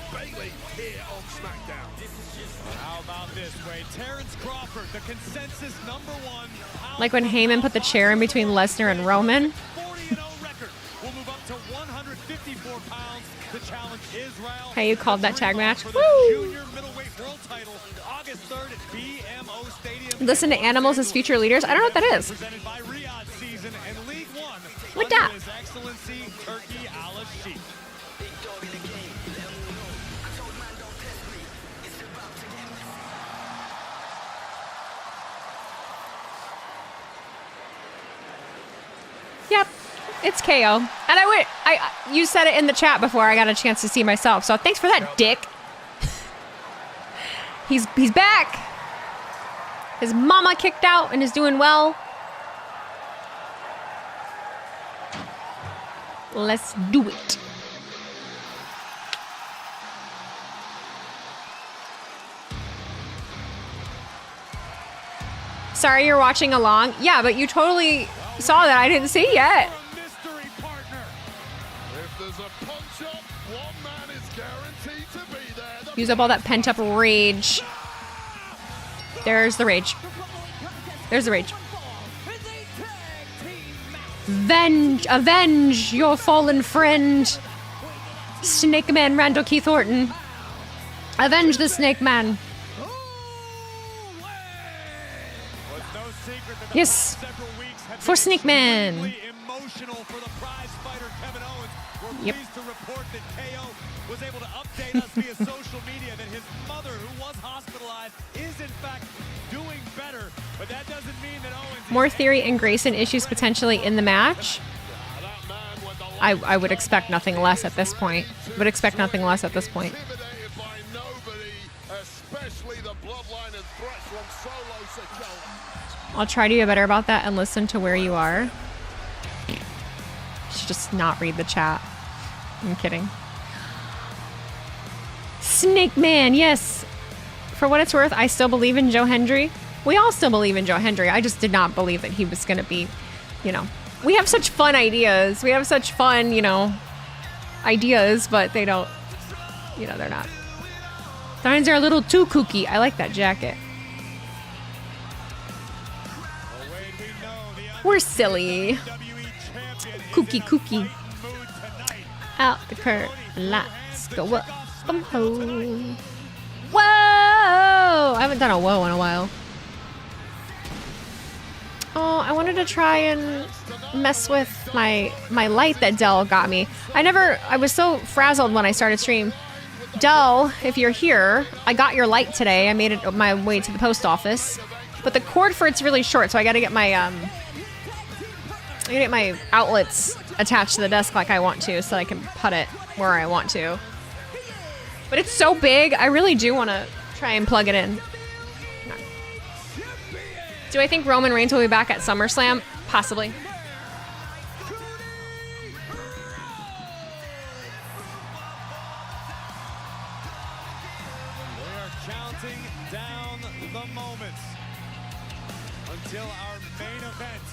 Like when Heyman put the chair in between Lesnar and Roman. Hey, you called that tag match? Woo! Listen to animals as future leaders? I don't know what that is. What that? Yep, it's KO. And you said it in the chat before I got a chance to see myself, so thanks for that, dick. He's back. His mama kicked out and is doing well. Let's do it. Sorry you're watching along. Yeah, but you totally saw that I didn't see yet. Use up all that pent-up rage. There's the rage. There's the rage. Avenge your fallen friend, Snake Man Randall Keith Orton. Avenge the Snake Man. Yes, for Snake Man. Yep. Was able to update us via social media that his mother, who was hospitalized, is in fact doing better. But that doesn't mean that Owens... More Theory and Grayson issues potentially in the match. I would expect nothing less at this point. Would expect nothing less at this point. I'll try to be better about that and listen to where you are. Should just not read the chat. I'm kidding. Snake Man, yes. For what it's worth, I still believe in Joe Hendry. We all still believe in Joe Hendry. I just did not believe that he was going to be, you know. We have such fun ideas. We have such fun, you know, ideas, but they don't, you know, they're not. Signs are a little too kooky. I like that jacket. We're silly. Kooky, kooky. Out the curb. Let's go up. I'm home. Whoa! I haven't done a whoa in a while. Oh, I wanted to try and mess with my light that Dell got me. I was so frazzled when I started stream. Dell, if you're here, I got your light today. I made it my way to the post office. But the cord for it's really short, so I gotta get my outlets attached to the desk like I want to, so I can put it where I want to. But it's so big, I really do want to try and plug it in. Do I think Roman Reigns will be back at SummerSlam? Possibly. They are counting down the moments until our main event,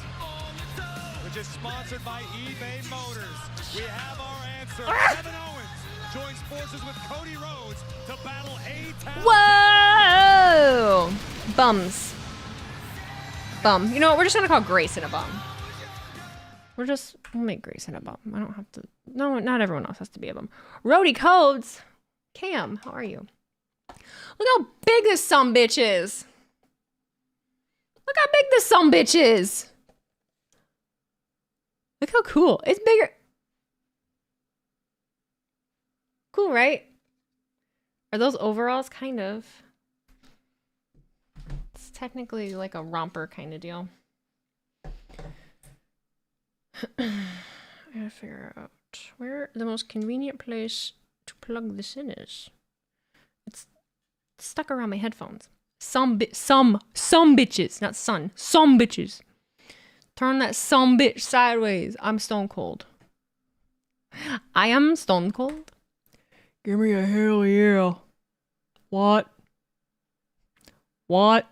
which is sponsored by eBay Motors. We have our answer. Kevin Owens joins forces with Cody Rhodes to battle A-Town. Whoa! Bums. Bum. You know what? We're just gonna call Grayson a bum. We'll make Grayson a bum. I don't have to. No, not everyone else has to be a bum. Rody Codes. Cam, how are you? Look how big this sumbitch is. Look how big this sumbitch is. Look how cool. It's bigger. Cool, right? Are those overalls? Kind of. It's technically like a romper kind of deal. I gotta figure out where the most convenient place to plug this in is. It's stuck around my headphones. Some bitches, not son. Some bitches. Turn that some bitch sideways. I'm stone cold. I am stone cold. Give me a hell yeah. What? What?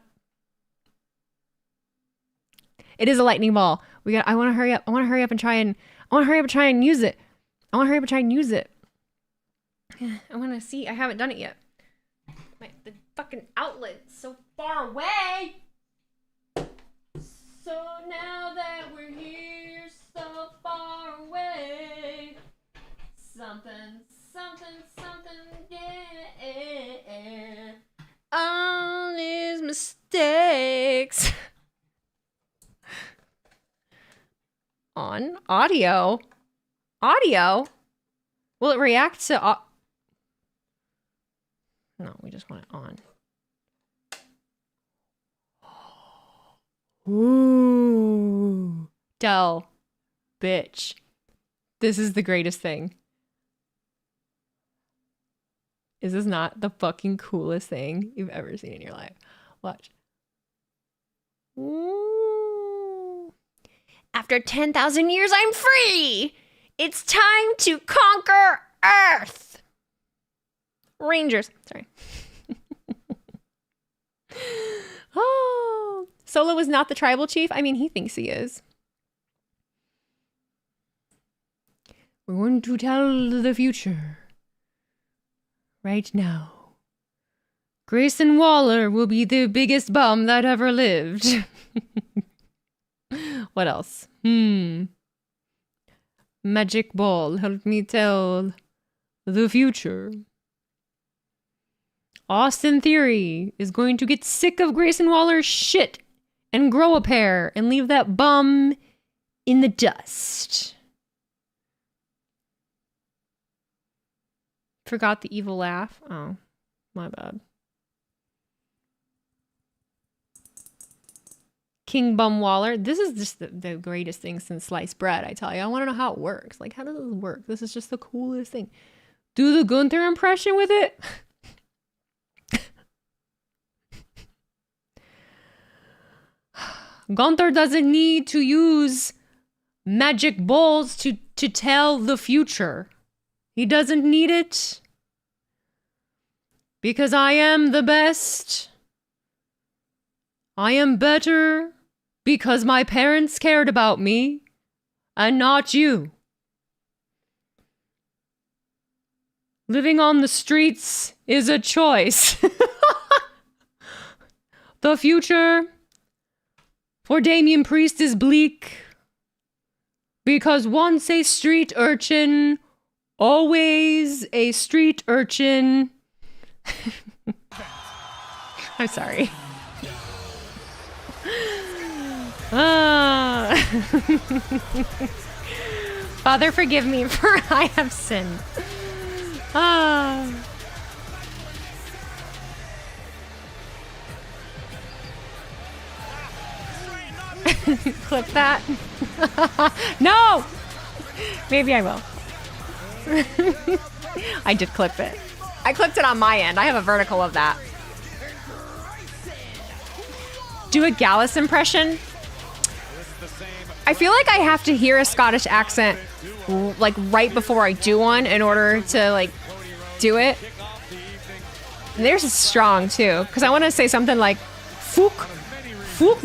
It is a lightning ball. I want to hurry up. I want to hurry up and try and use it. I want to hurry up and try and use it. I want to see. I haven't done it yet. The fucking outlet's so far away. So now that we're here so far away, something, yeah. All these mistakes. On audio. Will it react to? No, we just want it on. Ooh. Dell. Bitch. This is the greatest thing. Is this not the fucking coolest thing you've ever seen in your life? Watch. Ooh. After 10,000 years, I'm free! It's time to conquer Earth! Rangers. Sorry. Oh, Solo is not the tribal chief. I mean, he thinks he is. We're going to tell the future. Right now. Grayson Waller will be the biggest bum that ever lived. What else? Magic ball, help me tell the future. Austin Theory is going to get sick of Grayson Waller's shit and grow a pair and leave that bum in the dust. Forgot the evil laugh. Oh, my bad. King Bum Waller. This is just the greatest thing since sliced bread, I tell you. I want to know how it works. Like, how does this work? This is just the coolest thing. Do the Gunther impression with it? Gunther doesn't need to use magic balls to tell the future. He doesn't need it. Because I am the best. I am better because my parents cared about me and not you. Living on the streets is a choice. The future for Damian Priest is bleak because once a street urchin, always a street urchin. I'm sorry. Father, forgive me, for I have sinned. Ah. Clip that. No! Maybe I will. I did clip it. I clipped it on my end. I have a vertical of that. Do a Gallus impression. I feel like I have to hear a Scottish accent like right before I do one in order to like do it. And theirs is strong too, because I want to say something like "Fuck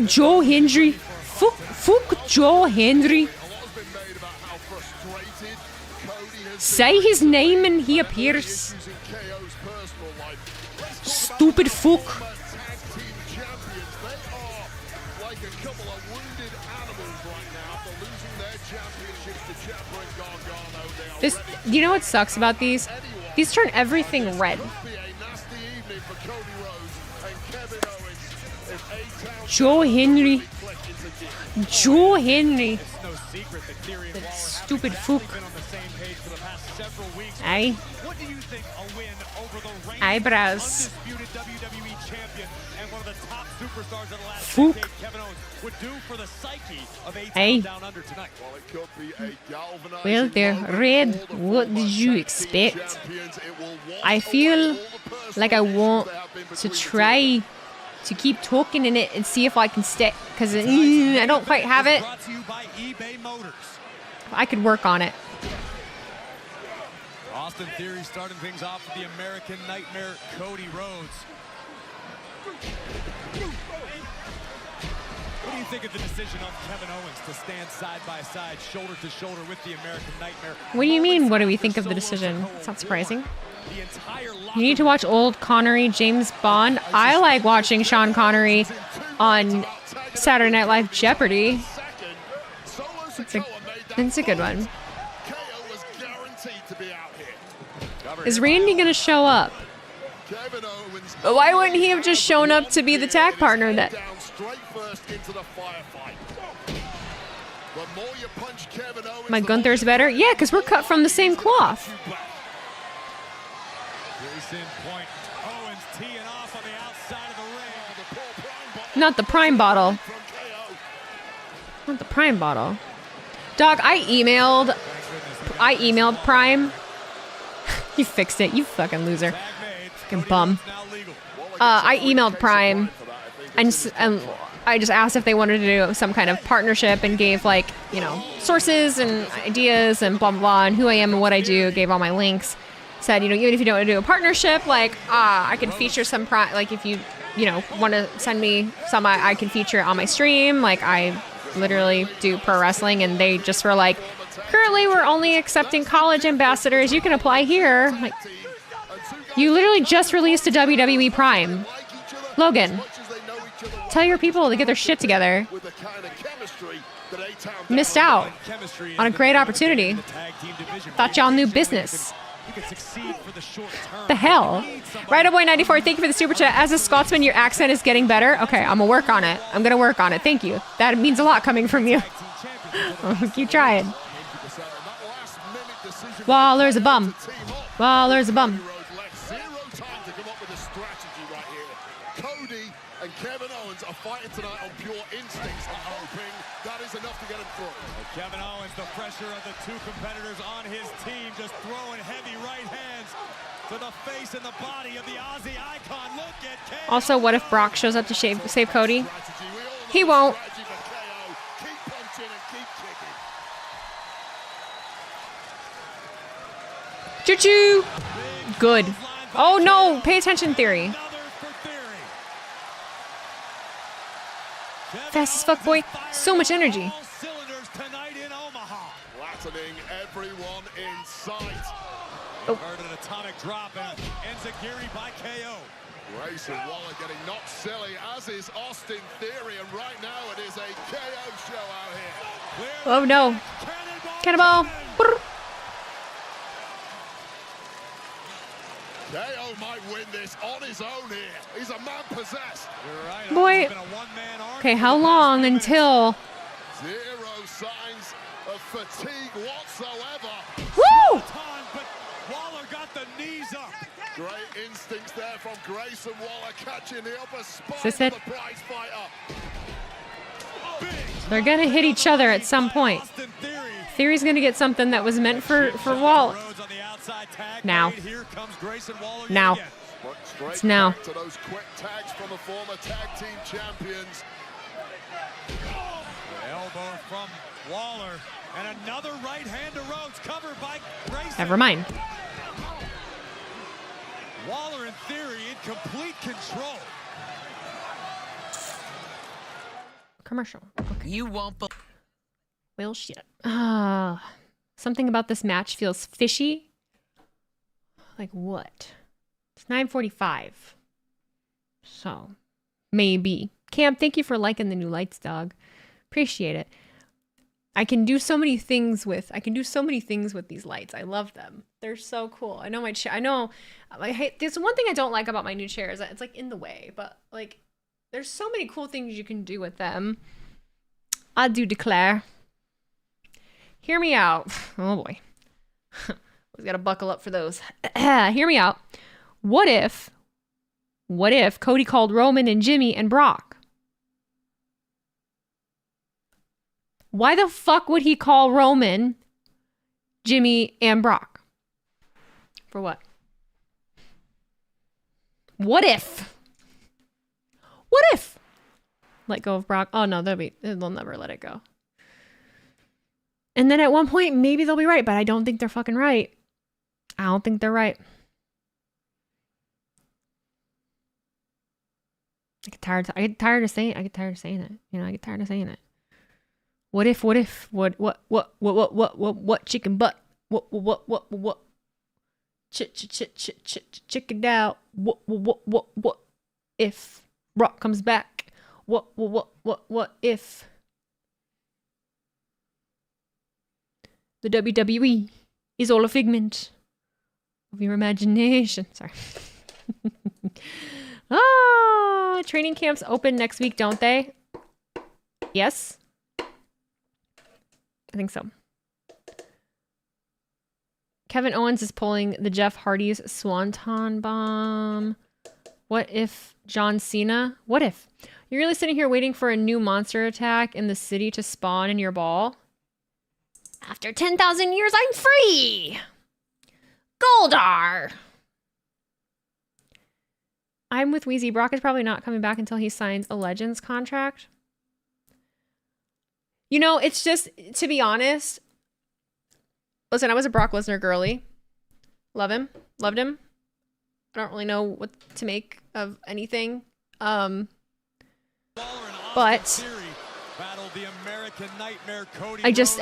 Joe Hendry, fuck Joe Hendry." Say his name and he appears. Stupid fuck. This, you know what sucks about these? These turn everything red. Joe Henry. Joe Henry. That stupid fuck. Aye. Eyebrows. Fuck. Hey. Well, they're red. What did you expect? I feel like I want to try to keep talking in it and see if I can stick, because I don't quite have it. I could work on it. Austin Theory starting things off with the American Nightmare, Cody Rhodes. What do you think of the decision of Kevin Owens to stand side by side, shoulder to shoulder with the American Nightmare? What do you mean, what do we think of the decision? It's not surprising. You need to watch old Connery, James Bond. I like watching Sean Connery on Saturday Night Live Jeopardy. It's a good one. Is Randy going to show up? But why wouldn't he have just shown up to be the tag partner that... My Gunther's better? Yeah, because we're cut from the same cloth. Not the Prime bottle. Not the Prime bottle. Dog, I emailed Prime. You fixed it, you fucking loser. Fucking bum. I emailed Prime and I just asked if they wanted to do some kind of partnership and gave, like, you know, sources and ideas and blah, blah, blah, and who I am and what I do, gave all my links. Said, you know, even if you don't want to do a partnership, like, I could feature some, like, if you know, want to send me some, I can feature on my stream. Like, I literally do pro wrestling, and they just were like, currently we're only accepting college ambassadors. You can apply here. Like, you literally just released a WWE Prime. Logan, tell your people to get their shit together. Missed out on a great opportunity. Thought y'all knew business. The hell? Right Boy 94, thank you for the super chat. As a Scotsman, your accent is getting better. Okay, I'm gonna work on it. I'm gonna work on it. Thank you. That means a lot coming from you. Keep trying. Waller's a bum. Waller's a bum. Cody and Kevin Owens are fighting tonight on pure instincts and hoping that is enough to get him through. Kevin Owens, the pressure of the two competitors on his team, just throwing heavy right hands to the face and the body of the Aussie icon. Look at KO. Also, what if Brock shows up to save Cody? He won't. Choo-choo! Good. Oh no, pay attention, Theory. Fast as fuck, boy. So much energy. Flattening everyone in sight. Oh. Heard an atomic drop and Enziguri by KO. Grayson Waller getting knocked silly, as is Austin Theory, and right now it is a KO show out here. Oh no. Cannonball. KO might win this on his own here. He's a man possessed. Boy. Okay, how long until... Zero signs of fatigue whatsoever. Woo! But Waller got the knees up. Great instincts there from Grayson Waller, catching the upper spine Is this of it? the prize fighter. They're gonna hit each other at some point. Theory's gonna get something that was meant for Waller. Now. Now. It's now. Back to those quick tags from the former tag team champions. The elbow from Waller, and another right hand to Rhodes, covered by Grayson. Never mind. Waller in theory in complete control. Commercial. Okay. You won't believe. Well, shit. Something about this match feels fishy. Like what? It's 9:45. So, maybe. Cam, thank you for liking the new lights, dog. Appreciate it. I can do so many things with these lights. I love them. They're so cool. I know my chair. I know. There's one thing I don't like about my new chair is that it's like in the way, but like there's so many cool things you can do with them. I do declare. Hear me out. Oh boy. Always got to buckle up for those. Hear me out. What if Cody called Roman and Jimmy and Brock? Why the fuck would he call Roman, Jimmy, and Brock? For what? What if? What if? Let go of Brock. Oh no, they'll never let it go. And then at one point, maybe they'll be right, but I don't think they're fucking right. I don't think they're right. I get tired of saying it. You know, I get tired of saying it. What if, what chicken butt? What? Chicken out. What if Brock comes back? What if the WWE is all a figment of your imagination? Sorry. Training camps open next week, don't they? Yes. I think so. Kevin Owens is pulling the Jeff Hardy's Swanton Bomb. What if John Cena? What if? You're really sitting here waiting for a new monster attack in the city to spawn in your ball? After 10,000 years, I'm free! Goldar! I'm with Wheezy. Brock is probably not coming back until he signs a Legends contract. You know, it's just, to be honest, listen, I was a Brock Lesnar girly. Love him. Loved him. I don't really know what to make of anything. But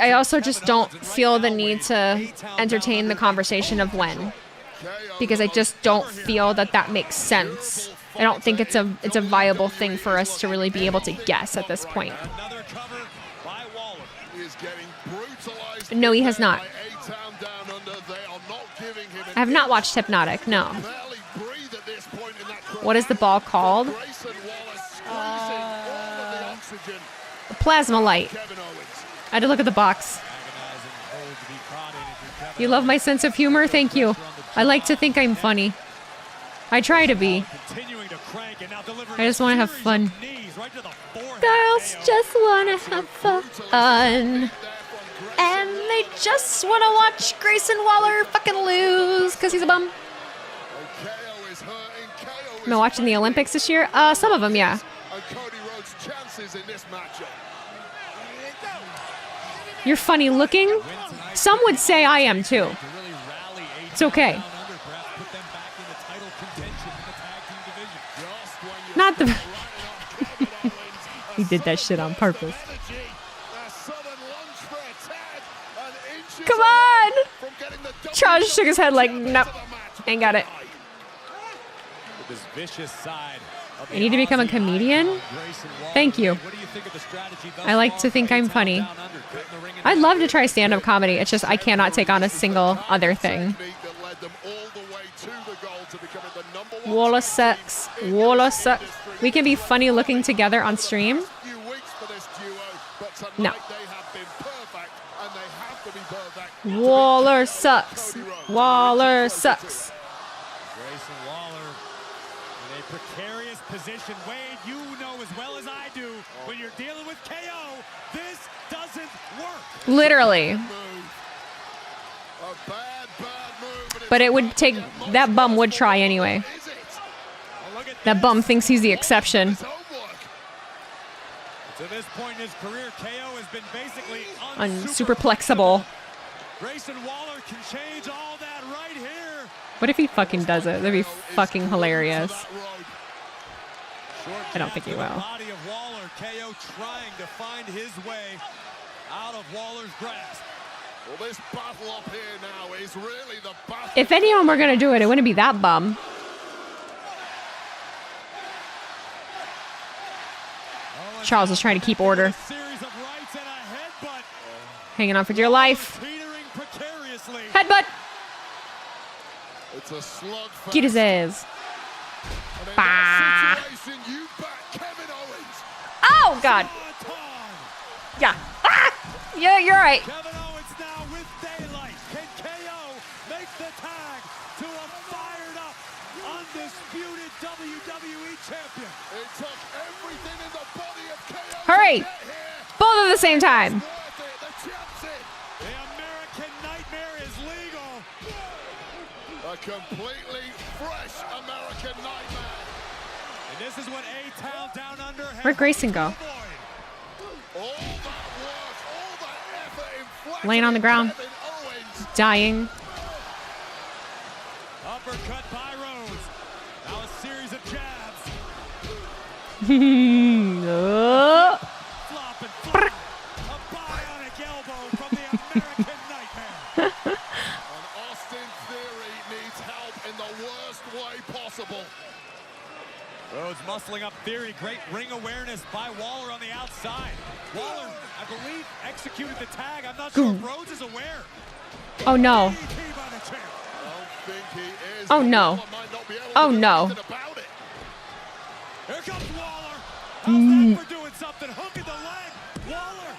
I also just don't feel the need to entertain the conversation of when, because I just don't feel that makes sense. I don't think it's a viable thing for us to really be able to guess at this point. No, he has not. I have not watched Hypnotic, no. What is the ball called? A plasma light. I had to look at the box. You love my sense of humor? Thank you. I like to think I'm funny. I try to be. I just want to have fun. Girls just want to have fun. And they just want to watch Grayson Waller fucking lose because he's a bum. Am I watching the Olympics this year? Some of them, yeah. You're funny looking? Some would say I am too. It's okay. Not the... He did that shit on purpose. Come on! Charles shook his head like, nope, ain't got it. I need to become a comedian? Thank you. I like to think I'm funny. I'd love to try stand-up comedy. It's just I cannot take on a single other thing. Waller sucks. Waller sucks. We can be funny looking together on stream. No. Waller sucks. Waller sucks. Grayson Waller in a precarious position. Wade, you know as well as I do, when you're dealing with KO, this doesn't work. Literally. But it would take, that bum would try anyway. That bum thinks he's the exception. To this point in his career, KO has been basically Super flexible. Grayson Waller can change all that right here. What if he fucking does it? That'd be fucking hilarious. I don't think he will. Body of Waller, KO trying to find his way out of Waller's grasp. Well, this battle up here now is really the battle. If any of them were gonna do it, it wouldn't be that bum. Charles is trying to keep order. Hanging on for dear life. Headbutt. It's a slugfest. Get his ass. Bah. Oh, God. Yeah. Ah! Yeah, you're right. Kevin Owens now with daylight. Can KO make the tag to a fired up, undisputed WWE champion? It took everything in the body of KO. Hurry. Both at the same time. The American Nightmare is legal. A completely fresh American Nightmare. And this is what A-Town Down Under has. Where'd Grayson go? All that work, all that effort inflected Laying on the ground. Kevin Owens. Dying. Uppercut by Rhodes. Now a series of jabs. Oh. Flop and flop. A bionic elbow from the American Nightmare. And Austin Theory needs help in the worst way possible. Rhodes muscling up Theory. Great ring awareness by Waller on the outside. Waller, I believe, executed the tag. I'm not sure if Rhodes is aware. Oh, no. Oh, no. Oh, no. Here comes Waller. How's that for doing something? Hook in the leg. Waller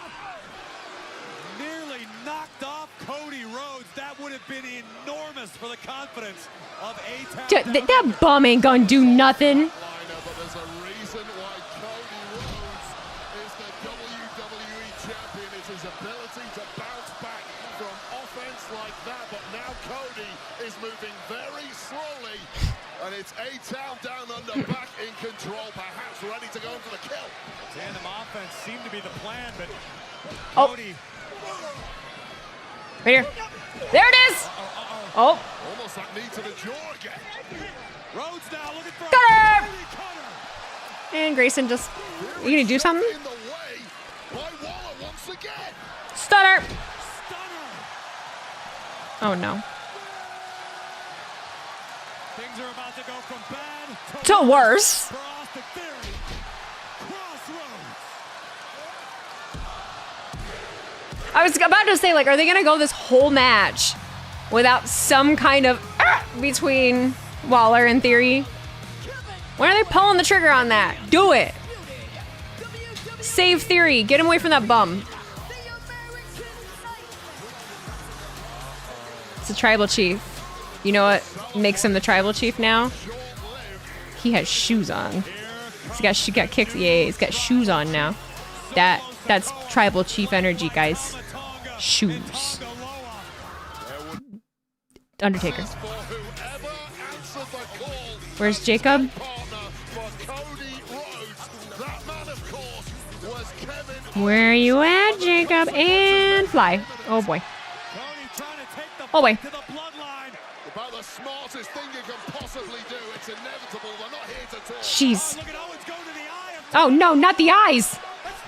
nearly knocked off Cody Rhodes. That would have been enormous for the confidence of A-Town. That bum ain't gonna do nothing. But there's a reason why Cody Rhodes is the WWE champion. It's his ability to bounce back from offense like that. But now Cody is moving very slowly. And it's A-Town Down Under back in control, perhaps ready to go in for the kill. Tandem offense seemed to be the plan, but Oh. Cody. Right here. There it is. Oh. Almost that knee to the jaw again. Rhodes now looking for Cutter. And Grayson just, you gonna do something? In the way by Waller once again. Stunner. Oh no. Things are about to go from bad To worse. for Austin Theory. Crossroads. I was about to say, like, are they gonna go this whole match without some kind of between Waller and Theory? When are they pulling the trigger on that? Do it. Save Theory. Get him away from that bum. It's a tribal chief. You know what makes him the tribal chief now? He has shoes on. He got kicks. Yeah, he's got shoes on now. That's tribal chief energy, guys. Shoes. Undertaker. Where's Jacob? Where are you at, Jacob? And fly. Oh boy. Oh boy. About the smartest thing you can possibly do. It's inevitable. We're not here to talk. Jeez. Oh no, not the eyes.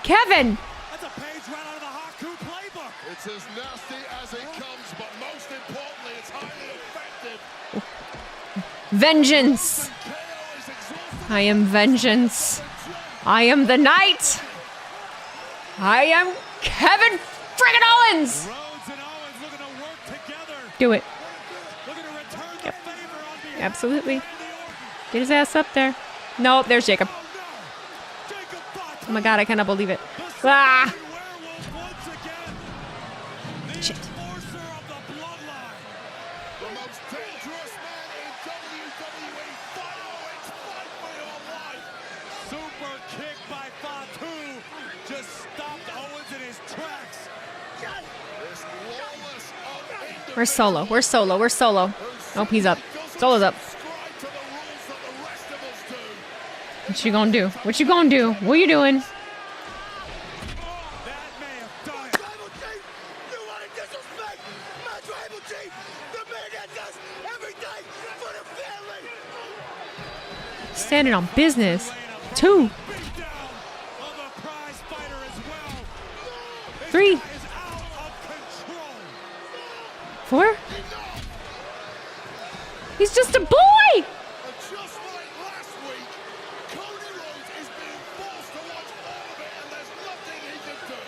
Kevin. That's a page right out of the Haku playbook. It's as nasty as it comes, but most importantly, it's highly effective. Vengeance. I am vengeance. I am the knight. I am Kevin friggin' Owens. Rhodes and Owens looking to work together. Do it. Looking to return Yep. the favor on behalf Absolutely. Get his ass up there. Nope, there's Jacob. Oh my god, I cannot believe it. Ah! Shit. The most dangerous man in WWE. Owens, fight for your life. Super kick by Fatu just stopped Owens in his tracks. This lawless of Where's Solo? Where's Solo? Where's Solo? Oh, he's up. Solo's up. What you gonna do? What you gonna do? What you doing? Standing on business. 2. 3. 4. He's just a boy! And just like last week, Cody Rhodes is being forced to watch all of it, and there's nothing he can do.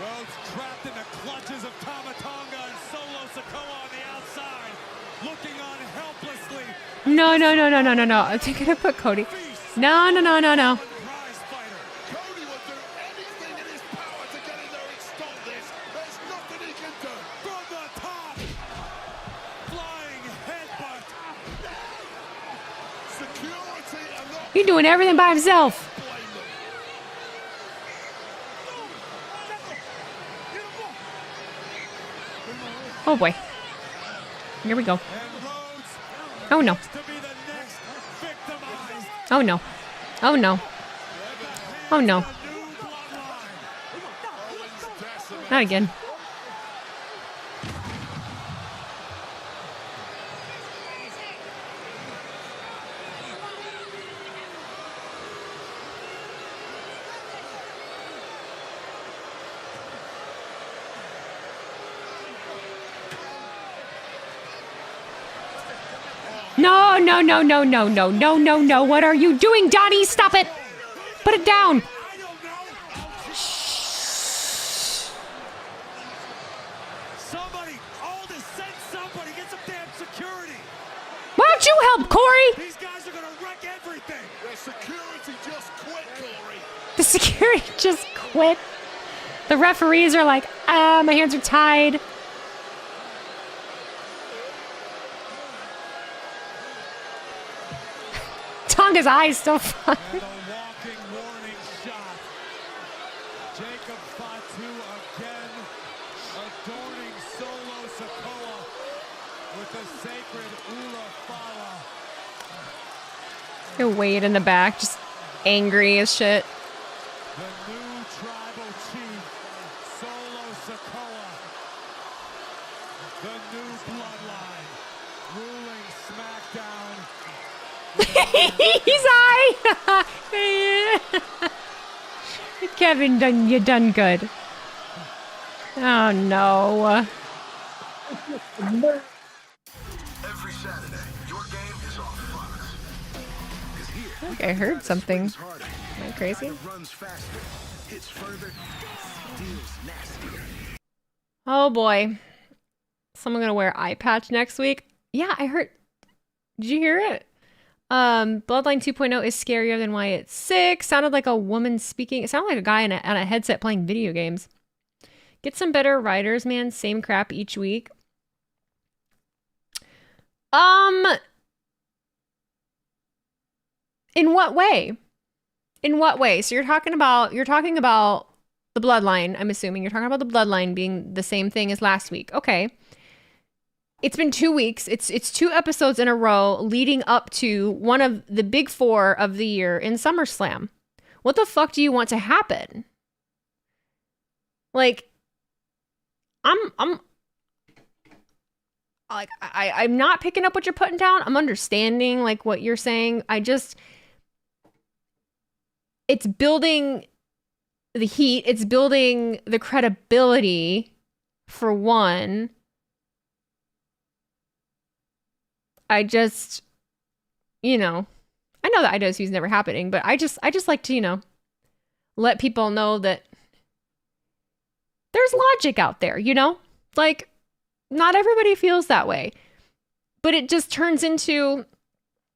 Rhodes trapped in the clutches of Tamatonga and Solo Sikoa on the outside, looking on helplessly. No. I'm gonna put Cody. No. Cody will do anything in his power to get in there and stop this. There's nothing he can do. From the top, flying headbutt. Security are not He's doing everything by himself. Oh boy. Here we go. Oh no. Oh no. Oh no. Oh no. Not again. No. What are you doing, Donnie? Stop it. Put it down. Somebody, Aldis, send somebody, get some damn security. Why don't you help, Corey? These guys are gonna wreck everything. The security just quit, Corey. The security just quit. The referees are like, my hands are tied. Tonga's eyes still fine. And a walking warning shot. Jacob Fatu again adorning Solo Sikoa with the sacred Ula Fala. You're Wade in the back, just angry as shit. The new tribal chief, Solo Sikoa. The new bloodline, ruling SmackDown. He's high. Kevin, you done good. Oh no. Every Saturday, your game is on Fox. I think I heard something. Am I crazy? Runs faster, hits further, deals nastier. Oh boy. Someone gonna wear eye patch next week? Yeah, I heard. Did you hear it? Bloodline 2.0 is scarier than Wyatt 6. Sounded like a woman speaking. It sounded like a guy on a headset playing video games. Get some better writers, man. Same crap each week. In what way? In what way? So you're talking about the bloodline, I'm assuming. You're talking about the bloodline being the same thing as last week. Okay. It's been 2 weeks. It's 2 episodes in a row leading up to one of the big 4 of the year in SummerSlam. What the fuck do you want to happen? Like, I'm not picking up what you're putting down. I'm understanding like what you're saying. It's building the heat. It's building the credibility for one. I know that IWC's never happening, but I just like to, let people know that there's logic out there, Like, not everybody feels that way. But it just turns into,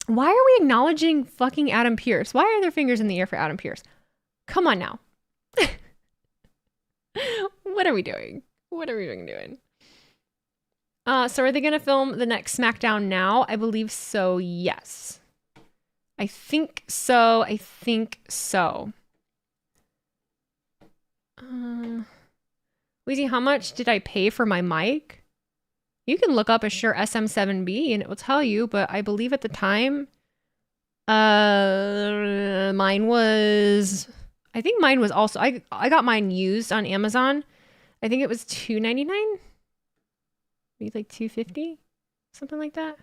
why are we acknowledging fucking Adam Pearce? Why are there fingers in the air for Adam Pearce? Come on now. What are we doing? What are we doing? So are they going to film the next SmackDown now? I believe so, yes. I think so. Weezy, how much did I pay for my mic? You can look up Assure SM7B and it will tell you, but I believe at the time, mine was also, I got mine used on Amazon. I think it was $299, maybe like $250, something like that.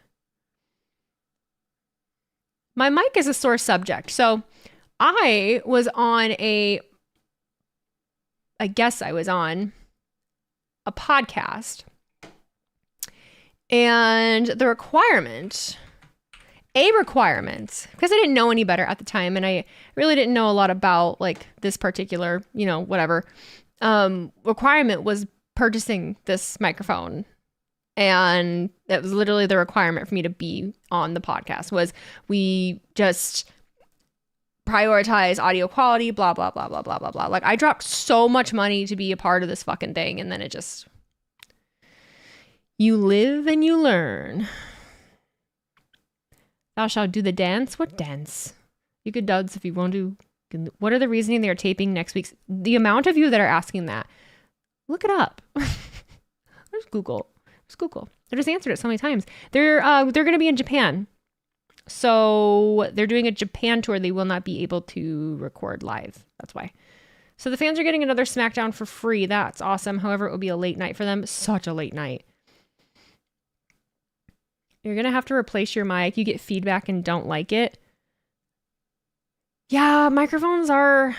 My mic is a sore subject. So I guess I was on a podcast, and the requirement, because I didn't know any better at the time, and I really didn't know a lot about like this particular, whatever, requirement was purchasing this microphone. And it was literally the requirement for me to be on the podcast was we just prioritize audio quality, blah, blah, blah, blah, blah, blah, blah. Like I dropped so much money to be a part of this fucking thing. And then it just, you live and you learn. Thou shalt do the dance. What dance? You could dance if you want to. What are the reasoning they are taping next week's? The amount of you that are asking that, look it up. Just Google. I just answered it so many times. They're going to be in Japan. So they're doing a Japan tour. They will not be able to record live. That's why. So the fans are getting another SmackDown for free. That's awesome. However, it will be a late night for them. Such a late night. You're going to have to replace your mic. You get feedback and don't like it. Yeah, microphones they're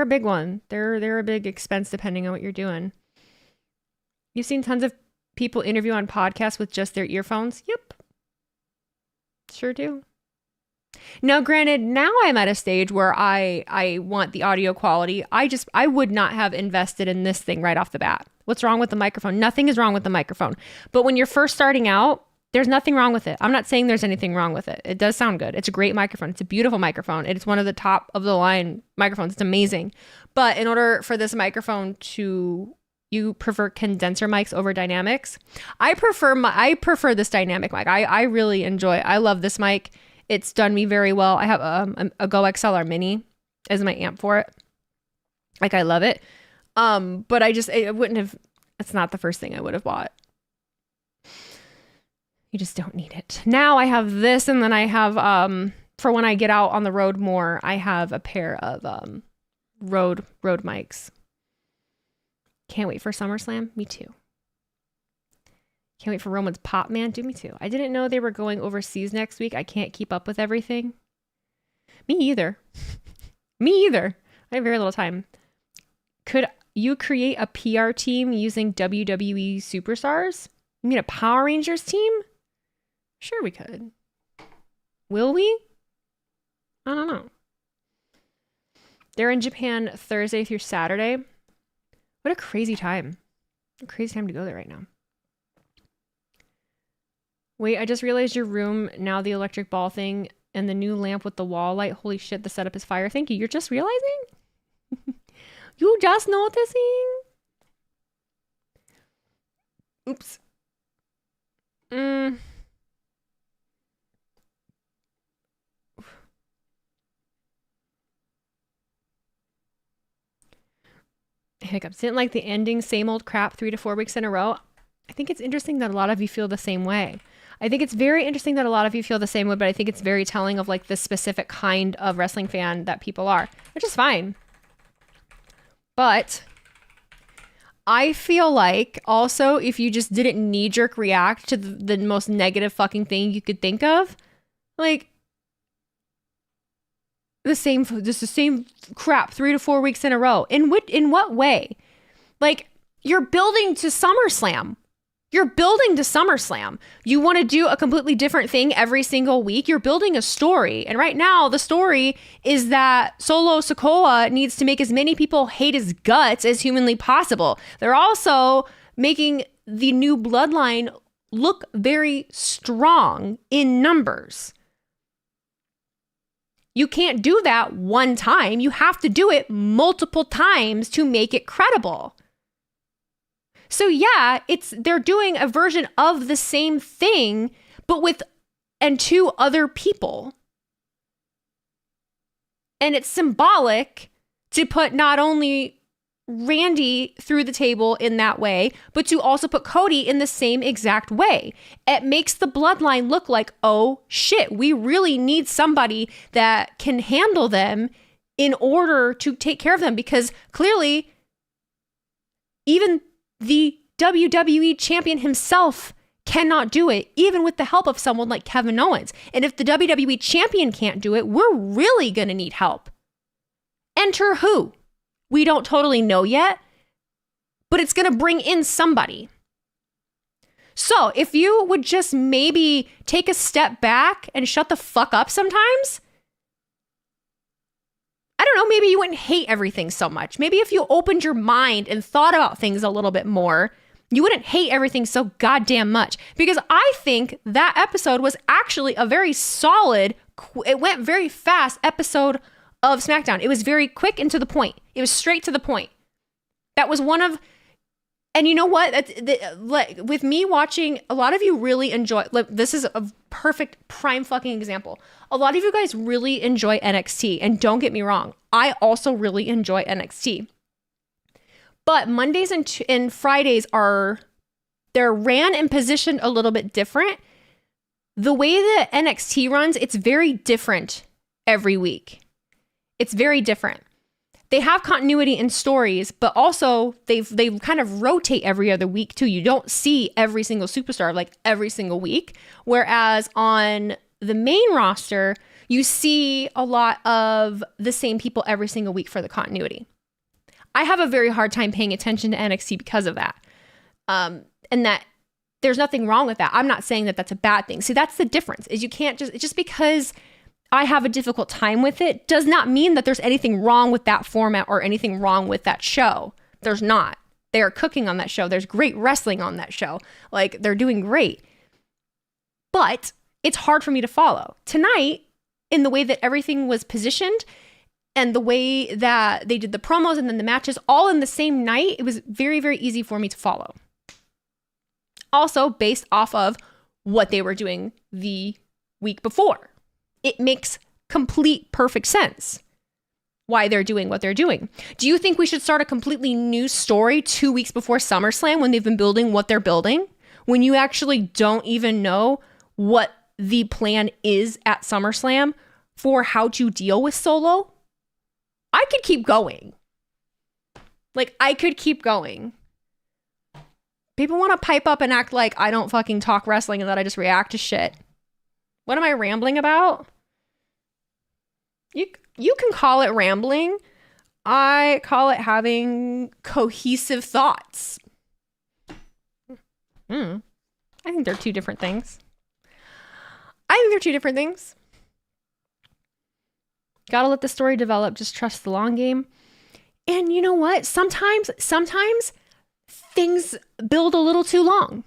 a big one. They're a big expense depending on what you're doing. You've seen tons of people interview on podcasts with just their earphones. Yep. Sure do. Now, granted, now I'm at a stage where I want the audio quality. I would not have invested in this thing right off the bat. What's wrong with the microphone? Nothing is wrong with the microphone. But when you're first starting out, there's nothing wrong with it. I'm not saying there's anything wrong with it. It does sound good. It's a great microphone. It's a beautiful microphone. It's one of the top of the line microphones. It's amazing. But in order for this microphone to, you prefer condenser mics over dynamics? I prefer this dynamic mic. I really I love this mic. It's done me very well. I have a Go XLR Mini as my amp for it. Like I love it. But it's not the first thing I would have bought. You just don't need it. Now I have this, and then I have for when I get out on the road more, I have a pair of road mics. Can't wait for SummerSlam. Me too. Can't wait for Roman's Pop Man. Do me too. I didn't know they were going overseas next week. I can't keep up with everything. Me either. I have very little time. Could you create a PR team using WWE superstars? You mean a Power Rangers team? Sure we could. Will we? I don't know. They're in Japan Thursday through Saturday. What a crazy time. A crazy time to go there right now. Wait, I just realized your room, now the electric ball thing, and the new lamp with the wall light. Holy shit, the setup is fire. Thank you. You're just realizing? You just noticing? Oops. Hiccups. Didn't like the ending, same old crap 3 to 4 weeks in a row. I think it's interesting that a lot of you feel the same way. I think it's very interesting that a lot of you feel the same way, but I think it's very telling of like the specific kind of wrestling fan that people are, which is fine. But I feel like also if you just didn't knee-jerk react to the most negative fucking thing you could think of, like the same crap 3 to 4 weeks in a row. In what way? Like you're building to SummerSlam. You want to do a completely different thing every single week. You're building a story. And right now the story is that Solo Sikoa needs to make as many people hate his guts as humanly possible. They're also making the new bloodline look very strong in numbers. You can't do that one time. You have to do it multiple times to make it credible. So yeah, they're doing a version of the same thing, but with two other people. And it's symbolic to put not only Randy through the table in that way, but to also put Cody in the same exact way. It makes the bloodline look like, oh shit, we really need somebody that can handle them in order to take care of them, because clearly even the WWE champion himself cannot do it, even with the help of someone like Kevin Owens. And if the WWE champion can't do it, we're really going to need help. Enter who? We don't totally know yet, but it's going to bring in somebody. So if you would just maybe take a step back and shut the fuck up sometimes, I don't know, maybe you wouldn't hate everything so much. Maybe if you opened your mind and thought about things a little bit more, you wouldn't hate everything so goddamn much. Because I think that episode was actually a very solid, it went very fast episode of SmackDown. It was very quick and to the point. It was straight to the point. That was one of, and you know what? With me watching, a lot of you really enjoy, this is a perfect prime fucking example. A lot of you guys really enjoy NXT, and don't get me wrong, I also really enjoy NXT. But Mondays and Fridays they're ran and positioned a little bit different. The way that NXT runs, it's very different every week. It's very different. They have continuity in stories, but also they kind of rotate every other week too. You don't see every single superstar like every single week. Whereas on the main roster, you see a lot of the same people every single week for the continuity. I have a very hard time paying attention to NXT because of that. And that there's nothing wrong with that. I'm not saying that that's a bad thing. See, that's the difference, is you can't just because I have a difficult time with it does not mean that there's anything wrong with that format or anything wrong with that show. There's not. They are cooking on that show. There's great wrestling on that show. Like, they're doing great. But it's hard for me to follow. Tonight, in the way that everything was positioned and the way that they did the promos and then the matches all in the same night, it was very, very easy for me to follow. Also, based off of what they were doing the week before. It makes complete perfect sense why they're doing what they're doing. Do you think we should start a completely new story 2 weeks before SummerSlam when they've been building what they're building? When you actually don't even know what the plan is at SummerSlam for how to deal with Solo? I could keep going. I could keep going. People want to pipe up and act like I don't fucking talk wrestling and that I just react to shit. What am I rambling about? You can call it rambling. I call it having cohesive thoughts. I think they're two different things. Gotta let the story develop. Just trust the long game. And you know what? Sometimes things build a little too long.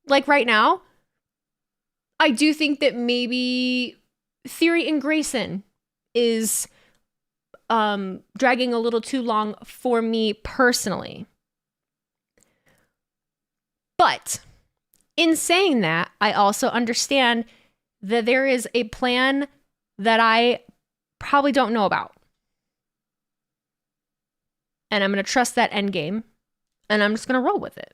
Like right now, I do think that maybe Theory and Grayson is dragging a little too long for me personally. But in saying that, I also understand that there is a plan that I probably don't know about. And I'm going to trust that end game, and I'm just going to roll with it.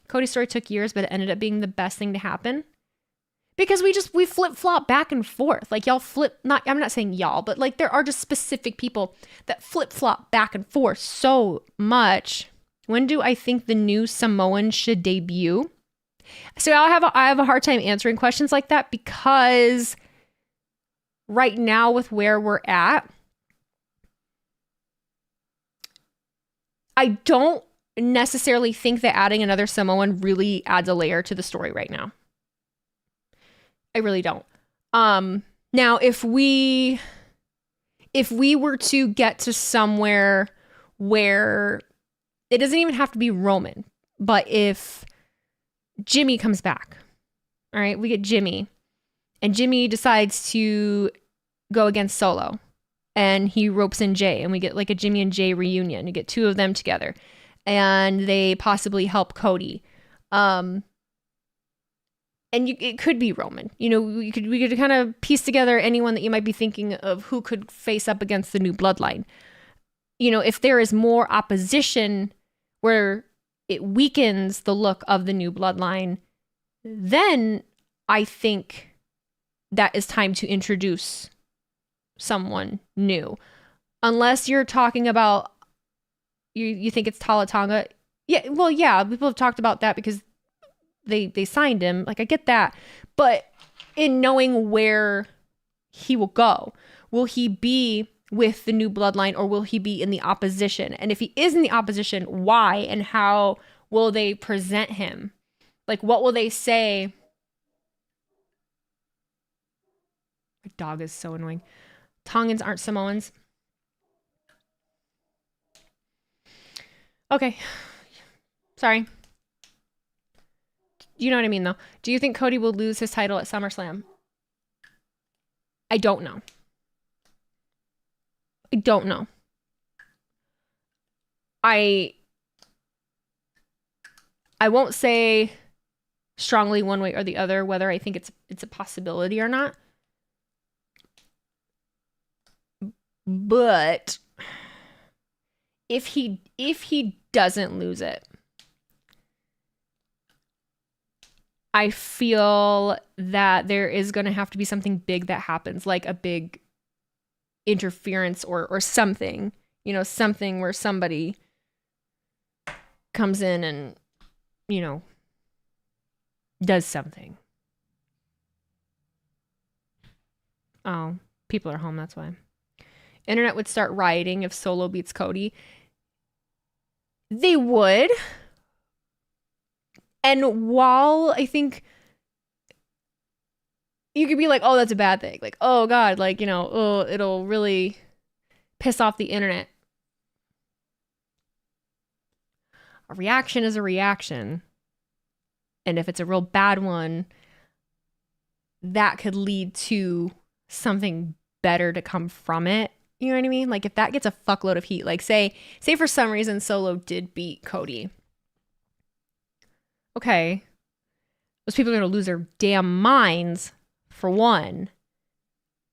Cody's story took years, but it ended up being the best thing to happen. Because we flip-flop back and forth. Like y'all I'm not saying y'all, but like there are just specific people that flip-flop back and forth so much. When do I think the new Samoan should debut? So I have a hard time answering questions like that because right now with where we're at, I don't necessarily think that adding another Samoan really adds a layer to the story right now. I really don't. Now, if we if we were to get to somewhere where it doesn't even have to be Roman, but if Jimmy comes back, all right, we get Jimmy, and Jimmy decides to go against Solo, and he ropes in Jay, and we get like a Jimmy and Jay reunion. You get two of them together, and they possibly help Cody. It could be Roman. You know, we could kind of piece together anyone that you might be thinking of who could face up against the new bloodline. You know, if there is more opposition where it weakens the look of the new bloodline, then I think that is time to introduce someone new. Unless you're talking about, you think it's Tala Tonga. Yeah, well, yeah, people have talked about that because they signed him. Like, I get that. But in knowing where he will go, will he be with the new bloodline or will he be in the opposition? And if he is in the opposition, why and how will they present him? Like, what will they say? My dog is so annoying. Tongans aren't Samoans. Okay. Sorry. You know what I mean, though. Do you think Cody will lose his title at SummerSlam? I don't know. I don't know. I won't say strongly one way or the other whether I think it's a possibility or not. But if he doesn't lose it, I feel that there is going to have to be something big that happens, like a big interference or something, you know, something where somebody comes in and, you know, does something. Oh, people are home, that's why. Internet would start rioting if Solo beats Cody. They would. And while I think you could be like, oh, that's a bad thing. Like, oh, God, like, you know, oh, it'll really piss off the internet. A reaction is a reaction. And if it's a real bad one, that could lead to something better to come from it. You know what I mean? Like, if that gets a fuckload of heat, like say for some reason Solo did beat Cody. Okay, those people are going to lose their damn minds, for one.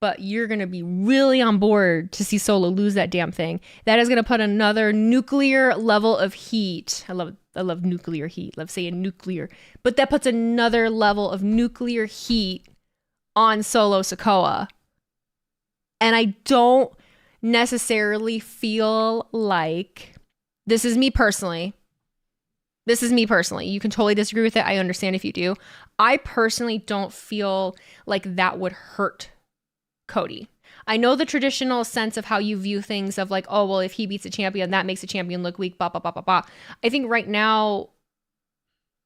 But you're going to be really on board to see Solo lose that damn thing. That is going to put another nuclear level of heat. I love nuclear heat. Love saying nuclear. But that puts another level of nuclear heat on Solo Sikoa. And I don't necessarily feel like, this is me personally. You can totally disagree with it. I understand if you do. I personally don't feel like that would hurt Cody. I know the traditional sense of how you view things of like, oh, well, if he beats a champion, that makes a champion look weak, blah, blah, blah, blah, blah. I think right now,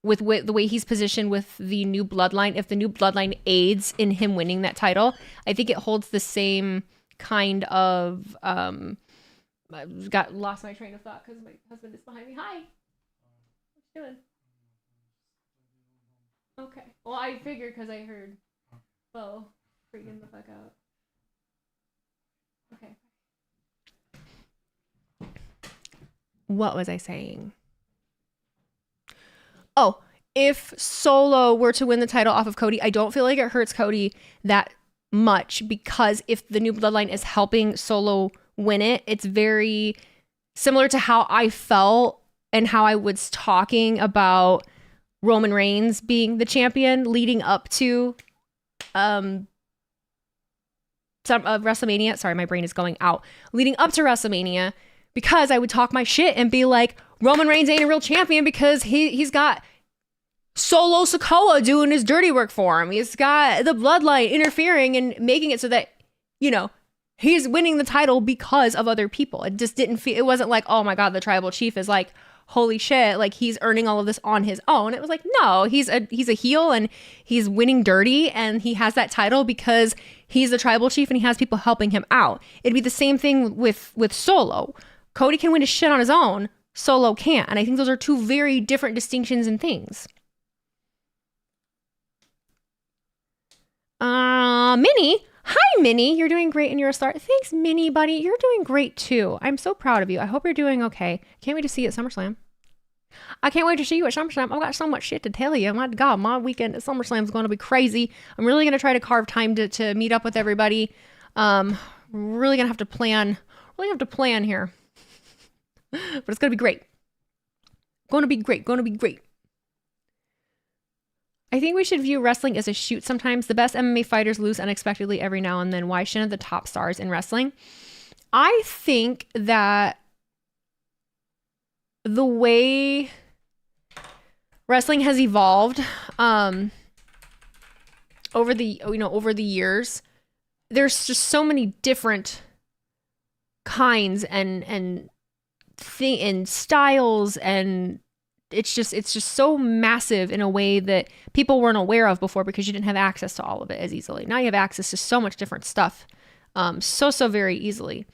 with the way he's positioned with the new bloodline, if the new bloodline aids in him winning that title, I think it holds the same kind of, lost my train of thought because my husband is behind me. Hi. Doing? Okay. Well, I figured because I heard Bo freaking the fuck out. Okay. What was I saying? Oh, if Solo were to win the title off of Cody, I don't feel like it hurts Cody that much because if the new bloodline is helping Solo win it, it's very similar to how I felt and how I was talking about Roman Reigns being the champion leading up to WrestleMania. Sorry, my brain is going out. Leading up to WrestleMania, because I would talk my shit and be like, Roman Reigns ain't a real champion because he's got Solo Sikoa doing his dirty work for him. He's got the bloodline interfering and making it so that, you know, he's winning the title because of other people. It just didn't feel, it wasn't like, oh my God, the tribal chief is like, holy shit, like he's earning all of this on his own. It was like, no, he's a heel and he's winning dirty and he has that title because He's the tribal chief and he has people helping him out. It'd be the same thing with Solo. Cody can win his shit on his own. Solo can't. And I think those are two very different distinctions and things. Minnie. Hi, Minnie. You're doing great and you're a star. Thanks, Minnie, buddy. You're doing great too. I'm so proud of you. I hope you're doing okay. Can't wait to see you at SummerSlam. I can't wait to see you at SummerSlam. I've got so much shit to tell you. My God, my weekend at SummerSlam is going to be crazy. I'm really going to try to carve time to meet up with everybody. Really going to have to plan. Here. But it's going to be great. Going to be great. I think we should view wrestling as a shoot sometimes. The best MMA fighters lose unexpectedly every now and then. Why shouldn't the top stars in wrestling? I think that the way wrestling has evolved over the years, there's just so many different kinds and styles, and it's just so massive in a way that people weren't aware of before because you didn't have access to all of it as easily. Now you have access to so much different stuff so very easily.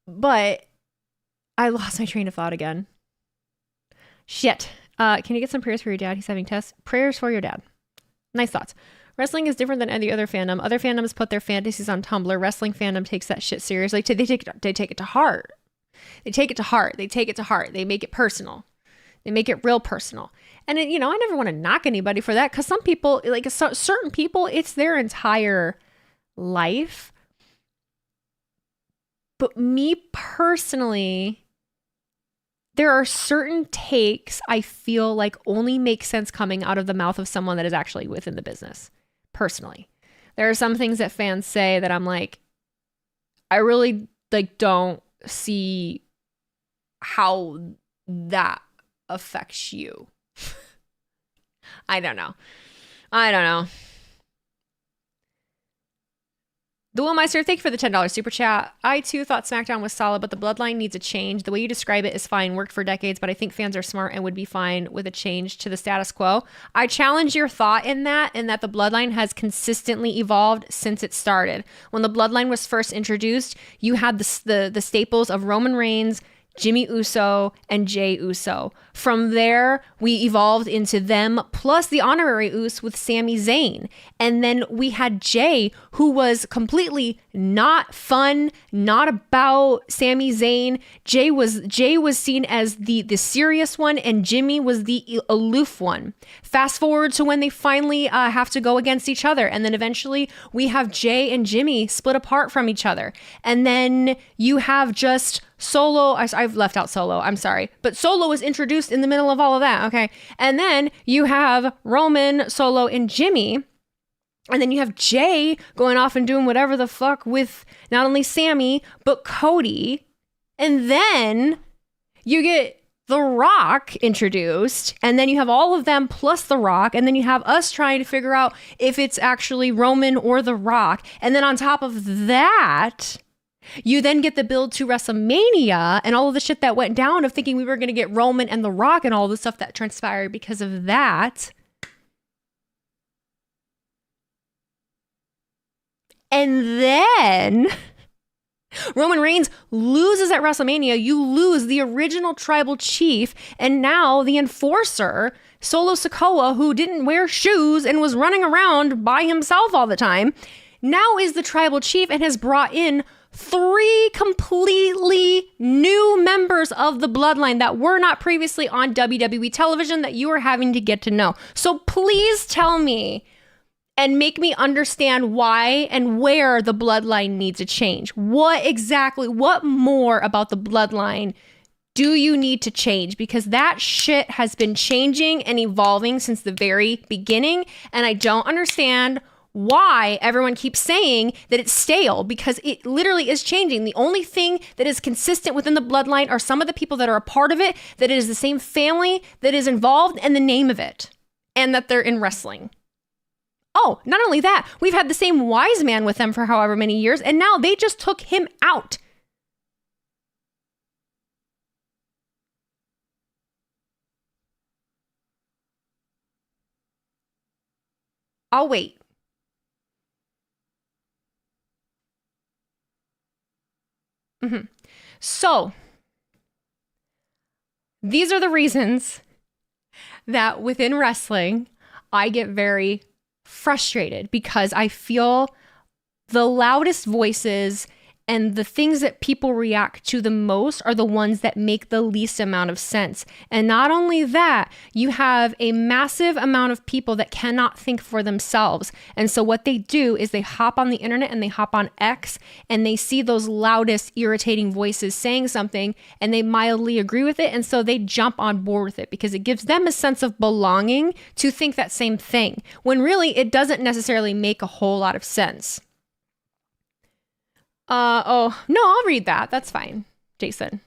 But I lost my train of thought again. Shit. Can you get some prayers for your dad? He's having tests. Prayers for your dad. Nice thoughts. Wrestling is different than any other fandom. Other fandoms put their fantasies on Tumblr. Wrestling fandom takes that shit seriously. They take it to heart. They take it to heart. They make it personal. They make it real personal. And I never want to knock anybody for that, because some people, like certain people, it's their entire life. But me personally, there are certain takes I feel like only make sense coming out of the mouth of someone that is actually within the business. Personally, there are some things that fans say that I'm like, I really don't see how that affects you. I don't know. The Willmeister, thank you for the $10 super chat. I too thought SmackDown was solid, but the bloodline needs a change. The way you describe it is fine, worked for decades, but I think fans are smart and would be fine with a change to the status quo. I challenge your thought in that the bloodline has consistently evolved since it started. When the bloodline was first introduced, you had the staples of Roman Reigns, Jimmy Uso, and Jey Uso. From there, we evolved into them, plus the honorary Uso with Sami Zayn. And then we had Jey, who was completely not fun, not about Sami Zayn. Jey was seen as the serious one, and Jimmy was the aloof one. Fast forward to when they finally have to go against each other. And then eventually we have Jey and Jimmy split apart from each other. And then you have just Solo. I've left out Solo. I'm sorry. But Solo was introduced in the middle of all of that. Okay. And then you have Roman, Solo, and Jimmy. And then you have Jey going off and doing whatever the fuck with not only Sammy, but Cody. And then you get The Rock introduced. And then you have all of them plus The Rock. And then you have us trying to figure out if it's actually Roman or The Rock. And then on top of that, you then get the build to WrestleMania and all of the shit that went down of thinking we were going to get Roman and The Rock and all the stuff that transpired because of that. And then Roman Reigns loses at WrestleMania. You lose the original tribal chief and now the enforcer, Solo Sikoa, who didn't wear shoes and was running around by himself all the time, now is the tribal chief and has brought in 3 completely new members of the bloodline that were not previously on WWE television that you are having to get to know. So please tell me and make me understand why and where the bloodline needs a change. What more about the bloodline do you need to change? Because that shit has been changing and evolving since the very beginning, and I don't understand why everyone keeps saying that it's stale, because it literally is changing. The only thing that is consistent within the bloodline are some of the people that are a part of it, that it is the same family that is involved, and the name of it, and that they're in wrestling. Oh, not only that, we've had the same wise man with them for however many years, and now they just took him out. I'll wait. So, these are the reasons that within wrestling, I get very frustrated because I feel the loudest voices and the things that people react to the most are the ones that make the least amount of sense. And not only that, you have a massive amount of people that cannot think for themselves. And so what they do is they hop on the internet and they hop on X and they see those loudest, irritating voices saying something and they mildly agree with it. And so they jump on board with it because it gives them a sense of belonging to think that same thing, when really it doesn't necessarily make a whole lot of sense. Oh, no, I'll read that. That's fine. Jason.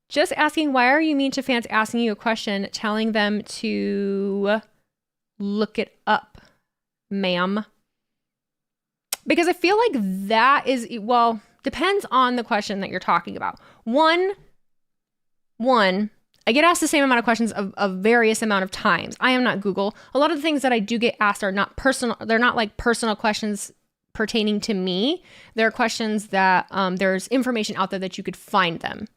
Just asking, why are you mean to fans asking you a question, telling them to look it up, ma'am? Because I feel like that is, well, depends on the question that you're talking about. One, I get asked the same amount of questions of various amount of times. I am not Google. A lot of the things that I do get asked are not personal. They're not like personal questions pertaining to me. There are questions that there's information out there that you could find them.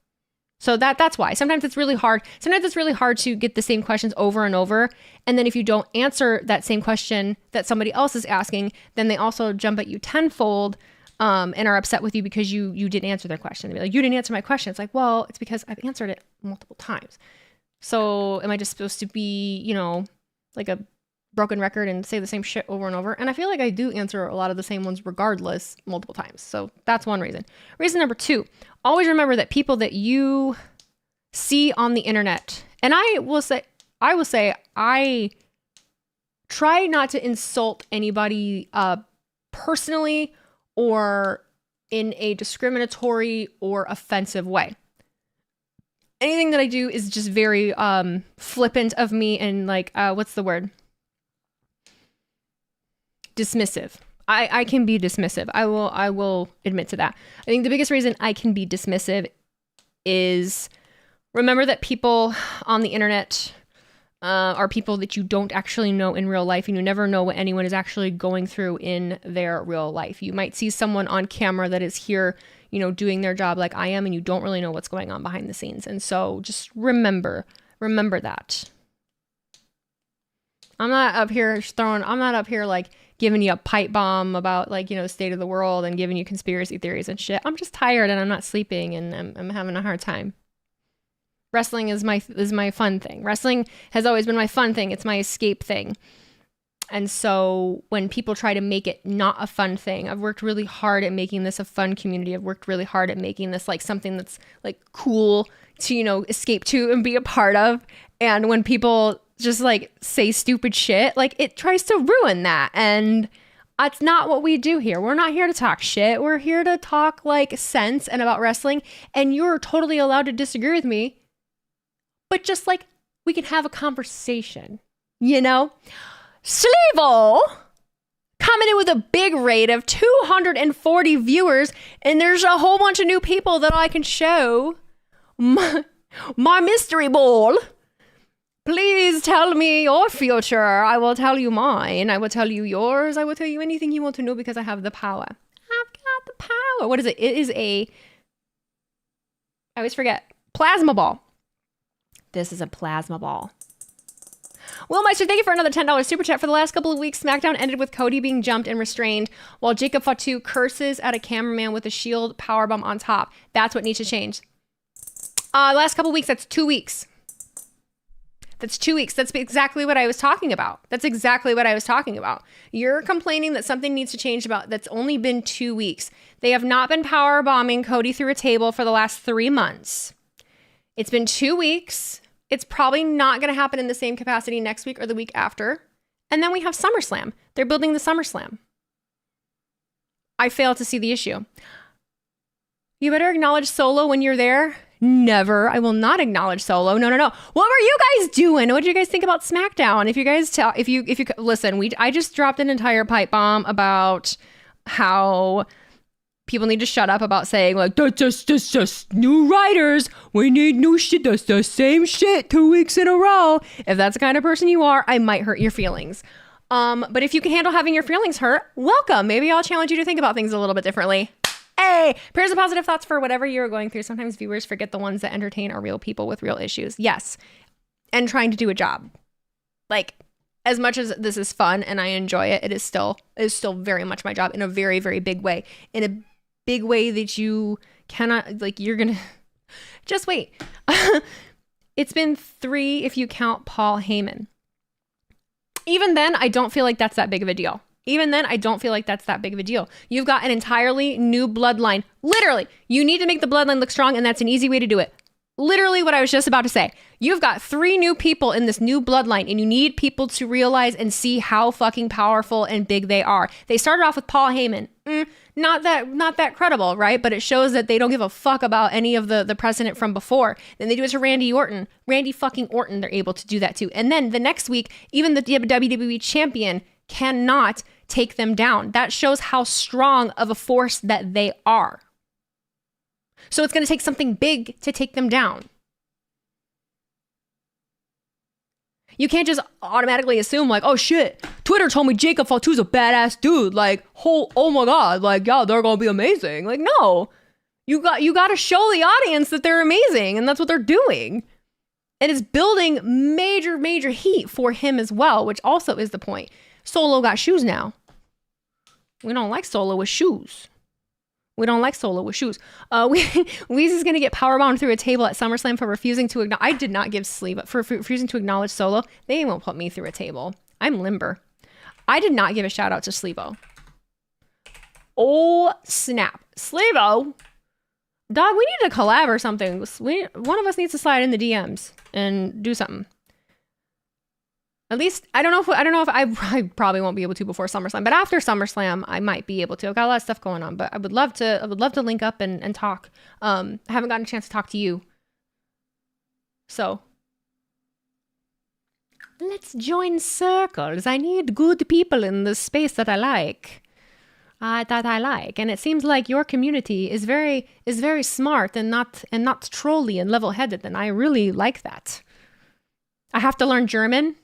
So that's why. Sometimes it's really hard. Sometimes it's really hard to get the same questions over and over. And then if you don't answer that same question that somebody else is asking, then they also jump at you tenfold and are upset with you because you didn't answer their question. They'd be like, you didn't answer my question. It's like, well, it's because I've answered it multiple times. So am I just supposed to be, like a broken record and say the same shit over and over? And I feel like I do answer a lot of the same ones regardless multiple times. So that's one reason. Reason number 2, always remember that people that you see on the internet, and I will say I try not to insult anybody personally or in a discriminatory or offensive way. Anything that I do is just very flippant of me and like, what's the word? Dismissive. I can be dismissive. I will admit to that. I think the biggest reason I can be dismissive is remember that people on the internet are people that you don't actually know in real life, and you never know what anyone is actually going through in their real life. You might see someone on camera that is here, doing their job like I am, and you don't really know what's going on behind the scenes. And so just remember that. I'm not up here like giving you a pipe bomb about like, state of the world and giving you conspiracy theories and shit. I'm just tired and I'm not sleeping and I'm having a hard time. Wrestling is my fun thing. Wrestling has always been my fun thing. It's my escape thing. And so when people try to make it not a fun thing, I've worked really hard at making this a fun community. I've worked really hard at making this like something that's like cool to, escape to and be a part of. And when people just like say stupid shit, like it tries to ruin that. And that's not what we do here. We're not here to talk shit. We're here to talk like sense and about wrestling. And you're totally allowed to disagree with me. But just like we can have a conversation, Sleevo coming in with a big rate of 240 viewers, and there's a whole bunch of new people that I can show my mystery ball. Please tell me your future. I will tell you mine. I will tell you yours. I will tell you anything you want to know because I have the power. I've got the power. What is it? It is I always forget. Plasma ball. This is a plasma ball. Will Meister, thank you for another $10 super chat. For the last couple of weeks, SmackDown ended with Cody being jumped and restrained while Jacob Fatu curses at a cameraman with a shield powerbomb on top. That's what needs to change. Last couple of weeks, that's 2 weeks. That's 2 weeks. That's exactly what I was talking about. You're complaining that something needs to change that's only been 2 weeks. They have not been powerbombing Cody through a table for the last 3 months. It's been 2 weeks. It's probably not going to happen in the same capacity next week or the week after. And then we have SummerSlam. They're building the SummerSlam. I fail to see the issue. You better acknowledge Solo when you're there. Never. I will not acknowledge Solo. No. What were you guys doing? What did you guys think about SmackDown? If you guys listen, I just dropped an entire pipe bomb about how people need to shut up about saying like, that's just new writers. We need new shit. That's the same shit 2 weeks in a row. If that's the kind of person you are, I might hurt your feelings. But if you can handle having your feelings hurt, welcome. Maybe I'll challenge you to think about things a little bit differently. Hey, prayers and positive thoughts for whatever you're going through. Sometimes viewers forget the ones that entertain are real people with real issues. Yes. And trying to do a job. Like, as much as this is fun and I enjoy it, it is still very much my job in a very, very big way. In a big way that you cannot, like, you're gonna just wait. It's been 3 if you count Paul Heyman. Even then, I don't feel like that's that big of a deal. Even then, I don't feel like that's that big of a deal. You've got an entirely new bloodline. Literally, you need to make the bloodline look strong, and that's an easy way to do it. Literally what I was just about to say. You've got 3 new people in this new bloodline, and you need people to realize and see how fucking powerful and big they are. They started off with Paul Heyman. Not that credible, right? But it shows that they don't give a fuck about any of the precedent from before. Then they do it to Randy Orton. Randy fucking Orton, they're able to do that too. And then the next week, even the WWE champion cannot take them down. That shows how strong of a force that they are. So it's going to take something big to take them down. You can't just automatically assume like, oh shit, Twitter told me Jacob Fatu's a badass dude. Like, oh my God, like, yeah, they're going to be amazing. Like, no, you got to show the audience that they're amazing, and that's what they're doing. And it's building major, major heat for him as well, which also is the point. Solo got shoes now. We don't like Solo with shoes. We don't like Solo with shoes. Weez is going to get powerbombed through a table at SummerSlam for refusing to acknowledge. I did not give sleep for refusing to acknowledge Solo. They won't put me through a table. I'm limber. I did not give a shout out to Slevo. Oh, snap. Slevo. Dog, we need to collab or something. One of us needs to slide in the DMs and do something. At least, I don't know if I probably won't be able to before SummerSlam, but after SummerSlam, I might be able to. I've got a lot of stuff going on, but I would love to link up and talk. I haven't gotten a chance to talk to you. So let's join circles. I need good people in the space that I like. And it seems like your community is very smart and not trolly and level-headed, and I really like that. I have to learn German.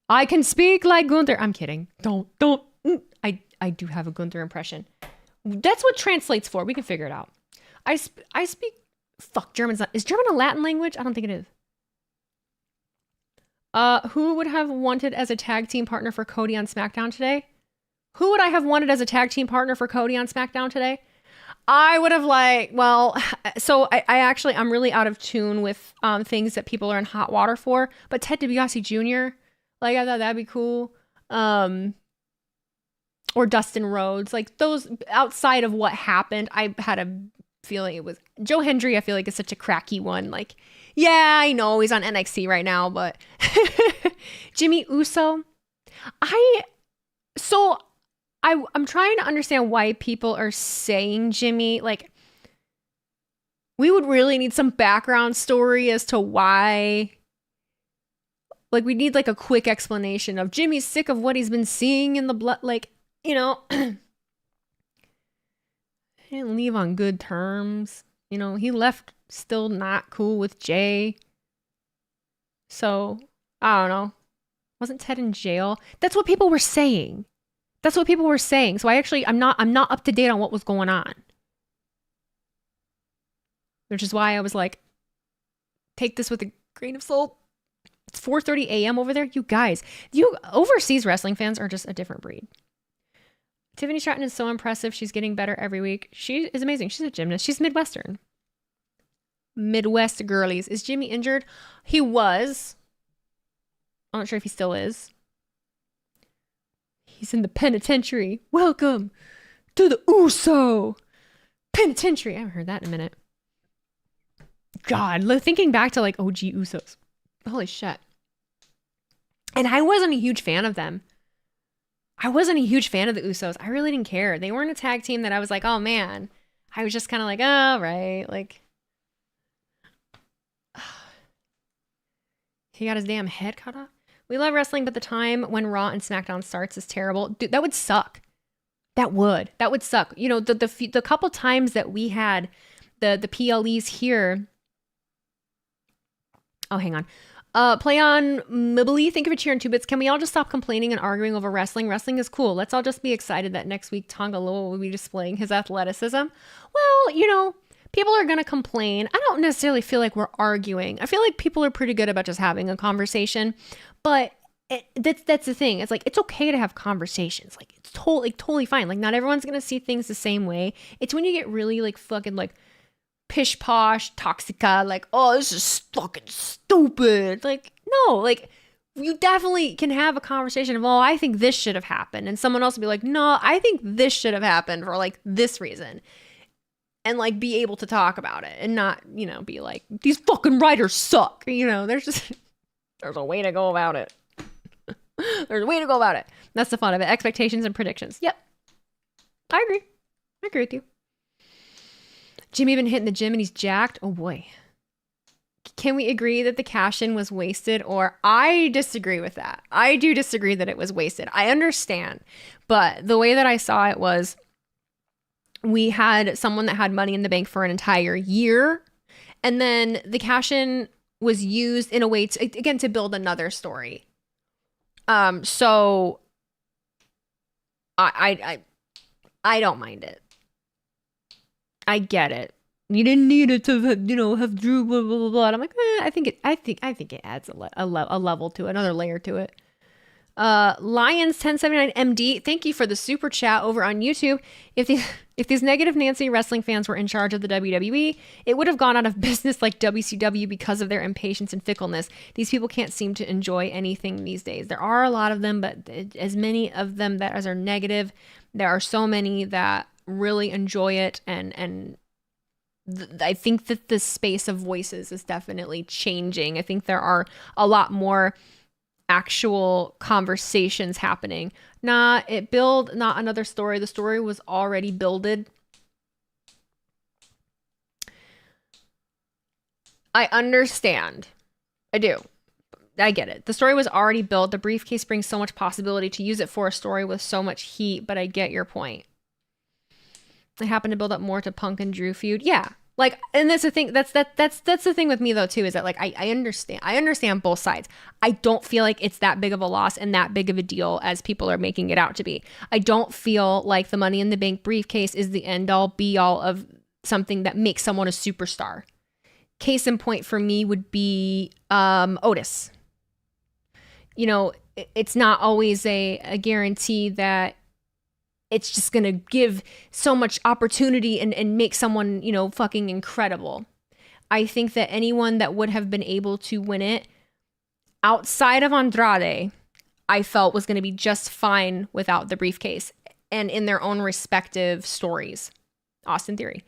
I can speak like Gunther. I'm kidding. Don't. I do have a Gunther impression. That's what translates for. We can figure it out. I speak. Fuck, German's not. Is German a Latin language? I don't think it is. Who would have wanted as a tag team partner for Cody on SmackDown today? Who would I have wanted as a tag team partner for Cody on SmackDown today? I would have so I'm really out of tune with things that people are in hot water for. But Ted DiBiase Jr., like, I thought that'd be cool. Or Dustin Rhodes. Like, those, outside of what happened, I had a feeling it was Joe Hendry. I feel like is such a cracky one. Like, yeah, I know he's on NXT right now, but Jimmy Uso. I'm trying to understand why people are saying Jimmy. Like, we would really need some background story as to why. Like, we need like a quick explanation of Jimmy's sick of what he's been seeing in the blood. Like, you know, he didn't leave on good terms. You know, he left still not cool with Jay. So, I don't know. Wasn't Ted in jail? That's what people were saying. So I'm not up to date on what was going on. Which is why I was like, take this with a grain of salt. It's 4:30 a.m. over there. You guys, you overseas wrestling fans are just a different breed. Tiffany Stratton is so impressive. She's getting better every week. She is amazing. She's a gymnast. She's Midwestern. Midwest girlies. Is Jimmy injured? He was. I'm not sure if he still is. He's in the penitentiary. Welcome to the Uso penitentiary. I haven't heard that in a minute. God, thinking back to like OG Usos. Holy shit. And I wasn't a huge fan of them. I wasn't a huge fan of the Usos. I really didn't care. They weren't a tag team that I was like, oh man. I was just kind of like, oh, right. Like, he got his damn head cut off. We love wrestling, but the time when Raw and SmackDown starts is terrible. Dude, that would suck. That would suck. You know, the couple times that we had the PLEs here. Oh, hang on. Play on Mibbly. Think of a cheer in 2 bits. Can we all just stop complaining and arguing over wrestling? Wrestling is cool. Let's all just be excited that next week Tonga Loa will be displaying his athleticism. Well, people are going to complain. I don't necessarily feel like we're arguing. I feel like people are pretty good about just having a conversation. But that's the thing. It's like, it's okay to have conversations. Like, it's totally fine. Like, not everyone's going to see things the same way. It's when you get really like fucking like pish posh, toxica, like, oh, this is fucking stupid. Like, no, like, you definitely can have a conversation of, oh, I think this should have happened. And someone else will be like, no, I think this should have happened for like this reason. And like be able to talk about it and not, be like, these fucking writers suck. There's a way to go about it. There's a way to go about it. That's the fun of it. Expectations and predictions. Yep. I agree with you. Jimmy been hitting the gym and he's jacked. Oh boy. Can we agree that the cash-in was wasted? Or I disagree with that. I do disagree that it was wasted. I understand. But the way that I saw it was we had someone that had money in the bank for an entire year. And then the cash-in was used in a way to build another story. So I don't mind it. I get it. You didn't need it to, have Drew, blah, blah, blah, blah. And I'm like, I think it adds a level to it, another layer to it. Lions 1079 MD, thank you for the super chat over on YouTube. If these negative Nancy wrestling fans were in charge of the WWE, it would have gone out of business like WCW because of their impatience and fickleness. These people can't seem to enjoy anything these days. There are a lot of them, but as many of them as are negative, there are so many that really enjoy it, and I think that the space of voices is definitely changing. I think there are a lot more actual conversations happening. Not another story. The story was already builded. I understand. I do. I get it. The story was already built. The briefcase brings so much possibility to use it for a story with so much heat, but I get your point. They happen to build up more to Punk and Drew feud. Yeah. Like, and that's the thing. That's the thing with me though too, is that like I understand both sides. I don't feel like it's that big of a loss and that big of a deal as people are making it out to be. I don't feel like the Money in the Bank briefcase is the end all be all of something that makes someone a superstar. Case in point for me would be Otis. It's not always a guarantee that it's just going to give so much opportunity and make someone, fucking incredible. I think that anyone that would have been able to win it outside of Andrade, I felt was going to be just fine without the briefcase and in their own respective stories. Austin Theory.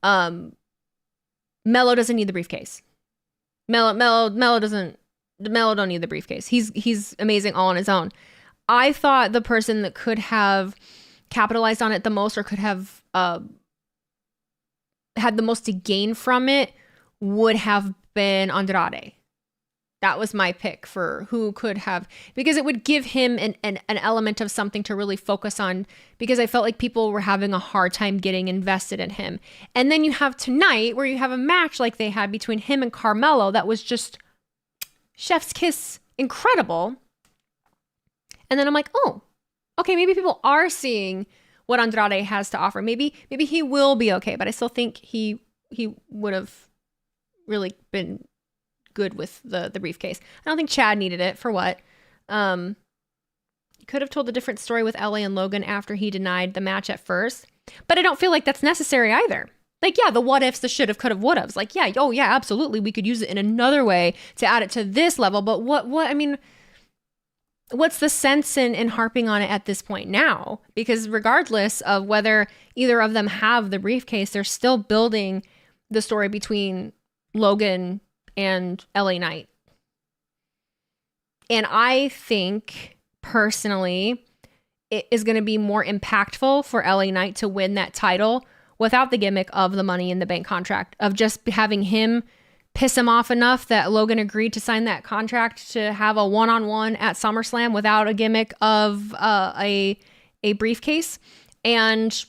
Mello doesn't need the briefcase. Mello don't need the briefcase. He's amazing all on his own. I thought the person that could have capitalized on it the most or could have had the most to gain from it would have been Andrade. That was my pick for who could have, because it would give him an element of something to really focus on, because I felt like people were having a hard time getting invested in him. And then you have tonight where you have a match like they had between him and Carmelo that was just chef's kiss incredible. And then I'm like, oh, okay, maybe people are seeing what Andrade has to offer. Maybe he will be okay, but I still think he would have really been good with the briefcase. I don't think Chad needed it for what. Could have told a different story with LA and Logan after he denied the match at first, but I don't feel like that's necessary either. Like, yeah, the what ifs, the should have, could have, would haves. Like, yeah, oh yeah, absolutely, we could use it in another way to add it to this level. But what I mean, what's the sense in harping on it at this point now? Because regardless of whether either of them have the briefcase, they're still building the story between Logan and LA Knight. And I think personally it is going to be more impactful for LA Knight to win that title without the gimmick of the Money in the Bank contract, of just having him piss him off enough that Logan agreed to sign that contract to have a one-on-one at SummerSlam without a gimmick of a briefcase. And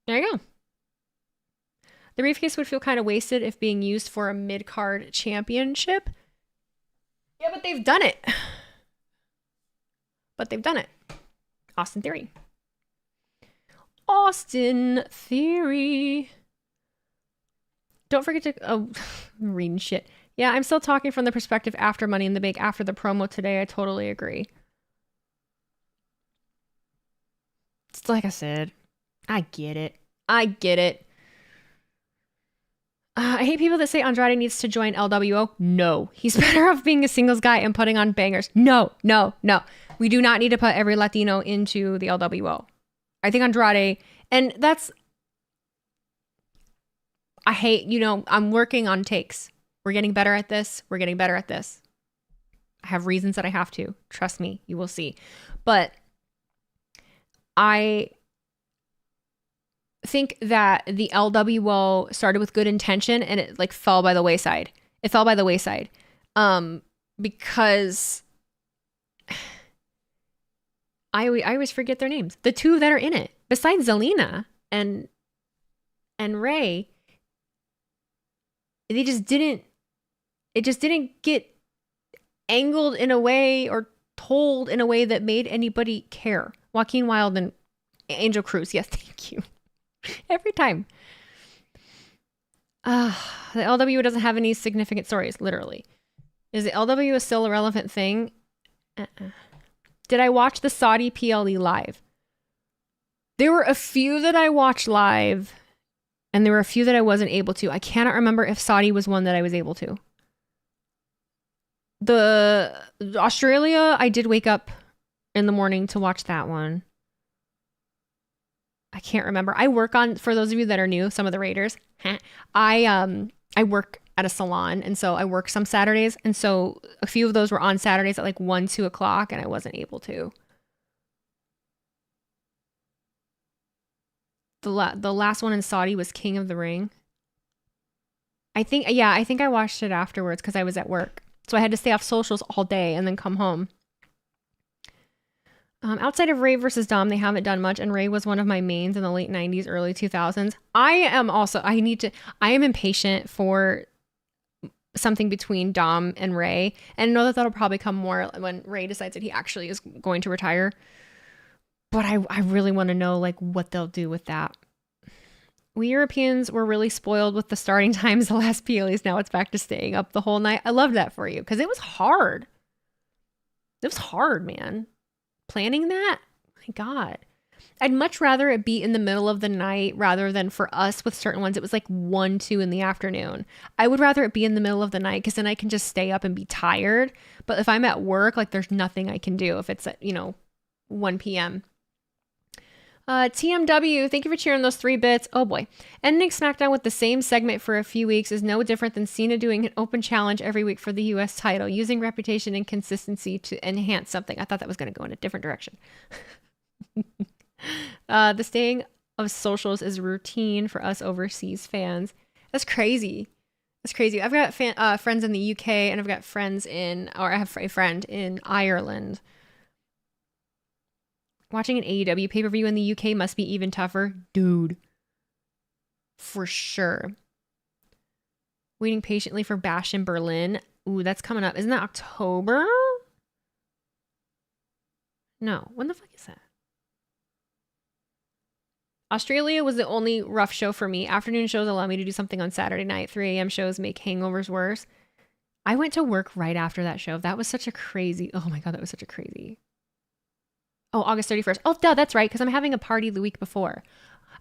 there you go. The briefcase would feel kind of wasted if being used for a mid-card championship. Yeah, but they've done it. Austin Theory. Austin Theory. Don't forget to... Oh, I'm reading shit. Yeah, I'm still talking from the perspective after Money in the Bank, after the promo today. I totally agree. It's like I said. I get it. I hate people that say Andrade needs to join LWO. No. He's better off being a singles guy and putting on bangers. No. We do not need to put every Latino into the LWO. I think Andrade... And that's... I hate, I'm working on takes. We're getting better at this. I have reasons that I have to. Trust me, you will see. But I think that the LWO started with good intention and it like fell by the wayside. Because I always forget their names. The two that are in it, besides Zelina and Ray, it just didn't get angled in a way or told in a way that made anybody care. Joaquin Wilde and Angel Cruz. Yes, thank you. Every time. The LWO doesn't have any significant stories, literally. Is the LWO still a relevant thing? Did I watch the Saudi PLE live? There were a few that I watched live, and there were a few that I wasn't able to. I cannot remember if Saudi was one that I was able to. The Australia, I did wake up in the morning to watch that one. I can't remember. I work on, for those of you that are new, some of the Raiders, I work at a salon, and so I work some Saturdays, and so a few of those were on Saturdays at like 1, 2 o'clock, and I wasn't able to. The last one in Saudi was King of the Ring. I think I watched it afterwards because I was at work. So I had to stay off socials all day and then come home. Outside of Ray versus Dom, they haven't done much, and Ray was one of my mains in the late 90s, early 2000s. I am impatient for something between Dom and Ray, and know that that'll probably come more when Ray decides that he actually is going to retire. But I really want to know like what they'll do with that. We Europeans were really spoiled with the starting times the last PLEs. Now it's back to staying up the whole night. I love that for you because it was hard. It was hard, man. Planning that? My God. I'd much rather it be in the middle of the night rather than for us with certain ones. It was like 1, 2 in the afternoon. I would rather it be in the middle of the night because then I can just stay up and be tired. But if I'm at work, like there's nothing I can do if it's at, 1 p.m. TMW, thank you for cheering those 3 bits. Oh boy. Ending SmackDown with the same segment for a few weeks is no different than Cena doing an open challenge every week for the US title, using reputation and consistency to enhance something. I thought that was going to go in a different direction. The staying of socials is routine for us overseas fans. That's crazy. I've got friends in the UK and I have a friend in Ireland. Watching an AEW pay-per-view in the UK must be even tougher. Dude. For sure. Waiting patiently for Bash in Berlin. Ooh, that's coming up. Isn't that October? No. When the fuck is that? Australia was the only rough show for me. Afternoon shows allow me to do something on Saturday night. 3 a.m. shows make hangovers worse. I went to work right after that show. That was such a crazy... Oh my God, that was such a crazy... Oh, August 31st. Oh, duh, that's right, because I'm having a party the week before.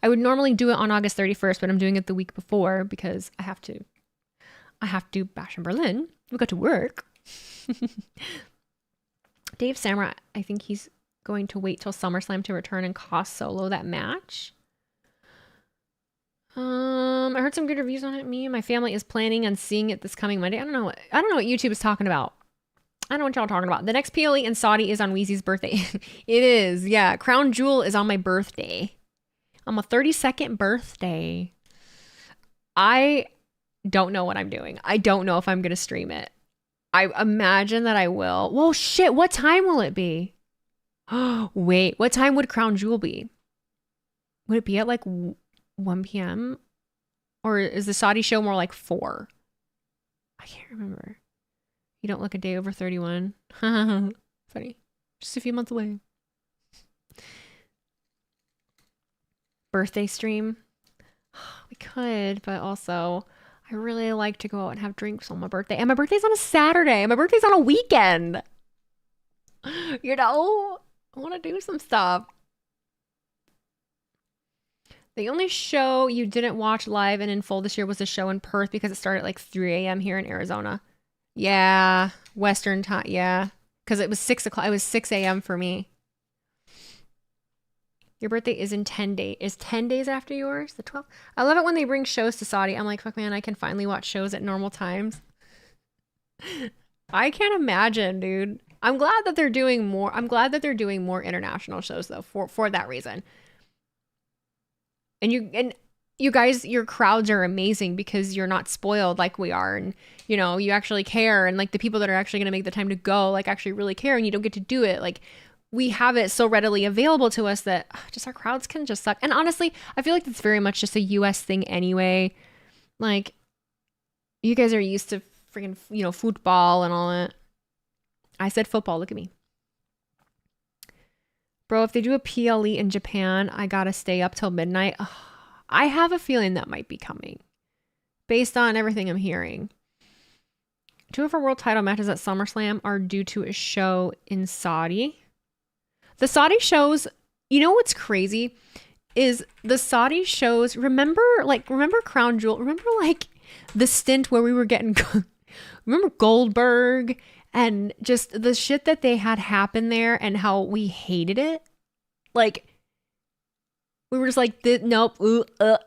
I would normally do it on August 31st, but I'm doing it the week before because I have to bash in Berlin. We got to work. Dave Samurai, I think he's going to wait till SummerSlam to return and cost Solo that match. I heard some good reviews on it. Me and my family is planning on seeing it this coming Monday. I don't know what YouTube is talking about. I don't know what y'all are talking about. The next PLE in Saudi is on Weezy's birthday. It is. Yeah. Crown Jewel is on my birthday. On my 32nd birthday. I don't know what I'm doing. I don't know if I'm going to stream it. I imagine that I will. Whoa, shit. What time will it be? Wait, what time would Crown Jewel be? Would it be at like 1 p.m.? Or is the Saudi show more like 4? I can't remember. You don't look a day over 31. Funny. Just a few months away. Birthday stream. We could, but also I really like to go out and have drinks on my birthday. And my birthday's on a Saturday. My birthday's on a weekend. You know, I want to do some stuff. The only show you didn't watch live and in full this year was a show in Perth because it started at like 3 a.m. here in Arizona. Yeah, Western time. Yeah, because it was 6 o'clock. It was 6 a.m. for me. Your birthday is in 10 days. Is 10 days after yours? The 12th? I love it when they bring shows to Saudi. I'm like, fuck, man, I can finally watch shows at normal times. I can't imagine, dude. I'm glad that they're doing more. I'm glad that they're doing more international shows, though, for that reason. And you guys, your crowds are amazing because you're not spoiled like we are. And, you know, you actually care. And, like, the people that are actually going to make the time to go, like, actually really care. And you don't get to do it. Like, we have it so readily available to us that just our crowds can just suck. And honestly, I feel like it's very much just a US thing anyway. Like, you guys are used to freaking, you know, football and all that. I said football. Look at me. Bro, if they do a PLE in Japan, I gotta stay up till midnight. Ugh, I have a feeling that might be coming based on everything I'm hearing. 2 of our world title matches at SummerSlam are due to a show in Saudi. The Saudi shows, you know what's crazy is the Saudi shows, remember Crown Jewel, remember like the stint where we were getting, remember Goldberg and just the shit that they had happen there and how we hated it? Like, we were just like, nope,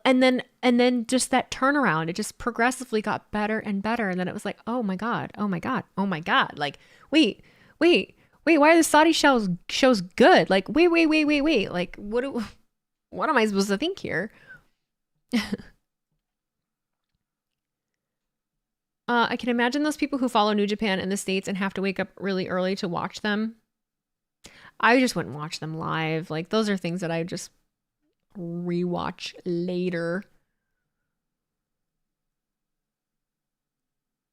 and then just that turnaround, it just progressively got better and better. And then it was like, oh my God. Like, wait, why are the Saudi shows good? Like, wait. Like, what am I supposed to think here? I can imagine those people who follow New Japan in the States and have to wake up really early to watch them. I just wouldn't watch them live. Like, those are things that I just rewatch later.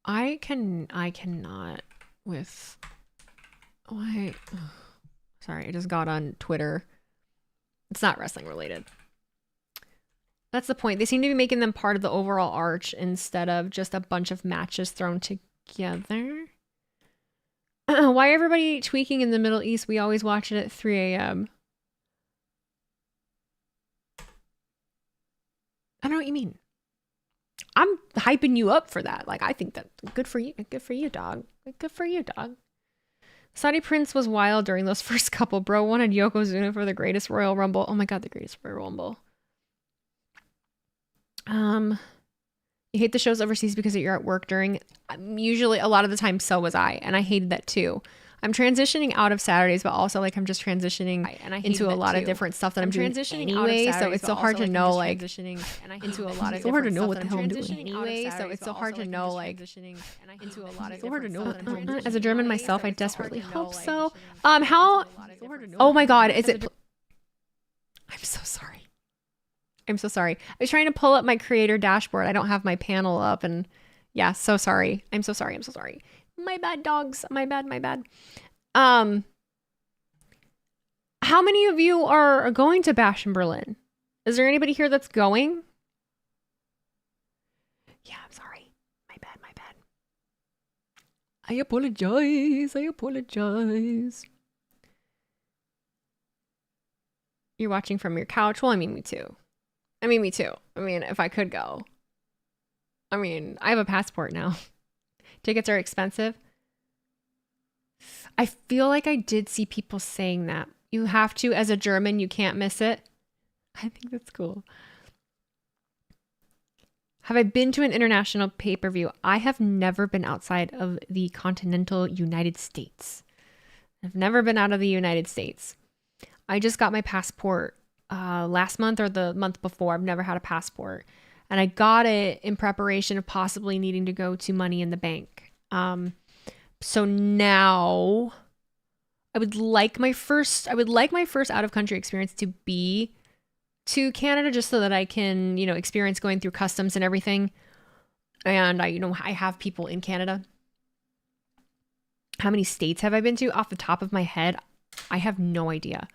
I cannot with... Why? Sorry, I just got on Twitter. It's not wrestling related. That's the point. They seem to be making them part of the overall arch instead of just a bunch of matches thrown together. Why everybody tweaking in the Middle East? We always watch it at 3 a.m. I don't know what you mean. I'm hyping you up for that. Like, I think that good for you. Good for you, dog. Good for you, dog. Saudi Prince was wild during those first couple. Bro wanted Yokozuna for the greatest Royal Rumble. Oh my God, the greatest Royal Rumble. You hate the shows overseas because you're at work during. Usually, a lot of the time, so was I, and I hated that too. I'm transitioning out of Saturdays, but also like I'm just transitioning into a lot of different stuff that I'm doing anyway. So it's so hard to know like into a lot of so hard to know what the hell I'm doing anyway. So it's so hard to know like into a lot of so hard to know. As a German myself, I desperately hope so. How? Oh my God, is it? I'm so sorry. I'm so sorry. I was trying to pull up my creator dashboard. I don't have my panel up and yeah, so sorry. I'm so sorry. My bad, dogs. My bad. How many of you are going to Bash in Berlin? Is there anybody here that's going? Yeah, I'm sorry. My bad. I apologize. You're watching from your couch? Well, I mean, me too. I mean, if I could go. I mean, I have a passport now. Tickets are expensive. I feel like I did see people saying that. You have to, as a German, you can't miss it. I think that's cool. Have I been to an international pay-per-view? I have never been outside of the continental United States. I've never been out of the United States. I just got my passport last month or the month before. I've never had a passport. And I got it in preparation of possibly needing to go to Money in the Bank. So now I would like my first out of country experience to be to Canada just so that I can, experience going through customs and everything. And I have people in Canada. How many states have I been to? Off the top of my head, I have no idea.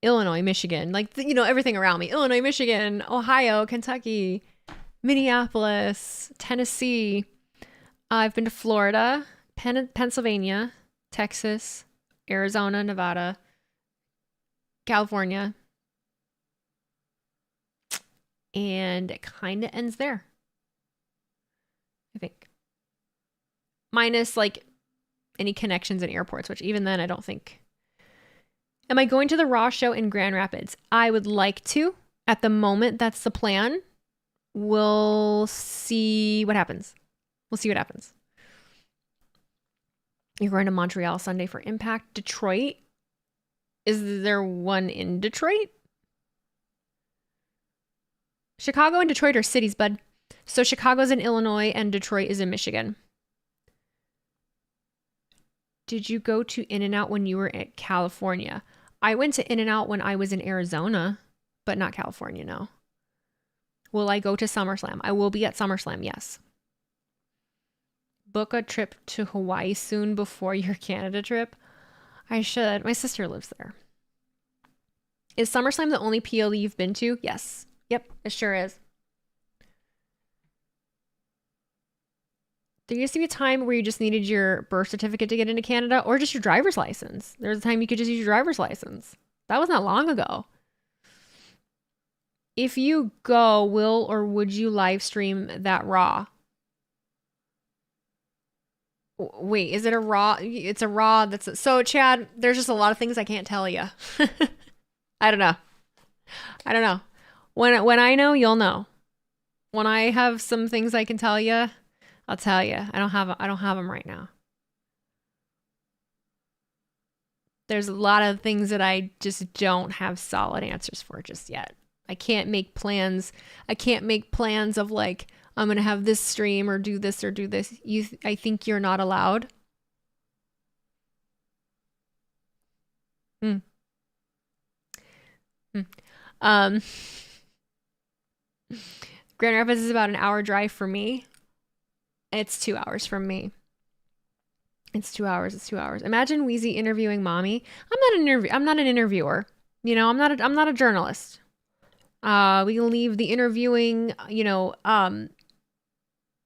Illinois, Michigan, like, everything around me. Illinois, Michigan, Ohio, Kentucky, Minneapolis, Tennessee. I've been to Florida, Pennsylvania, Texas, Arizona, Nevada, California. And it kind of ends there, I think. Minus, like, any connections in airports, which even then I don't think. Am I going to the Raw show in Grand Rapids? I would like to. At the moment, that's the plan. We'll see what happens. You're going to Montreal Sunday for Impact. Detroit. Is there one in Detroit? Chicago and Detroit are cities, bud. So Chicago's in Illinois and Detroit is in Michigan. Did you go to In-N-Out when you were at California? I went to In-N-Out when I was in Arizona, but not California, no. Will I go to SummerSlam? I will be at SummerSlam, yes. Book a trip to Hawaii soon before your Canada trip. I should. My sister lives there. Is SummerSlam the only PLE you've been to? Yes. Yep, it sure is. There used to be a time where you just needed your birth certificate to get into Canada or just your driver's license. There was a time you could just use your driver's license. That was not long ago. If you go, will or would you live stream that Raw? Wait, is it a Raw? It's a Raw that's... So, Chad, there's just a lot of things I can't tell you. I don't know. When I know, you'll know. When I have some things I can tell you, I'll tell you. I don't have them right now. There's a lot of things that I just don't have solid answers for just yet. I can't make plans. I can't make plans of like, I'm going to have this stream or do this or do this. I think you're not allowed. Grand Rapids is about an hour drive for me. It's 2 hours from me. It's 2 hours. Imagine Wheezy interviewing mommy. I'm not an interviewer. I'm not a journalist. We can leave the interviewing,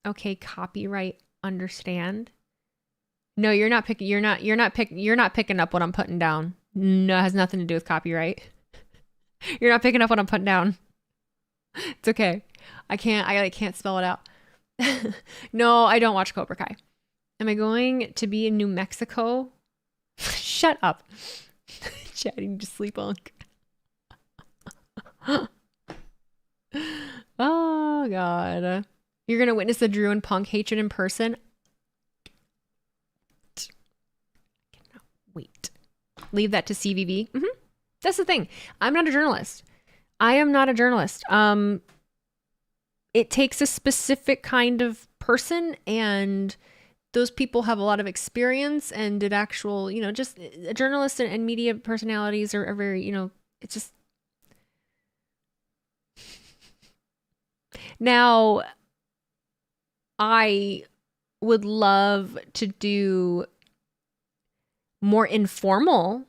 okay, copyright, understand. No, you're not picking up what I'm putting down. No, it has nothing to do with copyright. You're not picking up what I'm putting down. It's okay. I can't spell it out. No, I don't watch Cobra Kai. Am I going to be in New Mexico? Shut up. Chatting to sleep on. Oh, God. You're going to witness the Drew and Punk hatred in person? I cannot wait. Leave that to CVV. That's the thing. I'm not a journalist. It takes a specific kind of person, and those people have a lot of experience, and it actual, just journalists and media personalities are very, it's just. Now, I would love to do more informal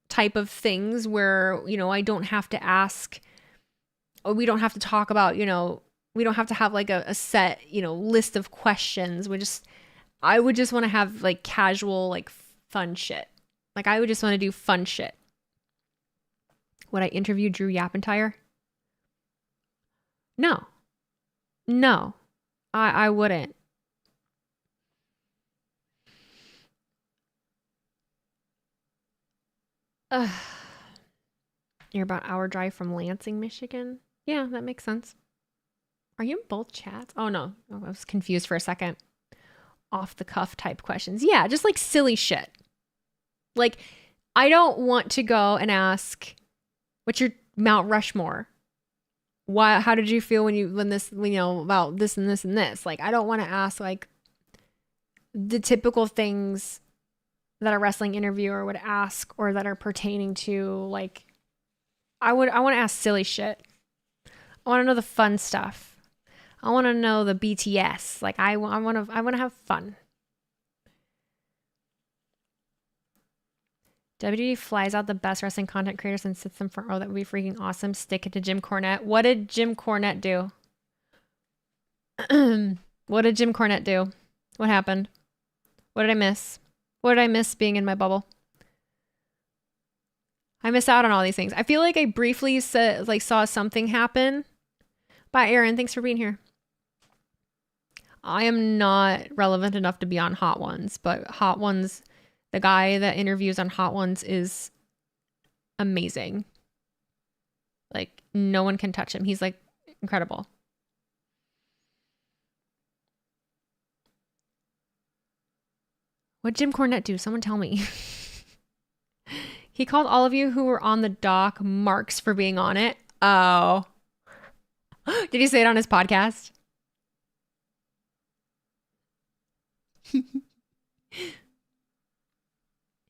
type of things where, I don't have to ask, or we don't have to talk about, we don't have to have like a set, list of questions. I would just want to have like casual, like fun shit. Like I would just want to do fun shit. Would I interview Drew Yapentire? No, I wouldn't. You're about an hour drive from Lansing, Michigan. Yeah, that makes sense. Are you in both chats? Oh, no. Oh, I was confused for a second. Off the cuff type questions. Yeah, just like silly shit. Like, I don't want to go and ask, what's your Mount Rushmore? How did you feel when this, about this and this and this? Like, I don't want to ask like the typical things that a wrestling interviewer would ask or that are pertaining to like, I want to ask silly shit. I want to know the fun stuff. I want to know the BTS. Like I want to have fun. WWE flies out the best wrestling content creators and sits them front row. That would be freaking awesome. Stick it to Jim Cornette. What did Jim Cornette do? What did Jim Cornette do? What happened? What did I miss? What did I miss being in my bubble? I miss out on all these things. I feel like I briefly saw something happen. Bye, Aaron. Thanks for being here. I am not relevant enough to be on Hot Ones, but Hot Ones, the guy that interviews on Hot Ones is amazing. Like, no one can touch him. He's like incredible. What did Jim Cornette do? Someone tell me. He called all of you who were on the dock marks for being on it. Oh. Did he say it on his podcast?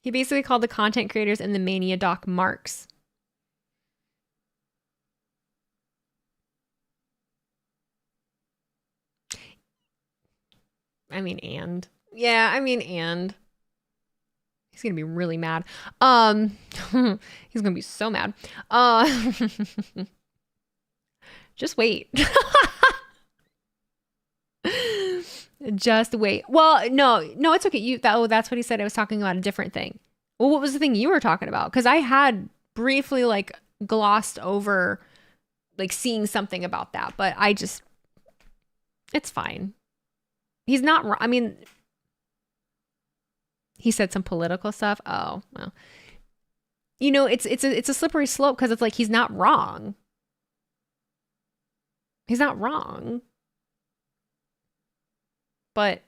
He basically called the content creators in the Mania doc marks. And he's gonna be really mad. He's gonna be so mad. Just wait. Just wait. Well, no, it's okay. That's what he said. I was talking about a different thing. Well, what was the thing you were talking about? Because I had briefly like glossed over like seeing something about that, but it's fine. He's not wrong. I mean, he said some political stuff. Oh, well. You know, it's a slippery slope because it's like he's not wrong. He's not wrong. But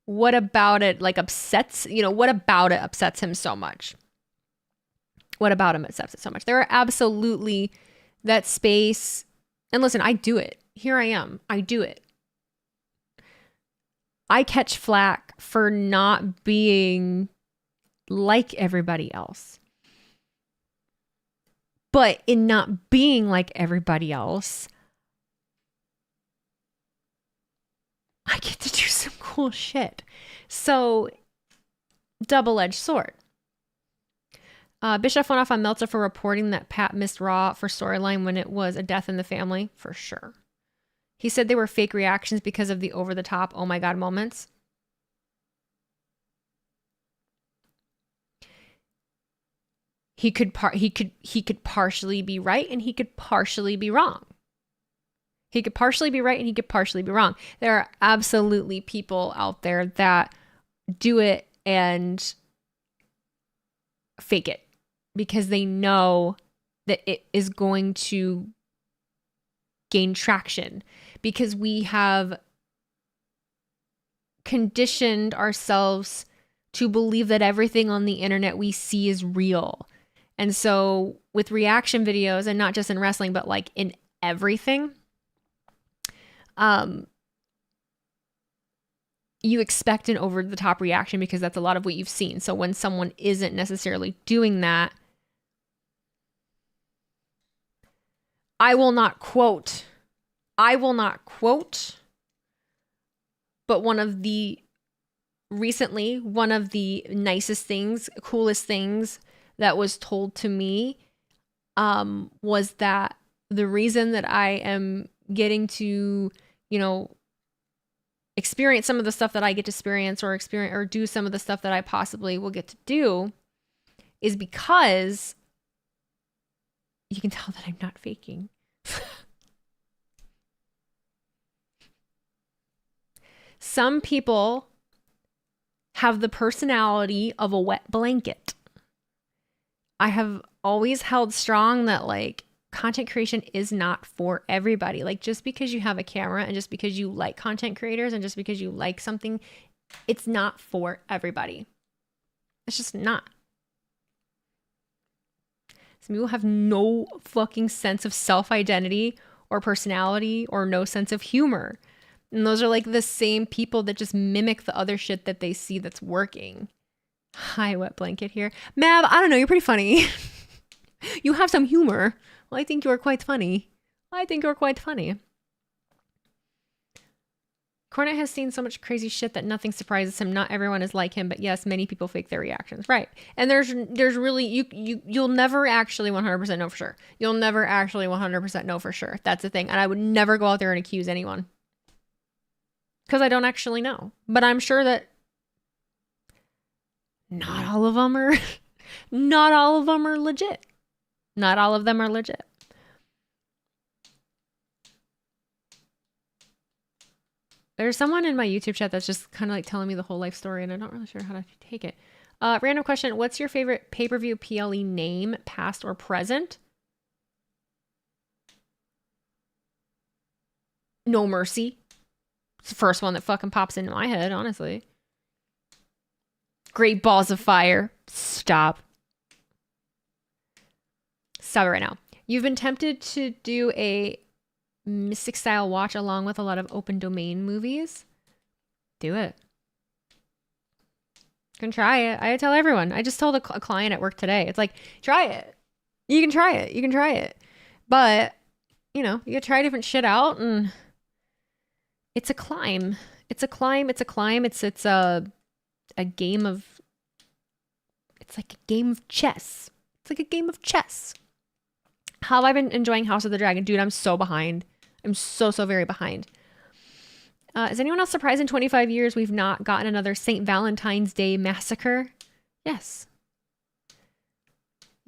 what about it upsets him so much? What about him upsets it so much? There are absolutely that space. And listen, I do it. Here I am. I do it. I catch flack for not being like everybody else. But in not being like everybody else, I get to do some cool shit. So, double-edged sword. Bischoff went off on Meltzer for reporting that Pat missed Raw for storyline when it was a death in the family, for sure. He said they were fake reactions because of the over-the-top, oh my god moments. He could partially be right and he could partially be wrong. He could partially be right and he could partially be wrong. There are absolutely people out there that do it and fake it because they know that it is going to gain traction, because we have conditioned ourselves to believe that everything on the internet we see is real. And so with reaction videos, and not just in wrestling, but like in everything, you expect an over-the-top reaction because that's a lot of what you've seen. So when someone isn't necessarily doing that, I will not quote, but one of the nicest things, coolest things that was told to me was that the reason that I am getting to, experience some of the stuff that I get to experience or do some of the stuff that I possibly will get to do is because you can tell that I'm not faking. Some people have the personality of a wet blanket. I have always held strong that content creation is not for everybody. Just because you have a camera and just because you like content creators and just because you like something, it's not for everybody. It's just not. Some people have no fucking sense of self-identity or personality or no sense of humor. And those are the same people that just mimic the other shit that they see that's working. Hi, wet blanket here. Mab, I don't know, you're pretty funny. You have some humor. Well, I think you're quite funny. Cornette has seen so much crazy shit that nothing surprises him. Not everyone is like him, but yes, many people fake their reactions. Right. And there's really, you'll never actually 100% know for sure. You'll never actually 100% know for sure. That's the thing. And I would never go out there and accuse anyone. Because I don't actually know. But I'm sure that not all of them are, not all of them are legit. Not all of them are legit. There's someone in my YouTube chat that's just kind of like telling me the whole life story, and I'm not really sure how to take it. Random question. What's your favorite pay-per-view PLE name, past or present? No Mercy. It's the first one that fucking pops into my head, honestly. Great Balls of Fire. Stop. Stop it right now. You've been tempted to do a Mystic style watch along with a lot of open domain movies. Do it. You can try it. I tell everyone. I just told a client at work today. It's like, try it. You can try it. You can try it. But, you know, you gotta try different shit out, and it's a climb. It's a climb. It's a climb. It's a game of, it's like a game of chess. It's like a game of chess. How have I been enjoying House of the Dragon? Dude, I'm so behind. I'm so very behind. Is anyone else surprised in 25 years we've not gotten another St. Valentine's Day massacre? Yes.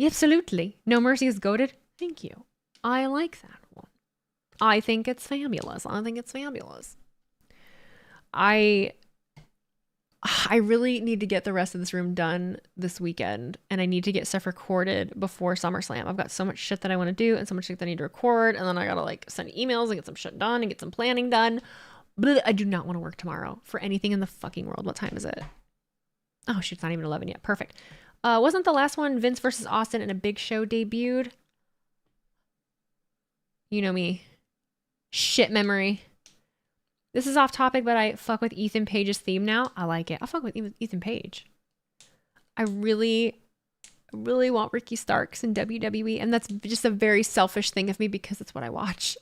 Absolutely. No Mercy is goated. Thank you. I like that one. I think it's fabulous. I think it's fabulous. I really need to get the rest of this room done this weekend, and I need to get stuff recorded before SummerSlam. I've got so much shit that I want to do and so much shit that I need to record, and then I gotta like send emails and get some shit done and get some planning done. But I do not want to work tomorrow for anything in the fucking world. What time is it? Oh shit, it's not even 11 yet. Perfect. Wasn't the last one Vince versus Austin and a Big Show debuted? You know me. Shit memory. This is off topic, but I fuck with Ethan Page's theme now. I like it. I fuck with Ethan Page. I really want Ricky Starks in WWE, and that's just a very selfish thing of me because it's what I watch.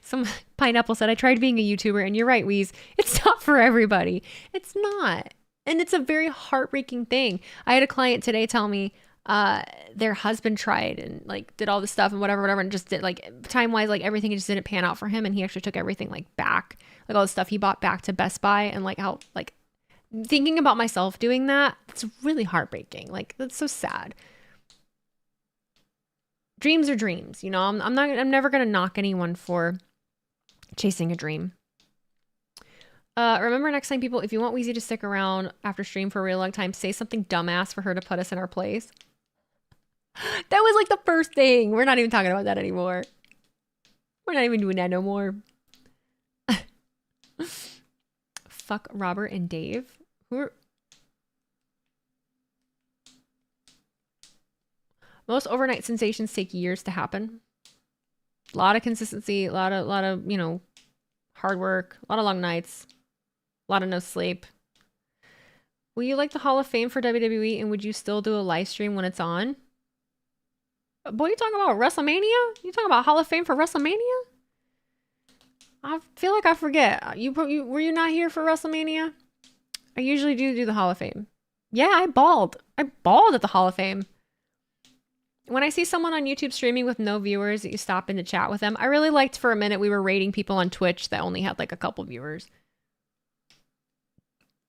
Some Pineapple said, I tried being a YouTuber, and you're right, Weez. It's not for everybody. It's not. And it's a very heartbreaking thing. I had a client today tell me their husband tried and like did all this stuff and whatever, and just did like time-wise, like everything just didn't pan out for him, and he actually took everything like back, like all the stuff he bought back to Best Buy, and like how like thinking about myself doing that, it's really heartbreaking. Like that's so sad. Dreams are dreams, you know. I'm never gonna knock anyone for chasing a dream. Remember next time, people, if you want Weezy to stick around after stream for a real long time, say something dumbass for her to put us in our place. That was like the first thing. We're not even talking about that anymore. We're not even doing that no more. Fuck Robert and Dave. Who are... Most overnight sensations take years to happen. A lot of consistency, a lot of, you know, hard work, a lot of long nights, a lot of no sleep. Will you like the Hall of Fame for WWE, and would you still do a live stream when it's on? Boy, you talking about WrestleMania? You talking about Hall of Fame for WrestleMania? I feel like I forget. Were you not here for WrestleMania? I usually do the Hall of Fame. Yeah, I bawled. I bawled at the Hall of Fame. When I see someone on YouTube streaming with no viewers, you stop in to chat with them. I really liked for a minute we were rating people on Twitch that only had like a couple viewers.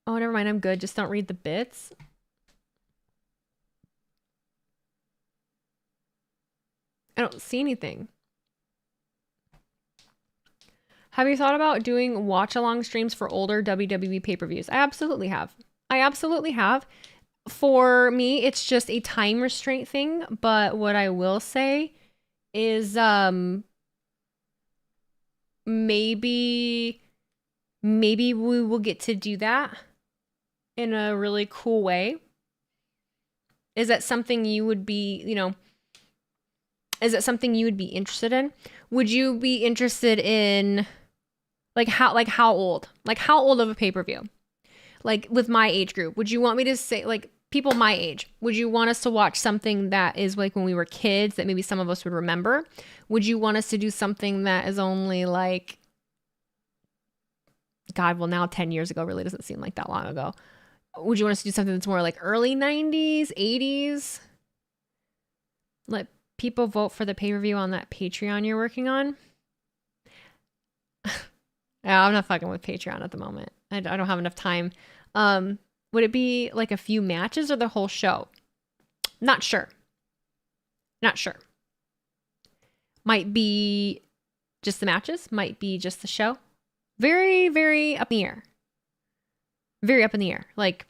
Oh, never mind. I'm good. Just don't read the bits. I don't see anything. Have you thought about doing watch-along streams for older WWE pay-per-views? I absolutely have. I absolutely have. For me, it's just a time restraint thing. But what I will say is maybe we will get to do that in a really cool way. Is that something you would be, you know, is it something you would be interested in? Would you be interested in how old? Like how old of a pay-per-view? Like with my age group, would you want me to say like people my age? Would you want us to watch something that is like when we were kids that maybe some of us would remember? Would you want us to do something that is only like God, well, now 10 years ago really doesn't seem like that long ago. Would you want us to do something that's more like early 90s, 80s? Let people vote for the pay-per-view on that Patreon you're working on? Yeah, I'm not fucking with Patreon at the moment. I don't have enough time. Would it be like a few matches or the whole show? Not sure. Not sure. Might be just the matches. Might be just the show. Very, very up in the air. Very up in the air. Like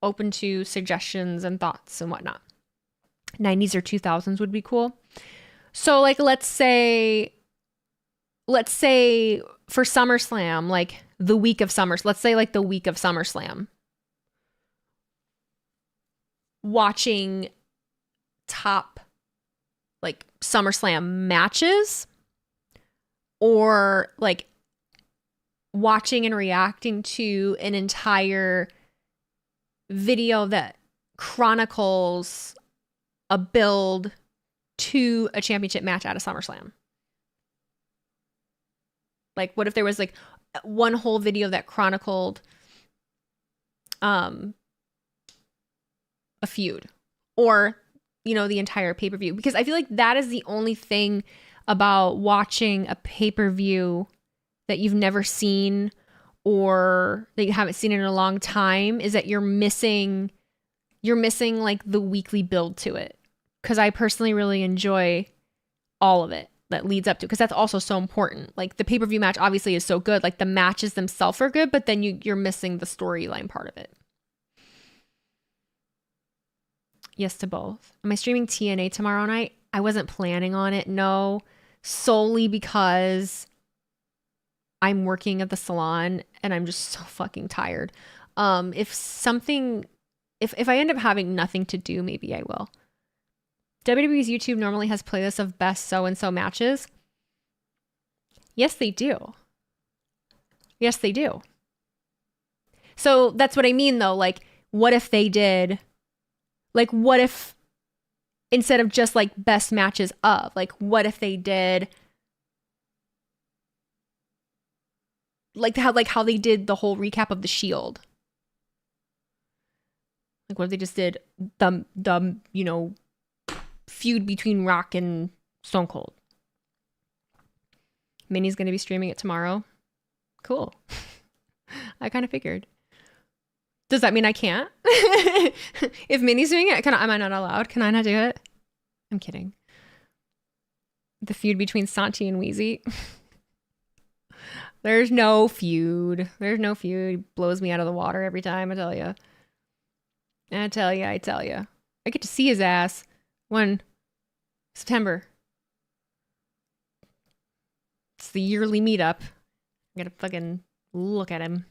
open to suggestions and thoughts and whatnot. 90s or 2000s would be cool. So like, let's say for SummerSlam, like the week of let's say like the week of SummerSlam, watching top like SummerSlam matches, or like watching and reacting to an entire video that chronicles a build to a championship match at a SummerSlam. Like, what if there was like one whole video that chronicled a feud, or, you know, the entire pay-per-view? Because I feel like that is the only thing about watching a pay-per-view that you've never seen or that you haven't seen in a long time, is that you're missing like the weekly build to it. Because I personally really enjoy all of it that leads up to, because that's also so important. Like the pay-per-view match obviously is so good, like the matches themselves are good, but then you're missing the storyline part of it. Yes to both. Am I streaming TNA tomorrow night? I wasn't planning on it, no, solely because I'm working at the salon and I'm just so fucking tired. If I end up having nothing to do, maybe I will. WWE's YouTube normally has playlists of best so-and-so matches. Yes, they do. Yes, they do. So that's what I mean, though. Like, what if they did... Like, what if... Instead of just, like, best matches of... Like, what if they did... Like how they did the whole recap of The Shield. Like, what if they just did the you know... feud between Rock and Stone Cold. Minnie's going to be streaming it tomorrow. Cool. I kind of figured. Does that mean I can't? If Minnie's doing it, am I not allowed? Can I not do it? I'm kidding. The feud between Santi and Wheezy. There's no feud. There's no feud. Blows me out of the water every time, I tell you. I tell you. I get to see his ass. September. It's the yearly meetup. I gotta fucking look at him.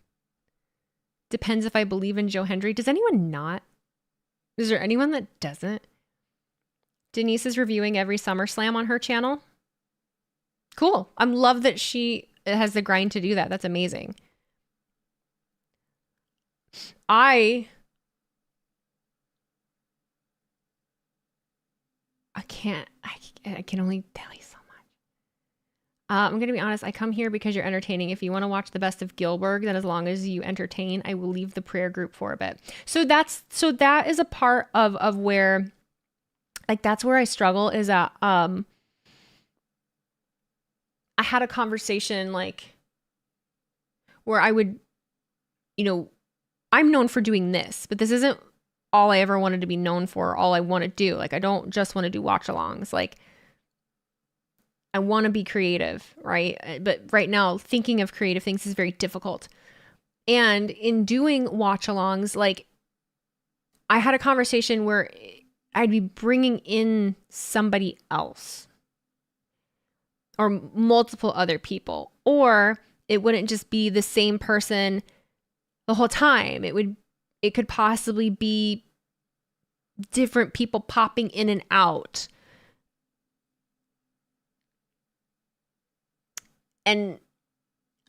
Depends if I believe in Joe Hendry. Does anyone not? Is there anyone that doesn't? Denise is reviewing every SummerSlam on her channel. Cool. I love that she has the grind to do that. That's amazing. I can only tell you so much. I'm going to be honest. I come here because you're entertaining. If you want to watch the best of Gilbert, then as long as you entertain, I will leave the prayer group for a bit. So that is a part of where, like, that's where I struggle, is that, I had a conversation like where I would, you know, I'm known for doing this, but this isn't all I ever wanted to be known for, all I want to do. Like, I don't just want to do watch-alongs. Like, I want to be creative, right? But right now, thinking of creative things is very difficult. And in doing watch-alongs, like, I had a conversation where I'd be bringing in somebody else or multiple other people, or it wouldn't just be the same person the whole time. It could possibly be different people popping in and out. And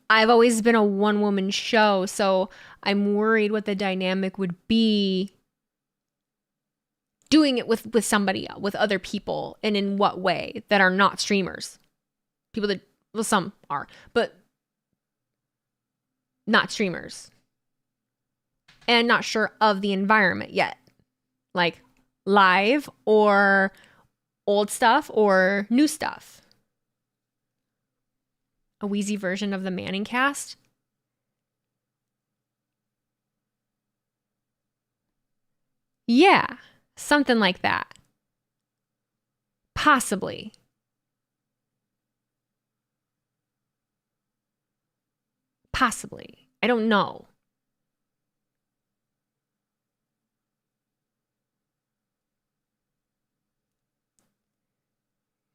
I've always been a one-woman show, so I'm worried what the dynamic would be doing it with somebody else, with other people, and in what way, that are not streamers. People that, well, some are, but not streamers. And not sure of the environment yet. Like live or old stuff or new stuff. A Wheezy version of the Manning cast. Yeah, something like that. Possibly. Possibly. I don't know.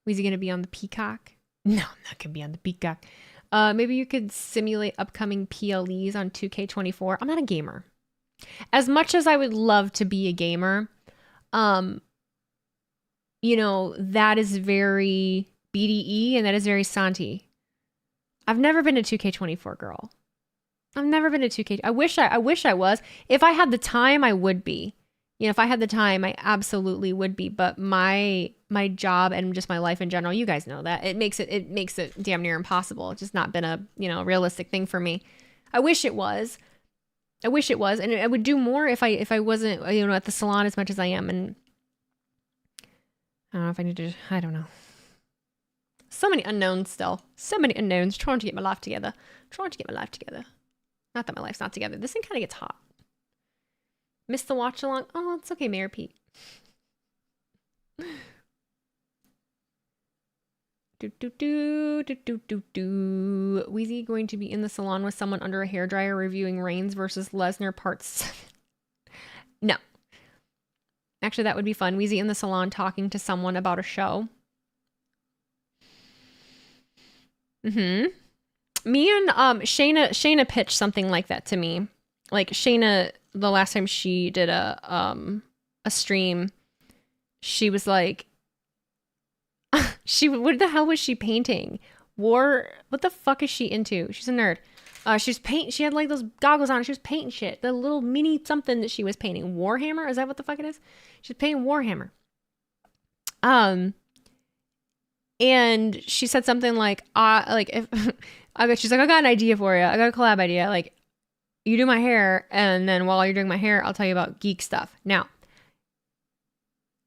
Was he going to be on the Peacock? No, I'm not going to be on the Peacock. Maybe you could simulate upcoming PLEs on 2K24. I'm not a gamer. As much as I would love to be a gamer, you know, that is very BDE and that is very Santi. I've never been a 2K24 girl. I've never been a 2K. I wish I was. If I had the time, I would be. You know, if I had the time, I absolutely would be. But my job and just my life in general, you guys know that it makes it damn near impossible. It's just not been a, you know, realistic thing for me. I wish it was. And I would do more if I wasn't, you know, at the salon as much as I am. And I don't know if I need to. I don't know. So many unknowns still. So many unknowns. Trying to get my life together. Not that my life's not together. This thing kind of gets hot. Missed the watch along. Oh, it's okay, Mayor Pete. Wheezy going to be in the salon with someone under a hairdryer reviewing Reigns versus Lesnar Part 7. No. Actually, that would be fun. Wheezy in the salon talking to someone about a show. Me and Shayna pitched something like that to me. Like Shayna, the last time she did a stream, she was like, what the hell was she painting? What the fuck is she into? She's a nerd. She had like those goggles on. She was painting shit. The little mini something that she was painting. Warhammer? Is that what the fuck it is? She's painting Warhammer. And she said something like, she's like, I got an idea for you. I got a collab idea. Like, you do my hair, and then while you're doing my hair, I'll tell you about geek stuff. Now,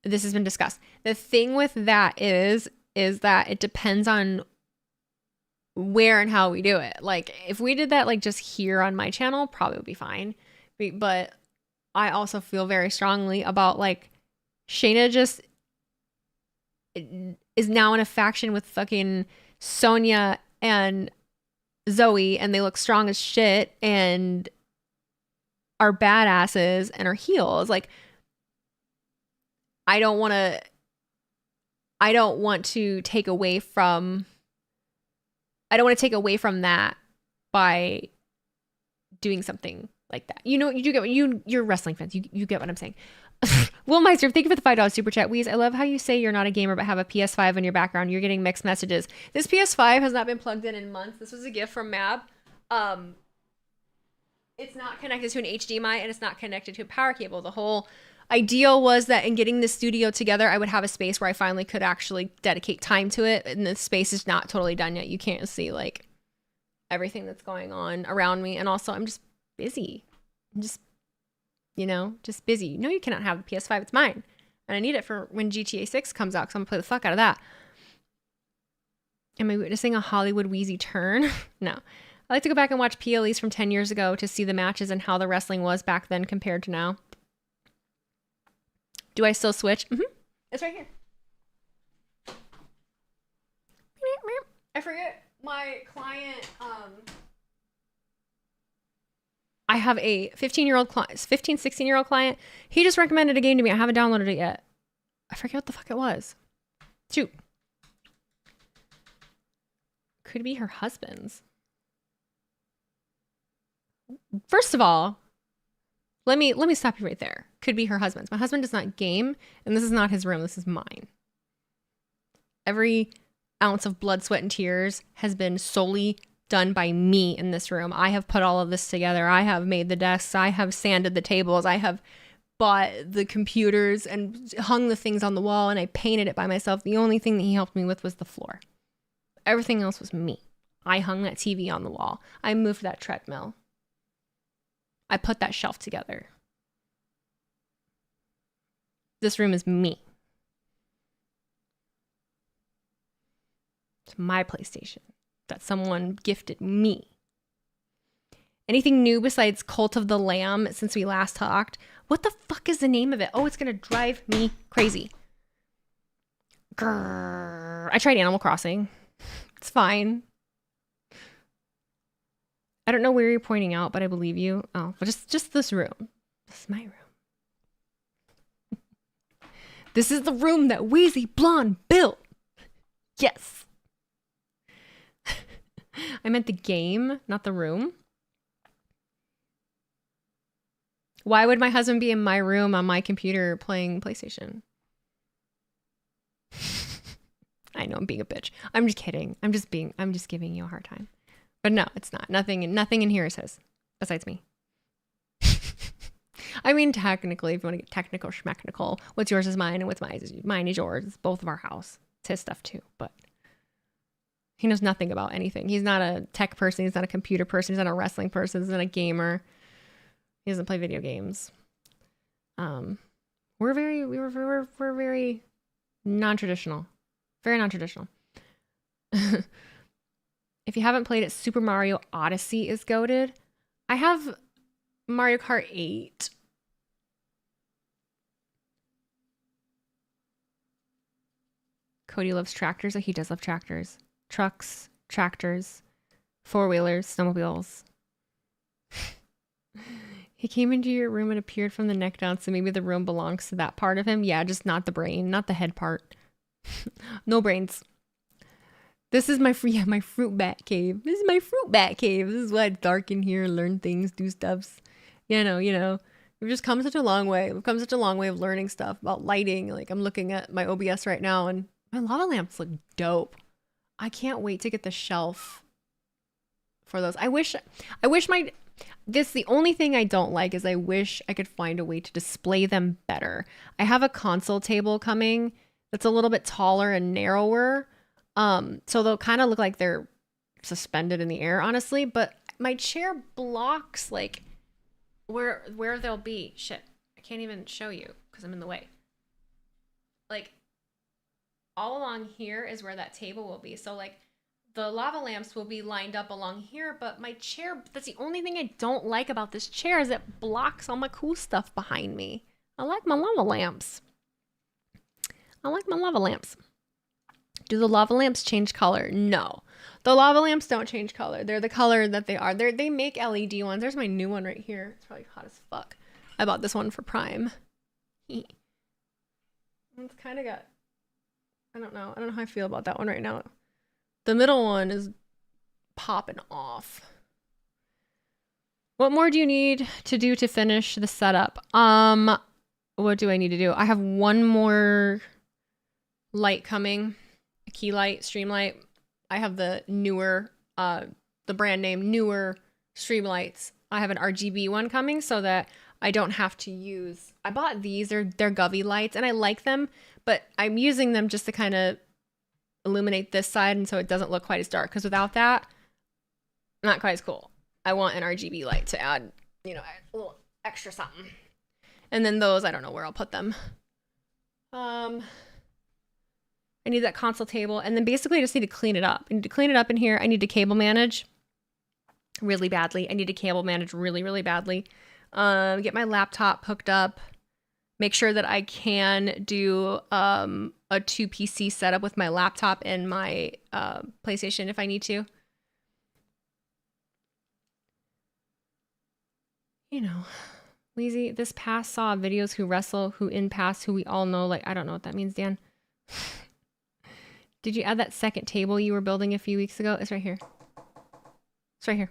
this has been discussed. The thing with that is that it depends on where and how we do it. Like, if we did that, like, just here on my channel, probably would be fine. But I also feel very strongly about, like, Shayna just is now in a faction with fucking Sonya and Zoe, and they look strong as shit and are badasses and are heels. Like, I don't want to take away from that by doing something like that. You know, you do get you're wrestling fans. You get what I'm saying. Will Meister, thank you for the $5 super chat. Weez, I love how you say you're not a gamer but have a PS5 in your background. You're getting mixed messages. This PS5 has not been plugged in months. This was a gift from Mab. It's not connected to an HDMI and it's not connected to a power cable. The whole ideal was that in getting this studio together, I would have a space where I finally could actually dedicate time to it. And the space is not totally done yet. You can't see like everything that's going on around me. And also I'm just busy. I'm just busy. No, you cannot have the PS5. It's mine. And I need it for when GTA 6 comes out because I'm going to play the fuck out of that. Am I witnessing a Hollywood Wheezy turn? No. I like to go back and watch PLEs from 10 years ago to see the matches and how the wrestling was back then compared to now. Do I still switch? It's right here. I forget my client. I have a 16-year-old client. He just recommended a game to me. I haven't downloaded it yet. I forget what the fuck it was. Shoot. Could be her husband's. First of all, let me stop you right there. Could be her husband's. My husband does not game, and this is not his room. This is mine. Every ounce of blood, sweat, and tears has been solely done by me in this room. I have put all of this together. I have made the desks. I have sanded the tables. I have bought the computers and hung the things on the wall, and I painted it by myself. The only thing that he helped me with was the floor. Everything else was me. I hung that TV on the wall. I moved that treadmill. I put that shelf together. This room is me. It's my PlayStation that someone gifted me. Anything new besides Cult of the Lamb since we last talked? What the fuck is the name of it? Oh, it's gonna drive me crazy. Grrr. I tried Animal Crossing. It's fine. I don't know where you're pointing out, but I believe you. Oh, but just this room. This is my room. This is the room that Wheezy Blonde built. Yes. I meant the game, not the room. Why would my husband be in my room on my computer playing PlayStation? I know I'm being a bitch. I'm just kidding. I'm just giving you a hard time. But no, it's not. Nothing in here is his, besides me. I mean, technically, if you want to get technical schmechnical, what's yours is mine and what's mine is yours. It's both of our house. It's his stuff too, but he knows nothing about anything. He's not a tech person. He's not a computer person. He's not a wrestling person. He's not a gamer. He doesn't play video games. We're very non-traditional. Very non-traditional. If you haven't played it, Super Mario Odyssey is goated. I have Mario Kart 8. Cody loves tractors. He does love tractors. Trucks, tractors, four-wheelers, snowmobiles. He came into your room and appeared from the neck down, so maybe the room belongs to that part of him. Yeah, just not the brain, not the head part. No brains. This is my fruit bat cave. This is my fruit bat cave. This is why it's dark in here, learn things, do stuffs. You know. We've just come such a long way. We've come such a long way of learning stuff about lighting. Like, I'm looking at my OBS right now, and my lava lamps look dope. I can't wait to get the shelf for those. The only thing I don't like is I wish I could find a way to display them better. I have a console table coming that's a little bit taller and narrower. So they'll kind of look like they're suspended in the air, honestly, but my chair blocks like where they'll be. Shit, I can't even show you because I'm in the way. Like all along here is where that table will be. So like the lava lamps will be lined up along here, but my chair, that's the only thing I don't like about this chair is it blocks all my cool stuff behind me. I like my lava lamps. Do the lava lamps change color? No. The lava lamps don't change color. They're the color that they are. They make LED ones. There's my new one right here. It's probably hot as fuck. I bought this one for Prime. It's kind of got... I don't know how I feel about that one right now. The middle one is popping off. What more do you need to do to finish the setup? What do I need to do? I have one more light coming. A key light, stream light. I have the newer, the brand name newer stream lights. I have an RGB one coming so that I don't have to use... I bought these. They're Govy lights and I like them, but I'm using them just to kind of illuminate this side and so it doesn't look quite as dark, because without that, not quite as cool. I want an RGB light to add, a little extra something. And then those, I don't know where I'll put them. I need that console table, and then basically I just need to clean it up. I need to clean it up in here. I need to cable manage really badly. Really, really badly. Get my laptop hooked up. Make sure that I can do a 2 PC setup with my laptop and my PlayStation if I need to. Wheezy, this past saw videos who wrestle, who in past, who we all know. Like, I don't know what that means, Dan. Did you add that second table you were building a few weeks ago? It's right here. It's right here.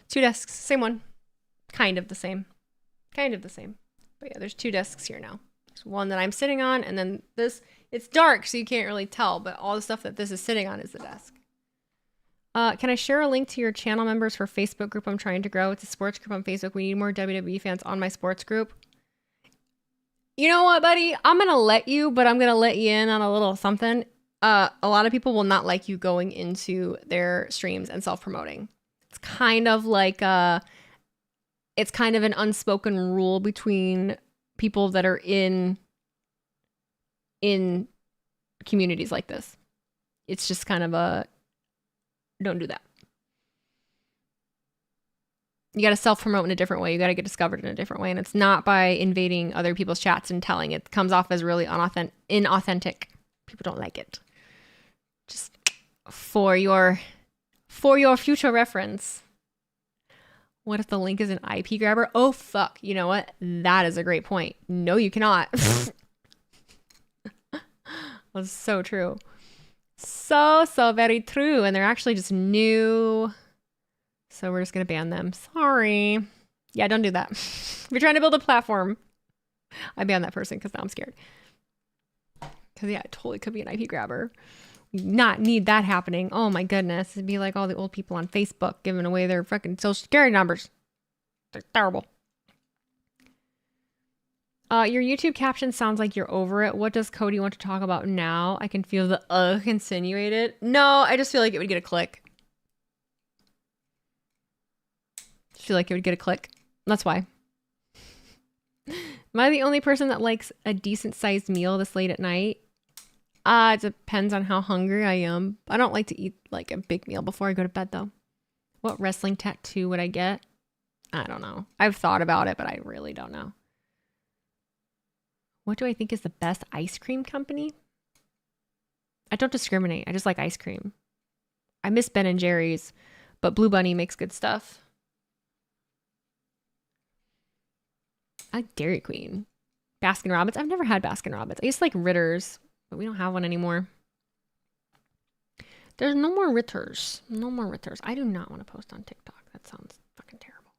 2 desks, same one. Kind of the same. But yeah, there's 2 desks here now. There's one that I'm sitting on, and then this, it's dark, so you can't really tell, but all the stuff that this is sitting on is the desk. Can I share a link to your channel members for Facebook group I'm trying to grow? It's a sports group on Facebook. We need more WWE fans on my sports group. You know what, buddy? I'm going to let you, but I'm going to let you in on a little something. A lot of people will not like you going into their streams and self-promoting. It's kind of like it's kind of an unspoken rule between people that are in communities like this. It's just kind of a, don't do that. You got to self-promote in a different way. You got to get discovered in a different way. And it's not by invading other people's chats and telling. It comes off as really inauthentic. People don't like it. Just for your future reference. What if the link is an IP grabber? Oh, fuck. You know what? That is a great point. No, you cannot. That's so true. So very true. And they're actually just new. So we're just going to ban them. Sorry. Yeah, don't do that. If you're trying to build a platform, I ban that person because now I'm scared. Because, yeah, it totally could be an IP grabber. Not need that happening. Oh, my goodness. It'd be like all the old people on Facebook giving away their fucking social security numbers. They're terrible. Your YouTube caption sounds like you're over it. What does Cody want to talk about now? I can feel the insinuated. No, I just feel like it would get a click. Feel like it would get a click. That's why. Am I the only person that likes a decent sized meal this late at night? It depends on how hungry I am. I don't like to eat like a big meal before I go to bed though. What wrestling tattoo would I get? I don't know. I've thought about it, but I really don't know. What do I think is the best ice cream company? I don't discriminate. I just like ice cream. I miss Ben and Jerry's, but Blue Bunny makes good stuff. I like Dairy Queen. Baskin Robbins. I've never had Baskin Robbins. I used to like Ritter's, but we don't have one anymore. There's no more Ritters. No more Ritters. I do not want to post on TikTok. That sounds fucking terrible.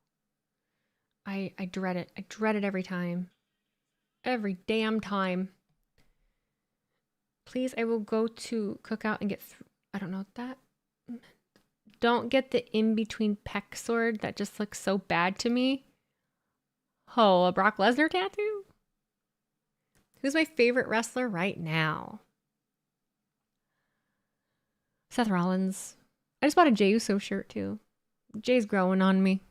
I dread it. I dread it every time. Every damn time. Please, I will go to Cookout and get through. I don't know that. Don't get the in-between pec sword. That just looks so bad to me. Oh, a Brock Lesnar tattoo? Who's my favorite wrestler right now? Seth Rollins. I just bought a Jey Uso shirt too. Jay's growing on me.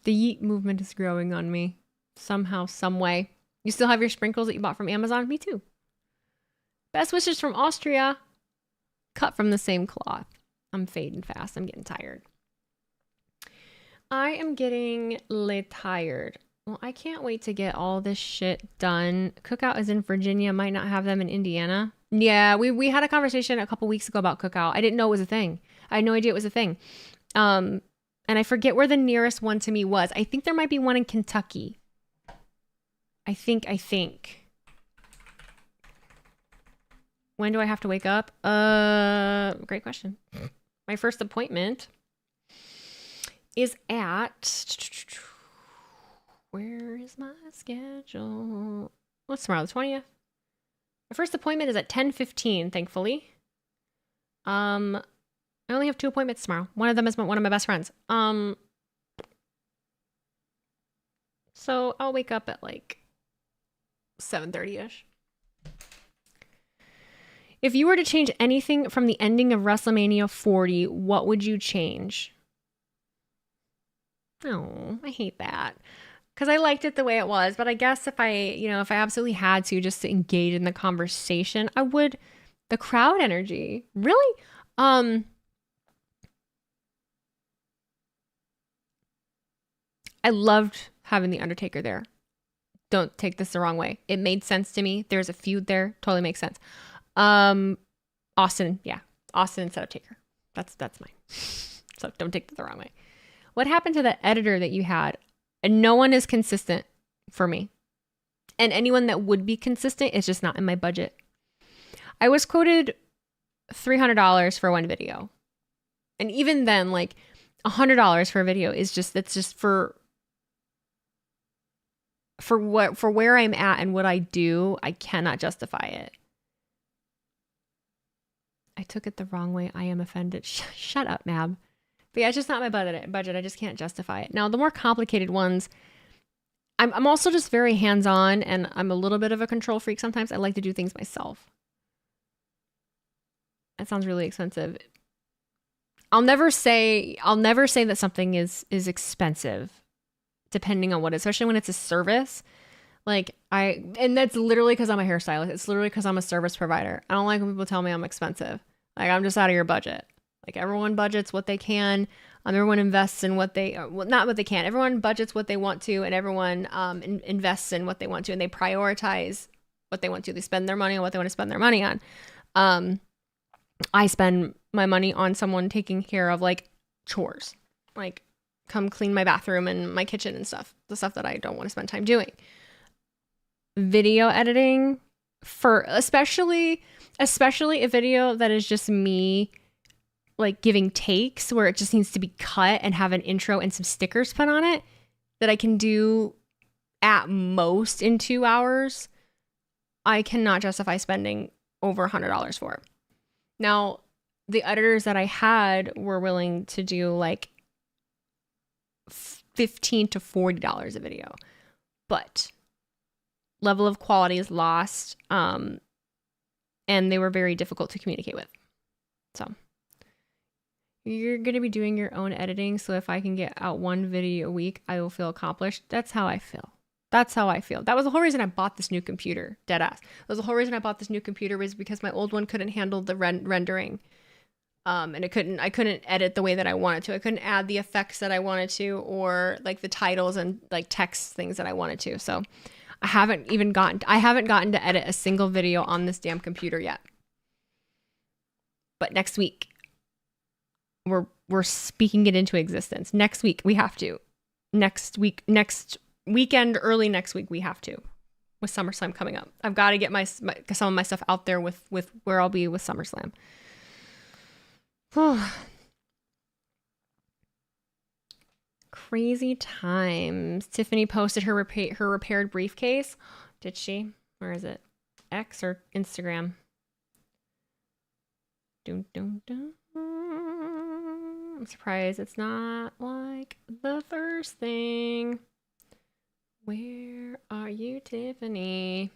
The Yeet movement is growing on me. Somehow, some way. You still have your sprinkles that you bought from Amazon? Me too. Best wishes from Austria. Cut from the same cloth. I'm fading fast. I'm getting tired. I am getting tired. Well, I can't wait to get all this shit done. Cookout is in Virginia. Might not have them in Indiana. Yeah, we had a conversation a couple weeks ago about Cookout. I didn't know it was a thing. I had no idea it was a thing. And I forget where the nearest one to me was. I think there might be one in Kentucky. I think. When do I have to wake up? Great question. My first appointment is at... Where is my schedule? What's tomorrow? The 20th? My first appointment is at 10:15, thankfully. I only have 2 appointments tomorrow. One of them is one of my best friends. So I'll wake up at like 7:30ish. If you were to change anything from the ending of WrestleMania 40, what would you change? Oh, I hate that. Because I liked it the way it was. But I guess if I absolutely had to just to engage in the conversation, I would. The crowd energy. Really? I loved having The Undertaker there. Don't take this the wrong way. It made sense to me. There's a feud there. Totally makes sense. Austin. Yeah. Austin instead of Taker. That's mine. So don't take that the wrong way. What happened to the editor that you had? And no one is consistent for me. And anyone that would be consistent is just not in my budget. I was quoted $300 for one video. And even then, like $100 for a video is just, that's just for where I'm at and what I do, I cannot justify it. I took it the wrong way. I am offended. Shut up, Mab. But yeah, it's just not my budget. I just can't justify it. Now, the more complicated ones, I'm also just very hands-on, and I'm a little bit of a control freak sometimes. I like to do things myself. That sounds really expensive. I'll never say that something is expensive depending on what, especially when it's a service. Like and that's literally because I'm a hairstylist. It's literally because I'm a service provider. I don't like when people tell me I'm expensive. Like, I'm just out of your budget. Like, everyone budgets what they can. Everyone invests in what they, well, not what they can. Everyone budgets what they want to, and everyone invests in what they want to, and they prioritize what they want to. They spend their money on what they want to spend their money on. I spend my money on someone taking care of like chores, like come clean my bathroom and my kitchen and stuff, the stuff that I don't want to spend time doing. Video editing, for especially a video that is just me like giving takes where it just needs to be cut and have an intro and some stickers put on it, that I can do at most in 2 hours, I cannot justify spending over $100 for. Now, the editors that I had were willing to do like $15 to $40 a video, but level of quality is lost, and they were very difficult to communicate with. So you're going to be doing your own editing, so if I can get out one video a week, I will feel accomplished. That's how I feel. That was the whole reason I bought this new computer. Deadass. That was the whole reason I bought this new computer, was because my old one couldn't handle the rendering. And I couldn't edit the way that I wanted to. I couldn't add the effects that I wanted to, or like the titles and like text things that I wanted to. So I haven't gotten to edit a single video on this damn computer yet. But next week, we're speaking it into existence. Next week we have to. Next weekend, early next week we have to. With SummerSlam coming up, I've got to get some of my stuff out there with where I'll be with SummerSlam. Crazy times. Tiffany posted her repaired briefcase. Did she? Where is it? X or Instagram? Dun, dun, dun. I'm surprised it's not like the first thing. Where are you, Tiffany?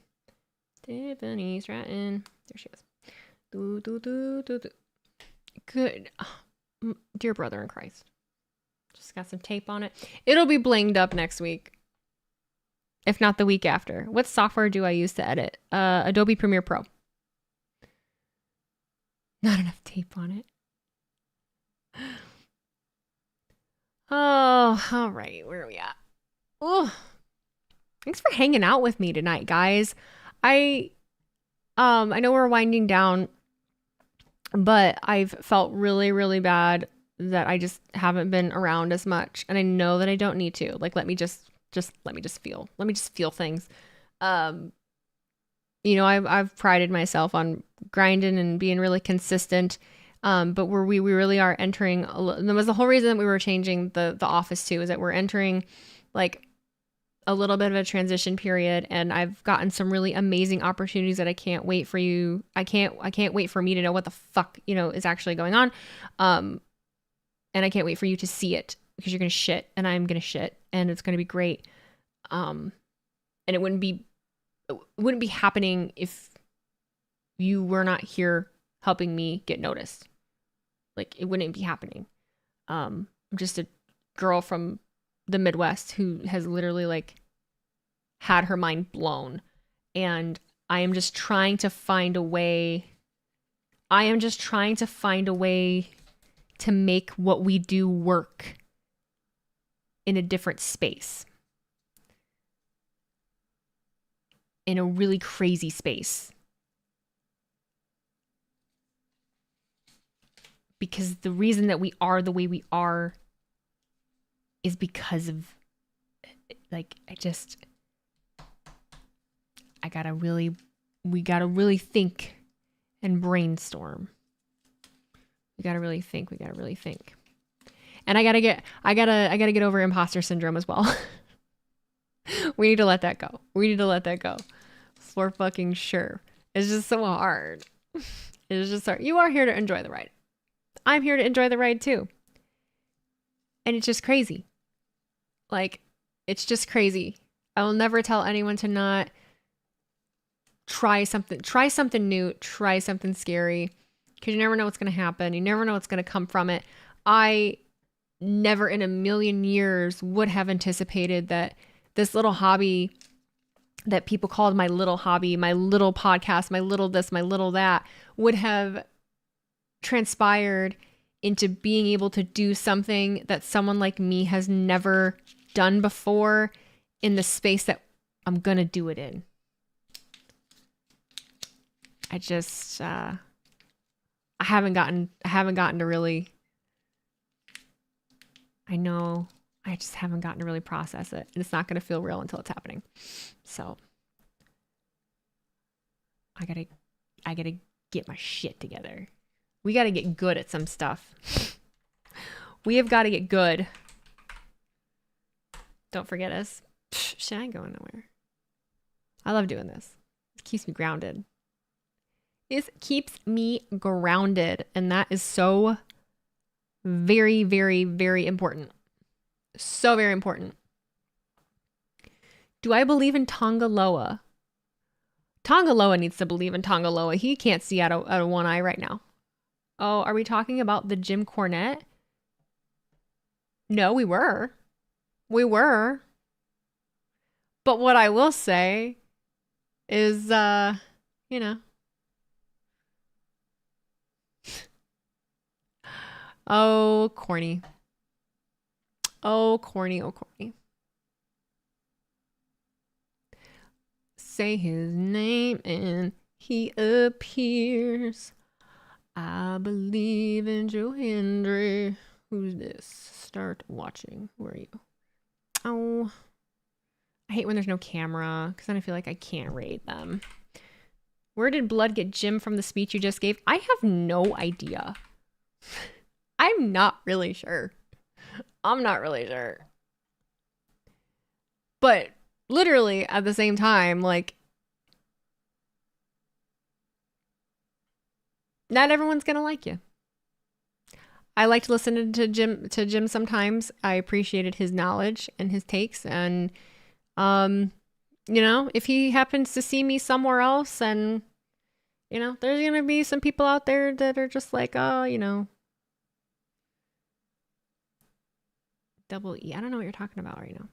Tiffany Stratton. There she is. Do, do, do, do, do. Good. Dear brother in Christ. Just got some tape on it. It'll be blinged up next week, if not the week after. What software do I use to edit? Adobe Premiere Pro. Not enough tape on it. Oh, all right. Where are we at? Oh, thanks for hanging out with me tonight, guys. I know we're winding down, but I've felt really, really bad that I just haven't been around as much, and I know that I don't need to. Like, let me just feel. Let me just feel things. You know, I've prided myself on grinding and being really consistent. But we really are entering. That was the whole reason that we were changing the office too, is that we're entering like a little bit of a transition period, and I've gotten some really amazing opportunities that I can't wait for you. I can't wait for me to know what the fuck, is actually going on. And I can't wait for you to see it, because you're going to shit and I'm going to shit, and it's going to be great. And it wouldn't be happening if you were not here helping me get noticed. Like, it wouldn't be happening. I'm just a girl from the Midwest who has literally like had her mind blown, and I am just trying to find a way. To make what we do work in a different space, in a really crazy space. Because the reason that we are the way we are is because of, like, we gotta really think and brainstorm. We gotta really think. And I gotta get over imposter syndrome as well. We need to let that go. For fucking sure. It's just so hard. It's just hard. You are here to enjoy the ride. I'm here to enjoy the ride too. And it's just crazy. Like, it's just crazy. I will never tell anyone to not try something new, try something scary, because you never know what's going to happen. You never know what's going to come from it. I never in a million years would have anticipated that this little hobby that people called my little hobby, my little podcast, my little this, my little that, would have transpired into being able to do something that someone like me has never done before in the space that I'm gonna do it in. I just I haven't gotten to really, I know I just haven't gotten to really process it, and it's not going to feel real until it's happening. So I gotta get my shit together. We got to get good at some stuff. We have got to get good. Don't forget us. Shit, I ain't going nowhere. I love doing this. It keeps me grounded. It keeps me grounded, and that is so very, very, very important. So very important. Do I believe in Tongaloa? Tongaloa needs to believe in Tongaloa. He can't see out of one eye right now. Oh, are we talking about the Jim Cornette? No, we were. We were. But what I will say is, you know. Oh, corny. Oh, corny, oh, corny. Say his name and he appears. I believe in Joe Hendry. Who's this? Start watching. Who are you? Oh, I hate when there's no camera because then I feel like I can't rate them. Where did blood get Jim from the speech you just gave? I have no idea. I'm not really sure. I'm not really sure. But literally at the same time, like, not everyone's gonna like you. I like to listen to Jim sometimes. I appreciated his knowledge and his takes, and you know, if he happens to see me somewhere else, and you know, there's gonna be some people out there that are just like, oh, you know, double E. I don't know what you're talking about right now.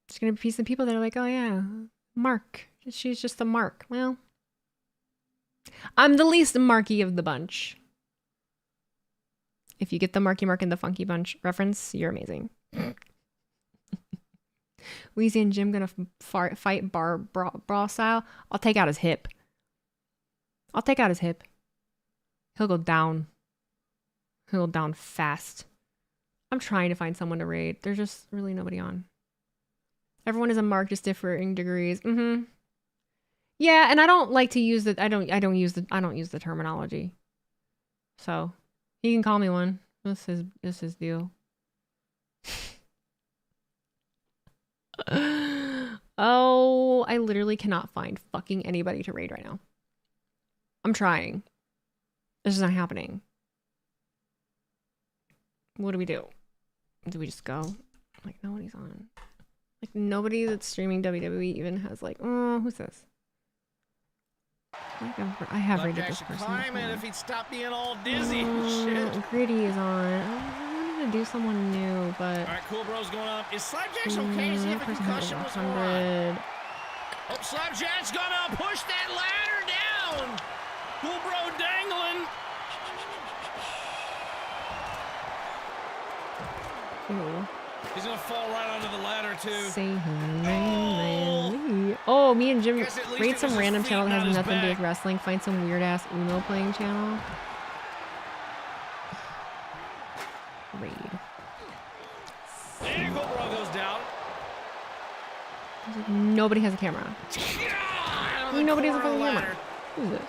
There's gonna be some people that are like, oh yeah, Mark. She's just a Mark. Well, I'm the least Marky of the bunch. If you get the Marky Mark and the Funky Bunch reference, you're amazing. Weezy and Jim gonna fight brawl style. I'll take out his hip. I'll take out his hip. He'll go down. He'll go down fast. I'm trying to find someone to raid. There's just really nobody on. Everyone is a Mark, just differing degrees. Mm-hmm. Yeah, and I don't like to use the I don't use the terminology. So he can call me one. This is his deal. Oh, I literally cannot find fucking anybody to raid right now. I'm trying. This is not happening. What do we do? Do we just go? Like, nobody's on. Like, nobody that's streaming WWE even has like, oh, who's this? I have rated this person. If he'd stop being all dizzy and shit. Gritty is on. I wanted to do someone new, but. All right, Cool Bro's going up. Is Slapjack's okay? Is he have a concussion? What's going 100. on? Oh, Slapjack's gonna push that ladder down. Cool Bro dangling. Ew. He's gonna fall right onto the ladder too. Say her name. Oh, me and Jim raid some random channel that has nothing to do with wrestling. Find some weird ass Uno playing channel. Raid. And Cool Bro goes down. Nobody has a camera. Nobody has a fucking camera. Who's this?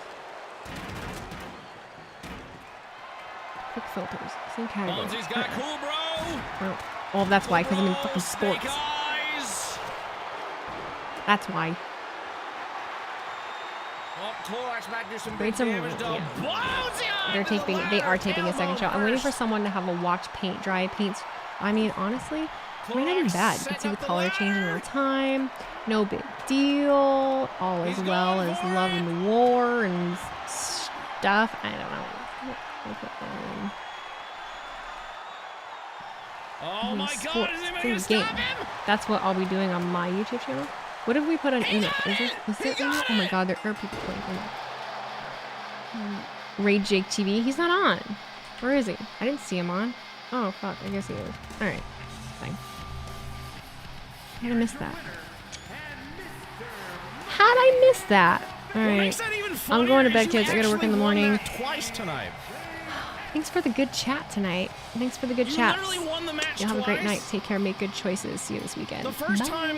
Quick filters. Same category. Bonzi's got Cool Bro. Oh, that's why, because I'm in fucking sports. That's why. Well, Clorox back do some Raid big some damage though. yeah. They are taping a second show. I'm waiting for someone to have a watch paint dry. Paints. I mean, honestly, it might not even bad. You can see the color changing all the time. No big deal. All is well as love and war and stuff. I don't know. Oh my Sports. God, is anybody It's gonna in the stop game. him? That's what I'll be doing on my YouTube channel. What have we put on Uno? Is it Uno? Oh my God, there are people playing Uno. Raid Jake TV. He's not on. Where is he? I didn't see him on. Oh fuck, I guess he is. Alright. Fine. How did I miss that? How'd I miss that? Alright. I'm going to bed, kids. I gotta work in the morning. Twice tonight. Thanks for the good chat tonight. Thanks for the good chats. Literally won the match Y'all have a great twice. night. Take care. Make good choices. See you this weekend. The first Bye. time